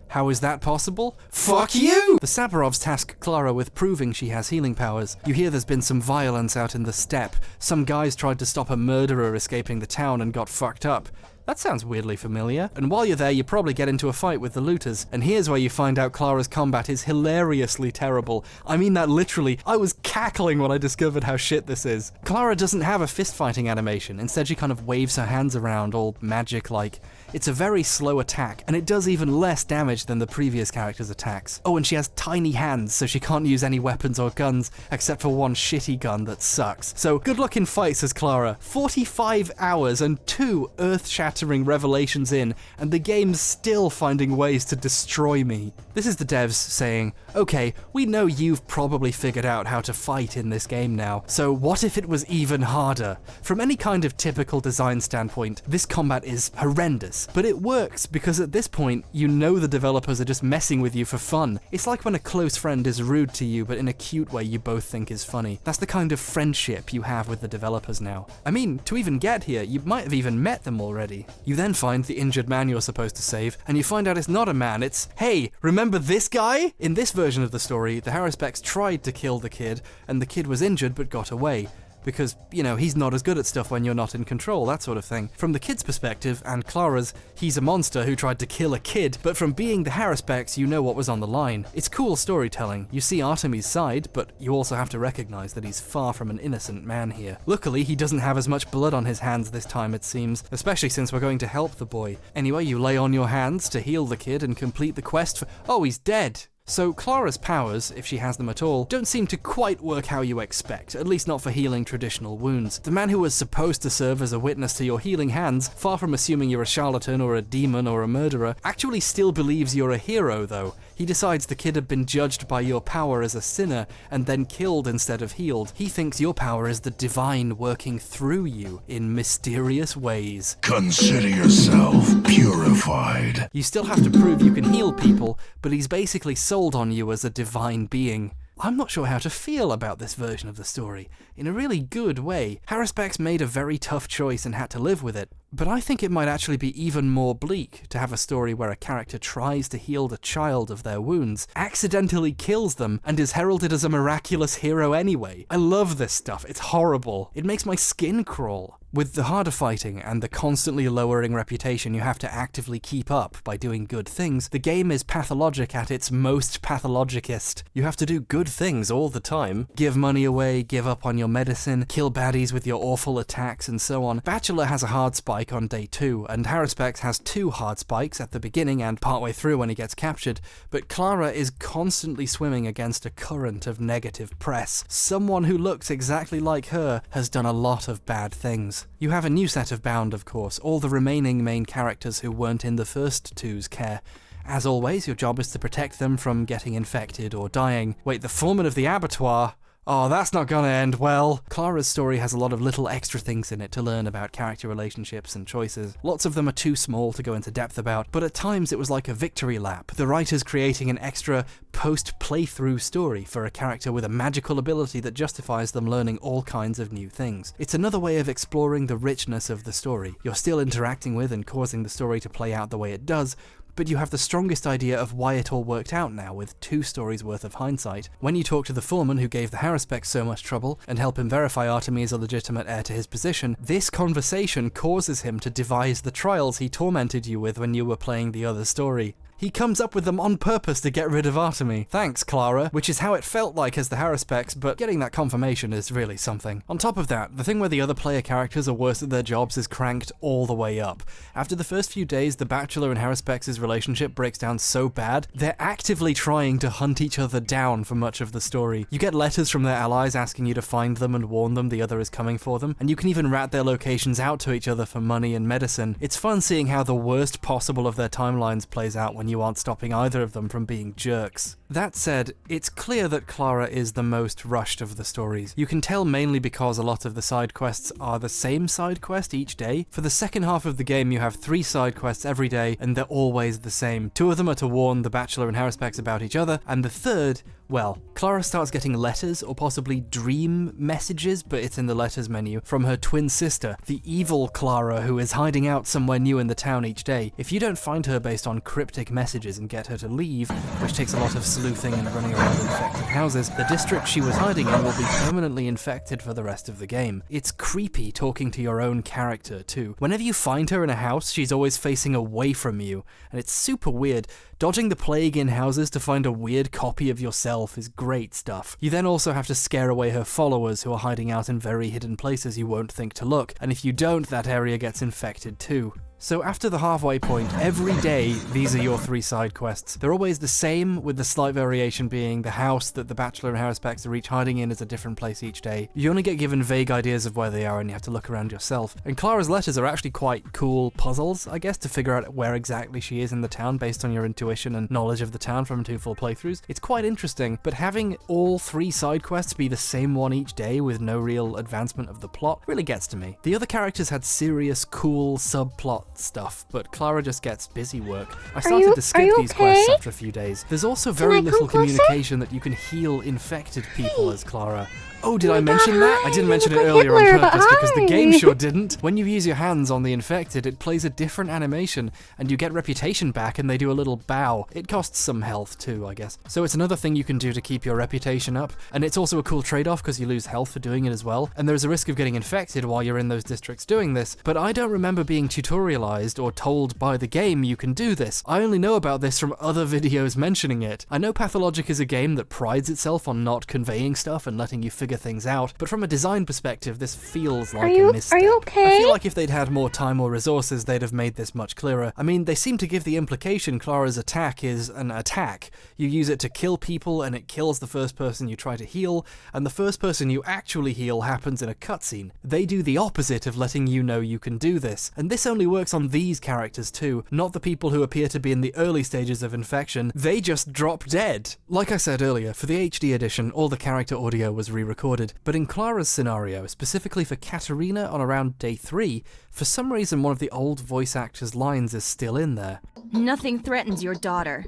How is that possible? Fuck you! The Saburovs task Clara with proving she has healing powers. You hear there's been some violence out in the steppe. Some guys tried to stop a murderer escaping the town and got fucked up. That sounds weirdly familiar. And while you're there, you probably get into a fight with the looters. And here's where you find out Clara's combat is hilariously terrible. I mean that literally. I was cackling when I discovered how shit this is. Clara doesn't have a fist-fighting animation. Instead, she kind of waves her hands around, all magic-like. It's a very slow attack, and it does even less damage than the previous character's attacks. Oh, and she has tiny hands, so she can't use any weapons or guns, except for one shitty gun that sucks. So good luck in fights as Clara. 45 hours and 2 earth-shattering revelations in, and the game's still finding ways to destroy me. This is the devs saying, okay, we know you've probably figured out how to fight in this game now, so what if it was even harder? From any kind of typical design standpoint, this combat is horrendous, but it works because at this point, you know the developers are just messing with you for fun. It's like when a close friend is rude to you, but in a cute way you both think is funny. That's the kind of friendship you have with the developers now. I mean, to even get here, you might have even met them already. You then find the injured man you're supposed to save, and you find out it's not a man, it's, hey, remember this guy? In this version of the story, the Harrisbecks tried to kill the kid, and the kid was injured but got away. Because, you know, he's not as good at stuff when you're not in control, that sort of thing. From the kid's perspective, and Clara's, he's a monster who tried to kill a kid, but from being the Harrisbecks, you know what was on the line. It's cool storytelling. You see Artemis' side, but you also have to recognize that he's far from an innocent man here. Luckily, he doesn't have as much blood on his hands this time, it seems, especially since we're going to help the boy. Anyway, you lay on your hands to heal the kid and complete the quest for— oh, he's dead! So Clara's powers, if she has them at all, don't seem to quite work how you expect, at least not for healing traditional wounds. The man who was supposed to serve as a witness to your healing hands, far from assuming you're a charlatan or a demon or a murderer, actually still believes you're a hero though. He decides the kid had been judged by your power as a sinner and then killed instead of healed. He thinks your power is the divine working through you in mysterious ways. Consider yourself purified. You still have to prove you can heal people, but he's basically sold on you as a divine being. I'm not sure how to feel about this version of the story. In a really good way, Harrisbecks made a very tough choice and had to live with it, but I think it might actually be even more bleak to have a story where a character tries to heal the child of their wounds, accidentally kills them, and is heralded as a miraculous hero anyway. I love this stuff, it's horrible. It makes my skin crawl. With the harder fighting and the constantly lowering reputation you have to actively keep up by doing good things, the game is pathologic at its most pathologicist. You have to do good things all the time. Give money away, give up on your medicine, kill baddies with your awful attacks, and so on. Bachelor has a hard spike on day 2, and Harrisbecks has 2 hard spikes at the beginning and partway through when he gets captured, but Clara is constantly swimming against a current of negative press. Someone who looks exactly like her has done a lot of bad things. You have a new set of Bound, of course, all the remaining main characters who weren't in the first 2's care. As always, your job is to protect them from getting infected or dying. Wait, the foreman of the abattoir? Oh, that's not gonna end well. Clara's story has a lot of little extra things in it to learn about character relationships and choices. Lots of them are too small to go into depth about, but at times it was like a victory lap, the writers creating an extra post-playthrough story for a character with a magical ability that justifies them learning all kinds of new things. It's another way of exploring the richness of the story. You're still interacting with and causing the story to play out the way it does, but you have the strongest idea of why it all worked out now with 2 stories worth of hindsight. When you talk to the foreman who gave the Harrisbecks so much trouble and help him verify Artemis a legitimate heir to his position, this conversation causes him to devise the trials he tormented you with when you were playing the other story. He comes up with them on purpose to get rid of Artemis. Thanks, Clara, which is how it felt like as the Harrisbecks, but getting that confirmation is really something. On top of that, the thing where the other player characters are worse at their jobs is cranked all the way up. After the first few days, the Bachelor and Harrisbecks' relationship breaks down so bad, they're actively trying to hunt each other down for much of the story. You get letters from their allies asking you to find them and warn them the other is coming for them, and you can even rat their locations out to each other for money and medicine. It's fun seeing how the worst possible of their timelines plays out when you aren't stopping either of them from being jerks. That said, it's clear that Clara is the most rushed of the stories. You can tell mainly because a lot of the side quests are the same side quest each day. For the second half of the game you have 3 side quests every day and they're always the same. 2 of them are to warn the Bachelor and Harrisbecks about each other, and the third, well, Clara starts getting letters or possibly dream messages, but it's in the letters menu, from her twin sister, the evil Clara, who is hiding out somewhere new in the town each day. If you don't find her based on cryptic messages and get her to leave, which takes a lot of sleuthing and running around infected houses, the district she was hiding in will be permanently infected for the rest of the game. It's creepy talking to your own character too. Whenever you find her in a house, she's always facing away from you, and it's super weird. Dodging the plague in houses to find a weird copy of yourself is great stuff. You then also have to scare away her followers who are hiding out in very hidden places you won't think to look, and if you don't, that area gets infected too. So after the halfway point, every day, these are your 3 side quests. They're always the same, with the slight variation being the house that the Bachelor and Haruspex are each hiding in is a different place each day. You only get given vague ideas of where they are and you have to look around yourself. And Clara's letters are actually quite cool puzzles, I guess, to figure out where exactly she is in the town based on your intuition and knowledge of the town from 2 full playthroughs. It's quite interesting, but having all 3 side quests be the same one each day with no real advancement of the plot really gets to me. The other characters had serious, cool subplot stuff, but Clara just gets busy work. I started to skip these quests after a few days. There's also very little communication that you can heal infected people as Clara. Oh, did I mention that? I didn't mention it earlier on purpose because the game sure didn't. When you use your hands on the infected, it plays a different animation, and you get reputation back and they do a little bow. It costs some health too, I guess. So it's another thing you can do to keep your reputation up, and it's also a cool trade-off because you lose health for doing it as well, and there's a risk of getting infected while you're in those districts doing this, but I don't remember being tutorialized or told by the game you can do this. I only know about this from other videos mentioning it. I know Pathologic is a game that prides itself on not conveying stuff and letting you figure things out, but from a design perspective, this feels like a misstep. Are you okay? I feel like if they'd had more time or resources, they'd have made this much clearer. I mean, they seem to give the implication Clara's attack is an attack. You use it to kill people, and it kills the first person you try to heal, and the first person you actually heal happens in a cutscene. They do the opposite of letting you know you can do this, and this only works on these characters too, not the people who appear to be in the early stages of infection. They just drop dead. Like I said earlier, for the HD edition, all the character audio was re-recorded, but in Clara's scenario, specifically for Katarina on around day 3, for some reason one of the old voice actor's lines is still in there. Nothing threatens your daughter.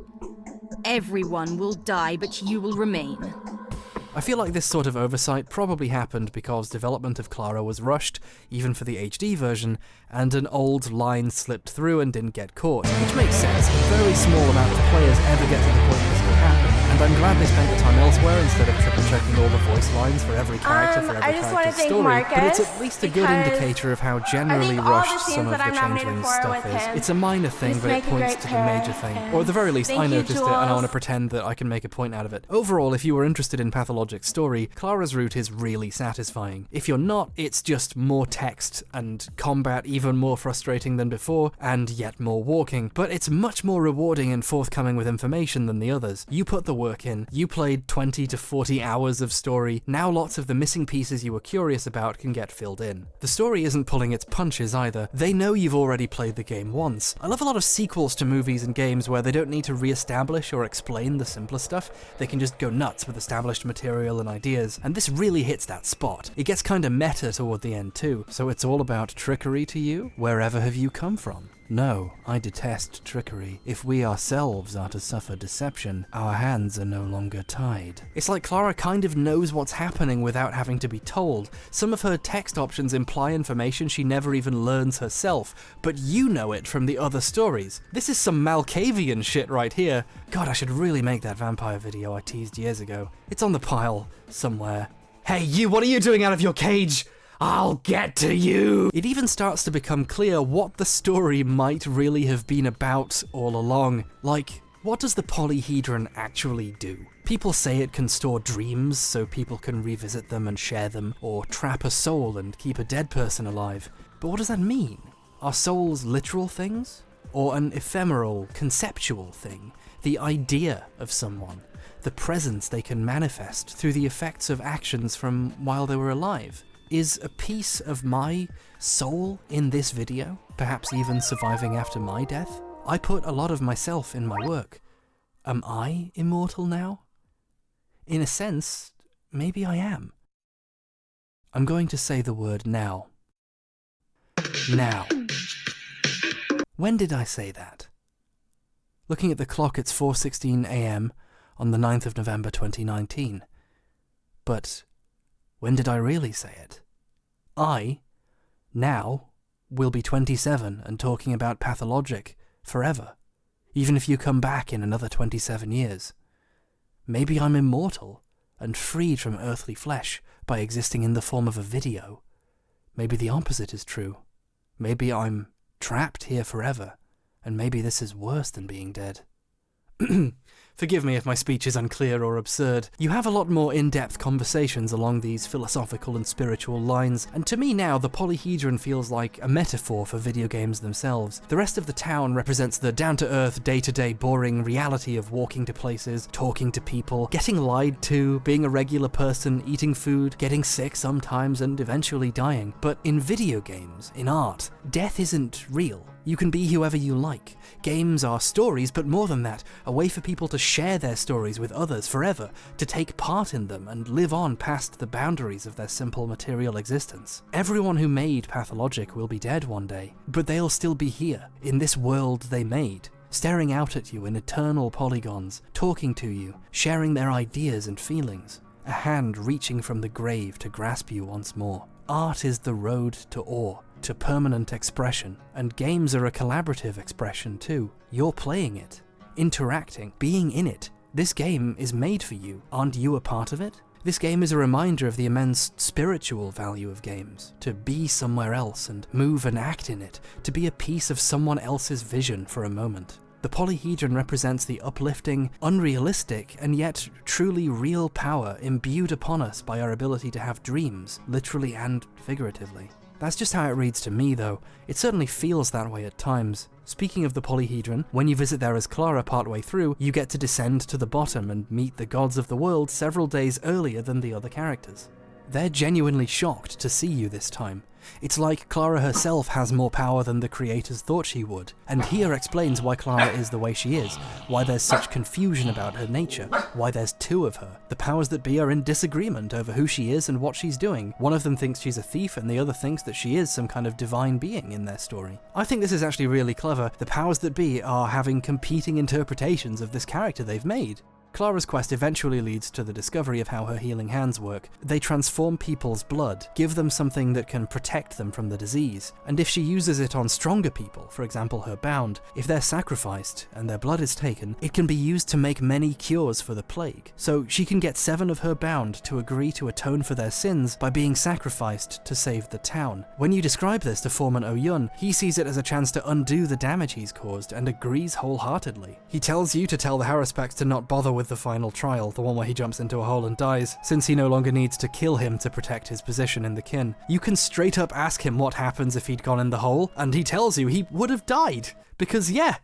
Everyone will die, but you will remain. I feel like this sort of oversight probably happened because development of Clara was rushed, even for the HD version, and an old line slipped through and didn't get caught, which makes sense. A very small amount of players ever get to the point this could happen, and I'm glad they spent the time elsewhere instead of triple-checking all the voice lines for every character for every character's story, but it's at least a good indicator of how generally rushed some of the Changeling's stuff is. It's a minor thing, but it points to the major thing. Or at the very least, I noticed it, and I want to pretend that I can make a point out of it. Overall, if you were interested in Pathologic's story, Clara's route is really satisfying. If you're not, it's just more text, and combat even more frustrating than before, and yet more walking, but it's much more rewarding and forthcoming with information than the others. You put the work in, you played 20 to 40 hours of story, now lots of the missing pieces you were curious about can get filled in. The story isn't pulling its punches either. They know you've already played the game once. I love a lot of sequels to movies and games where they don't need to re-establish or explain the simpler stuff, they can just go nuts with established material and ideas, and this really hits that spot. It gets kinda meta toward the end too, so it's all about trickery to you? Wherever have you come from? No, I detest trickery. If we ourselves are to suffer deception, our hands are no longer tied. It's like Clara kind of knows what's happening without having to be told. Some of her text options imply information she never even learns herself, but you know it from the other stories. This is some Malkavian shit right here. God, I should really make that vampire video I teased years ago. It's on the pile somewhere. Hey you, what are you doing out of your cage? I'll get to you! It even starts to become clear what the story might really have been about all along. Like, what does the polyhedron actually do? People say it can store dreams so people can revisit them and share them, or trap a soul and keep a dead person alive. But what does that mean? Are souls literal things? Or an ephemeral, conceptual thing? The idea of someone? The presence they can manifest through the effects of actions from while they were alive? Is a piece of my soul in this video, perhaps even surviving after my death? I put a lot of myself in my work. Am I immortal now? In a sense, maybe I am. I'm going to say the word now. Now. When did I say that? Looking at the clock, it's 4:16 AM on the 9th of November 2019. But when did I really say it? I, now, will be 27 and talking about Pathologic forever, even if you come back in another 27 years. Maybe I'm immortal and freed from earthly flesh by existing in the form of a video. Maybe the opposite is true. Maybe I'm trapped here forever, and maybe this is worse than being dead. Forgive me if my speech is unclear or absurd. You have a lot more in-depth conversations along these philosophical and spiritual lines, and to me now, the polyhedron feels like a metaphor for video games themselves. The rest of the town represents the down-to-earth, day-to-day boring reality of walking to places, talking to people, getting lied to, being a regular person, eating food, getting sick sometimes, and eventually dying. But in video games, in art, death isn't real. You can be whoever you like. Games are stories, but more than that, a way for people to share their stories with others forever, to take part in them and live on past the boundaries of their simple material existence. Everyone who made Pathologic will be dead one day, but they'll still be here, in this world they made, staring out at you in eternal polygons, talking to you, sharing their ideas and feelings, a hand reaching from the grave to grasp you once more. Art is the road to awe, to permanent expression, and games are a collaborative expression too. You're playing it, interacting, being in it. This game is made for you. Aren't you a part of it? This game is a reminder of the immense spiritual value of games, to be somewhere else and move and act in it, to be a piece of someone else's vision for a moment. The polyhedron represents the uplifting, unrealistic, and yet truly real power imbued upon us by our ability to have dreams, literally and figuratively. That's just how it reads to me, though. It certainly feels that way at times. Speaking of the polyhedron, when you visit there as Clara partway through, you get to descend to the bottom and meet the gods of the world several days earlier than the other characters. They're genuinely shocked to see you this time. It's like Clara herself has more power than the creators thought she would, and here explains why Clara is the way she is, why there's such confusion about her nature, why there's two of her. The powers that be are in disagreement over who she is and what she's doing. One of them thinks she's a thief and the other thinks that she is some kind of divine being in their story. I think this is actually really clever. The powers that be are having competing interpretations of this character they've made. Clara's quest eventually leads to the discovery of how her healing hands work. They transform people's blood, give them something that can protect them from the disease, and if she uses it on stronger people, for example her bound, if they're sacrificed and their blood is taken, it can be used to make many cures for the plague. So she can get 7 of her bound to agree to atone for their sins by being sacrificed to save the town. When you describe this to Foreman Oyun, he sees it as a chance to undo the damage he's caused and agrees wholeheartedly. He tells you to tell the Haruspecs to not bother with the final trial, the one where he jumps into a hole and dies, since he no longer needs to kill him to protect his position in the kin. You can straight up ask him what happens if he'd gone in the hole, and he tells you he would have died. Because yeah,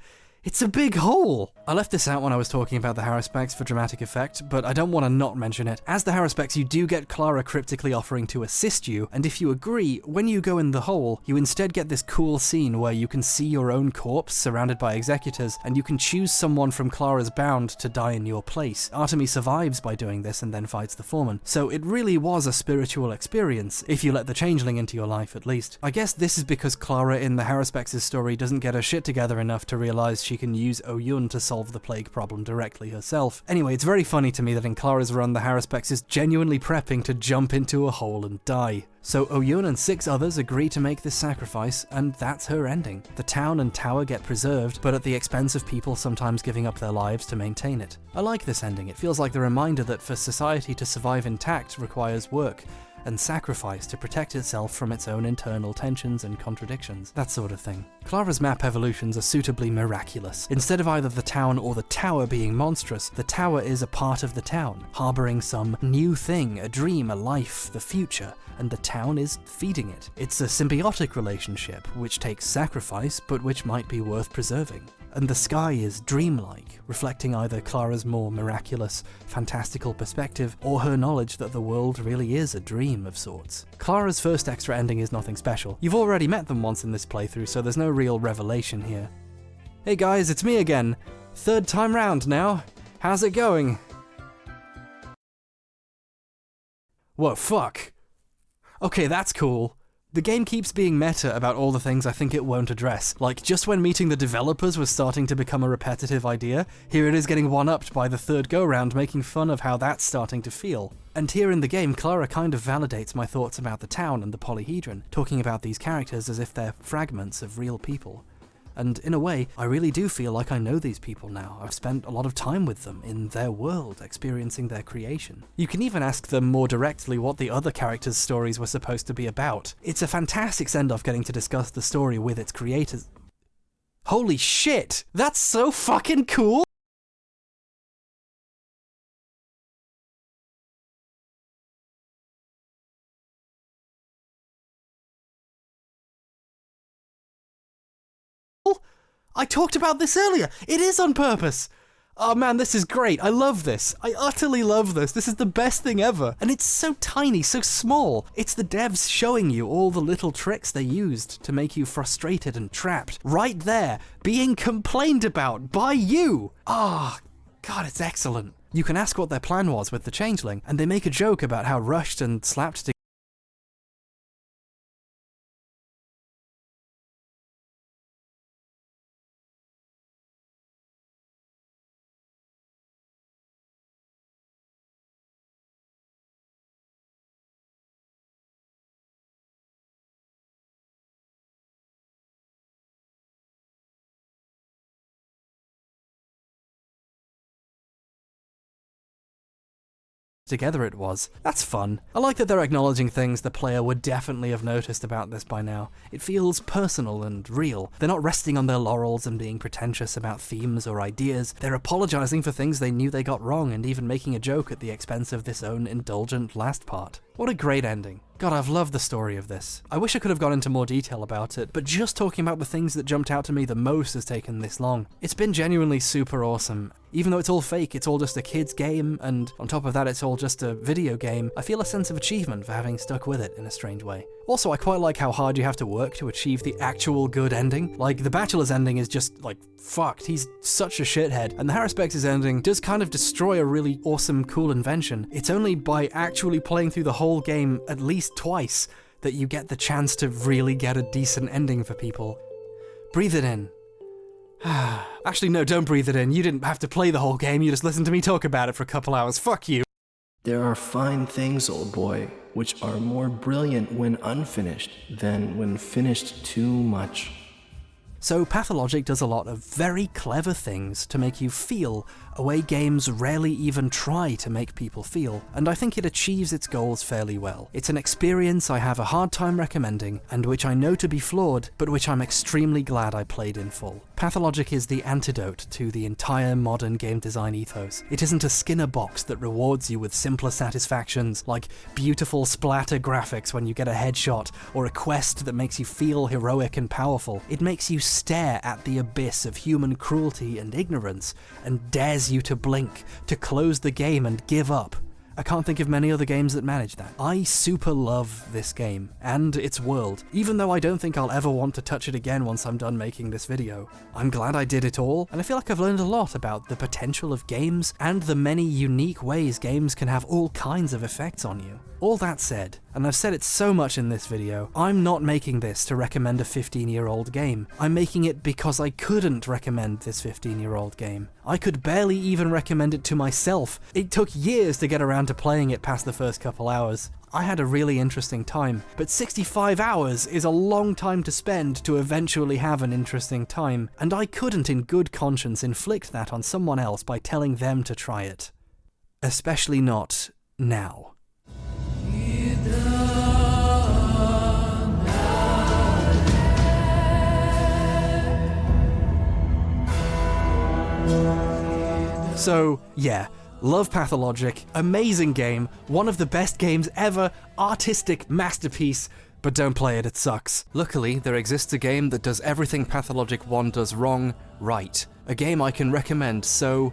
it's a big hole! I left this out when I was talking about the Haruspecs for dramatic effect, but I don't want to not mention it. As the Haruspecs, you do get Clara cryptically offering to assist you, and if you agree, when you go in the hole, you instead get this cool scene where you can see your own corpse surrounded by executors, and you can choose someone from Clara's bound to die in your place. Artemis survives by doing this and then fights the foreman. So it really was a spiritual experience, if you let the changeling into your life at least. I guess this is because Clara in the Haruspecs' story doesn't get her shit together enough to realize she can use Oyun to solve the plague problem directly herself. Anyway, it's very funny to me that in Clara's run the Haruspecs is genuinely prepping to jump into a hole and die. So Oyun and 6 others agree to make this sacrifice, and that's her ending. The town and tower get preserved, but at the expense of people sometimes giving up their lives to maintain it. I like this ending. It feels like the reminder that for society to survive intact requires work and sacrifice to protect itself from its own internal tensions and contradictions, that sort of thing. Clara's map evolutions are suitably miraculous. Instead of either the town or the tower being monstrous, the tower is a part of the town, harboring some new thing, a dream, a life, the future, and the town is feeding it. It's a symbiotic relationship, which takes sacrifice, but which might be worth preserving. And the sky is dreamlike, reflecting either Clara's more miraculous, fantastical perspective, or her knowledge that the world really is a dream of sorts. Clara's first extra ending is nothing special. You've already met them once in this playthrough, so there's no real revelation here. Hey guys, it's me again. 3rd time round now. How's it going? Whoa, fuck. Okay, that's cool. The game keeps being meta about all the things I think it won't address. Like, just when meeting the developers was starting to become a repetitive idea, here it is getting one-upped by the 3rd go-round, making fun of how that's starting to feel. And here in the game, Clara kind of validates my thoughts about the town and the polyhedron, talking about these characters as if they're fragments of real people. And in a way, I really do feel like I know these people now. I've spent a lot of time with them, in their world, experiencing their creation. You can even ask them more directly what the other characters' stories were supposed to be about. It's a fantastic send-off getting to discuss the story with its creators. Holy shit! That's so fucking cool! I talked about this earlier. It is on purpose. Oh man, this is great. I love this. I utterly love this. This is the best thing ever. And it's so tiny, so small. It's the devs showing you all the little tricks they used to make you frustrated and trapped. Right there, being complained about by you. Ah, God, it's excellent. You can ask what their plan was with the changeling, and they make a joke about how rushed and slapped together it was. That's fun. I like that they're acknowledging things the player would definitely have noticed about this by now. It feels personal and real. They're not resting on their laurels and being pretentious about themes or ideas. They're apologizing for things they knew they got wrong and even making a joke at the expense of this own indulgent last part. What a great ending. God, I've loved the story of this. I wish I could have gone into more detail about it, but just talking about the things that jumped out to me the most has taken this long. It's been genuinely super awesome. Even though it's all fake, it's all just a kid's game, and on top of that it's all just a video game, I feel a sense of achievement for having stuck with it in a strange way. Also, I quite like how hard you have to work to achieve the actual good ending. Like, the Bachelor's ending is just, like, fucked. He's such a shithead. And the Harrispex ending does kind of destroy a really awesome, cool invention. It's only by actually playing through the whole game at least twice that you get the chance to really get a decent ending for people. Breathe it in. Actually, no, don't breathe it in. You didn't have to play the whole game, you just listened to me talk about it for a couple hours. Fuck you. There are fine things, old boy, which are more brilliant when unfinished than when finished too much. So Pathologic does a lot of very clever things to make you feel a way games rarely even try to make people feel, and I think it achieves its goals fairly well. It's an experience I have a hard time recommending, and which I know to be flawed, but which I'm extremely glad I played in full. Pathologic is the antidote to the entire modern game design ethos. It isn't a Skinner box that rewards you with simpler satisfactions, like beautiful splatter graphics when you get a headshot, or a quest that makes you feel heroic and powerful. It makes you stare at the abyss of human cruelty and ignorance, and dares you to blink, to close the game and give up. I can't think of many other games that manage that. I super love this game, and its world, even though I don't think I'll ever want to touch it again once I'm done making this video. I'm glad I did it all, and I feel like I've learned a lot about the potential of games, and the many unique ways games can have all kinds of effects on you. All that said, and I've said it so much in this video, I'm not making this to recommend a 15-year-old game. I'm making it because I couldn't recommend this 15-year-old game. I could barely even recommend it to myself. It took years to get around to playing it past the first couple hours. I had a really interesting time, but 65 hours is a long time to spend to eventually have an interesting time, and I couldn't in good conscience inflict that on someone else by telling them to try it. Especially not now. So, yeah, love Pathologic, amazing game, one of the best games ever, artistic masterpiece, but don't play it, it sucks. Luckily, there exists a game that does everything Pathologic 1 does wrong, right. A game I can recommend so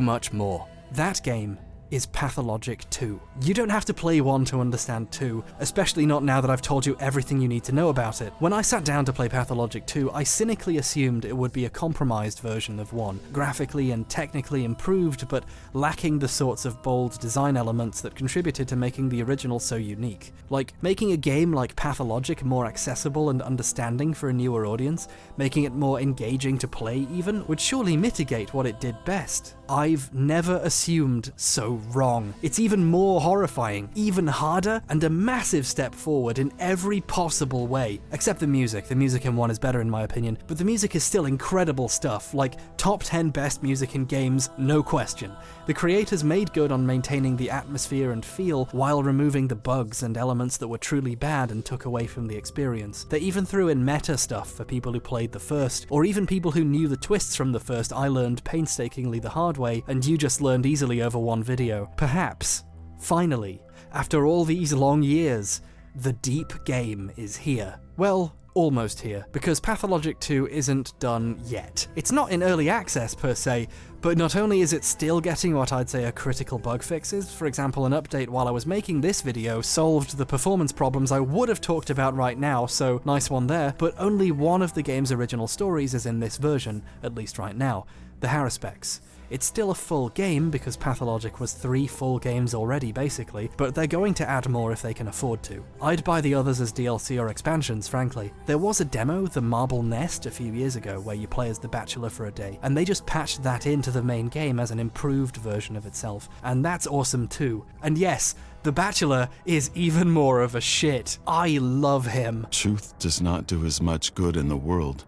much more. That game is Pathologic 2. You don't have to play 1 to understand 2, especially not now that I've told you everything you need to know about it. When I sat down to play Pathologic 2, I cynically assumed it would be a compromised version of 1, graphically and technically improved, but lacking the sorts of bold design elements that contributed to making the original so unique. Like, making a game like Pathologic more accessible and understanding for a newer audience, making it more engaging to play even, would surely mitigate what it did best. I've never assumed so wrong. It's even more horrifying, even harder, and a massive step forward in every possible way. Except the music. The music in 1 is better in my opinion, but the music is still incredible stuff, like top 10 best music in games, no question. The creators made good on maintaining the atmosphere and feel while removing the bugs and elements that were truly bad and took away from the experience. They even threw in meta stuff for people who played the first, or even people who knew the twists from the first I learned painstakingly the hard way, and you just learned easily over one video. Perhaps, finally, after all these long years, the deep game is here. Well, almost here, because Pathologic 2 isn't done yet. It's not in early access per se, but not only is it still getting what I'd say are critical bug fixes, for example an update while I was making this video solved the performance problems I would have talked about right now, so nice one there, but only one of the game's original stories is in this version, at least right now, the Haruspex. It's still a full game because Pathologic was 3 full games already basically, but they're going to add more if they can afford to. I'd buy the others as DLC or expansions, frankly. There was a demo, The Marble Nest, a few years ago where you play as the Bachelor for a day, and they just patched that into the main game as an improved version of itself, and that's awesome too. And yes, The Bachelor is even more of a shit. I love him. Truth does not do as much good in the world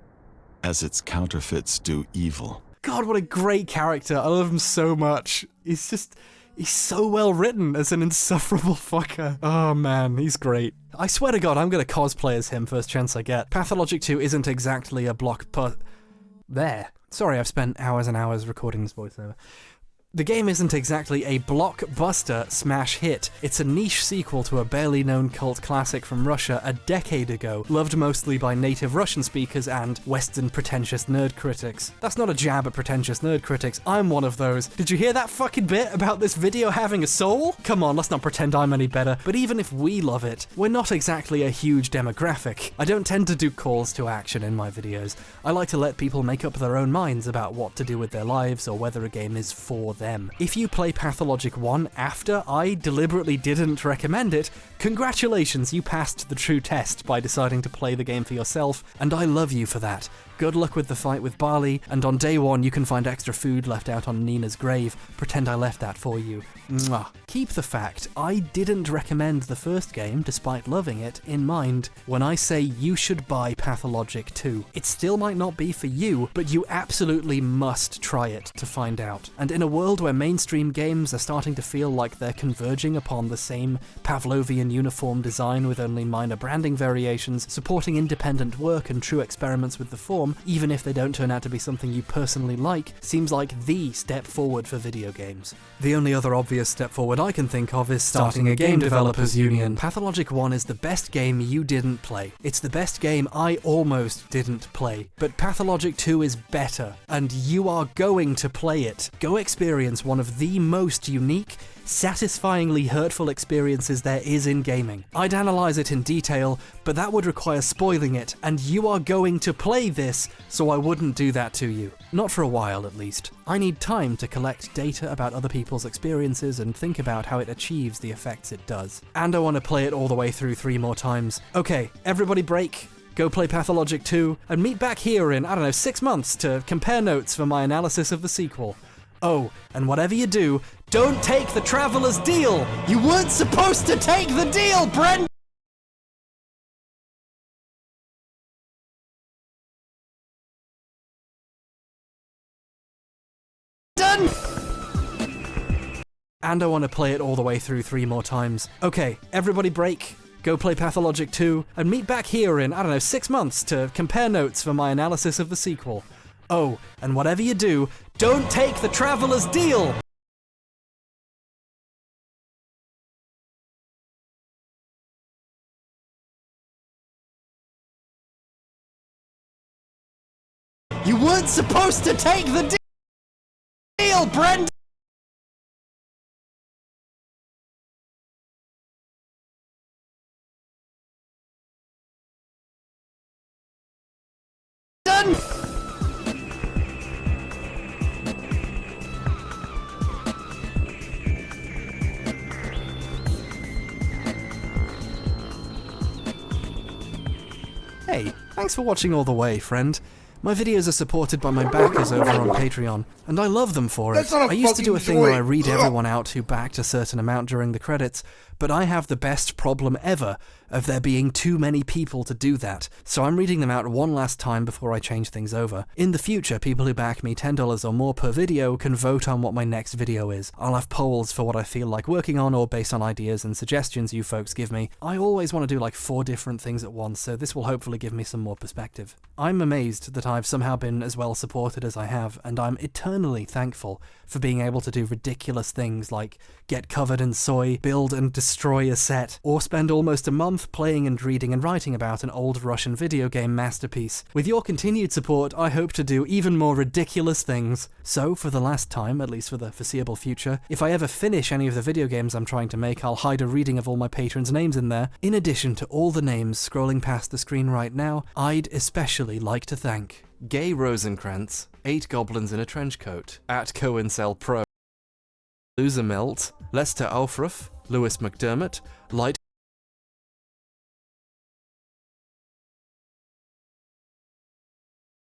as its counterfeits do evil. God, what a great character. I love him so much. He's so well written as an insufferable fucker. Oh man, he's great. I swear to God, I'm gonna cosplay as him first chance I get. Pathologic 2 isn't exactly a There. Sorry, I've spent hours and hours recording this voiceover. The game isn't exactly a blockbuster smash hit. It's a niche sequel to a barely known cult classic from Russia a decade ago, loved mostly by native Russian speakers and Western pretentious nerd critics. That's not a jab at pretentious nerd critics, I'm one of those. Did you hear that fucking bit about this video having a soul? Come on, let's not pretend I'm any better. But even if we love it, we're not exactly a huge demographic. I don't tend to do calls to action in my videos. I like to let people make up their own minds about what to do with their lives or whether a game is for them. If you play Pathologic 1 after I deliberately didn't recommend it, congratulations, you passed the true test by deciding to play the game for yourself, and I love you for that. Good luck with the fight with Barley, and on day 1 you can find extra food left out on Nina's grave. Pretend I left that for you. Mwah. Keep the fact I didn't recommend the first game, despite loving it, in mind when I say you should buy Pathologic 2. It still might not be for you, but you absolutely must try it to find out. And in a world where mainstream games are starting to feel like they're converging upon the same Pavlovian uniform design with only minor branding variations, supporting independent work and true experiments with the form, even if they don't turn out to be something you personally like, seems like the step forward for video games. The only other obvious step forward I can think of is starting a game developers union. Pathologic 1 is the best game you didn't play. It's the best game I almost didn't play. But Pathologic 2 is better, and you are going to play it. Go experience one of the most unique, satisfyingly hurtful experiences there is in gaming. I'd analyze it in detail, but that would require spoiling it, and you are going to play this, so I wouldn't do that to you. Not for a while, at least. I need time to collect data about other people's experiences and think about how it achieves the effects it does. And I want to play it all the way through 3 more times. Okay, everybody break. Go play Pathologic 2, and meet back here in, 6 months to compare notes for my analysis of the sequel. Oh, and whatever you do, don't take the Traveler's deal! You weren't supposed to take the deal, Brent! Done! And I want to play it all the way through 3 more times. Okay, everybody break. Go play Pathologic 2, and meet back here in, 6 months to compare notes for my analysis of the sequel. Oh, and whatever you do, don't take the Traveler's deal! You weren't supposed to take the deal, Brent! Done! Hey, thanks for watching all the way, friend. My videos are supported by my backers over on Patreon, and I love them for it. I used to do a thing where I read everyone out who backed a certain amount during the credits, but I have the best problem ever of there being too many people to do that, so I'm reading them out one last time before I change things over. In the future, people who back me $10 or more per video can vote on what my next video is. I'll have polls for what I feel like working on or based on ideas and suggestions you folks give me. I always want to do like 4 different things at once, so this will hopefully give me some more perspective. I'm amazed that I've somehow been as well supported as I have, and I'm eternally thankful for being able to do ridiculous things like get covered in soy, build and destroy a set, or spend almost a month playing and reading and writing about an old Russian video game masterpiece. With your continued support, I hope to do even more ridiculous things. So, for the last time, at least for the foreseeable future, if I ever finish any of the video games I'm trying to make, I'll hide a reading of all my patrons' names in there. In addition to all the names scrolling past the screen right now, I'd especially like to thank Gay Rosenkrantz, 8 Goblins in a Trenchcoat, @CoinCellPro, Loser Melt, Lester Alfruff, Lewis McDermott, Light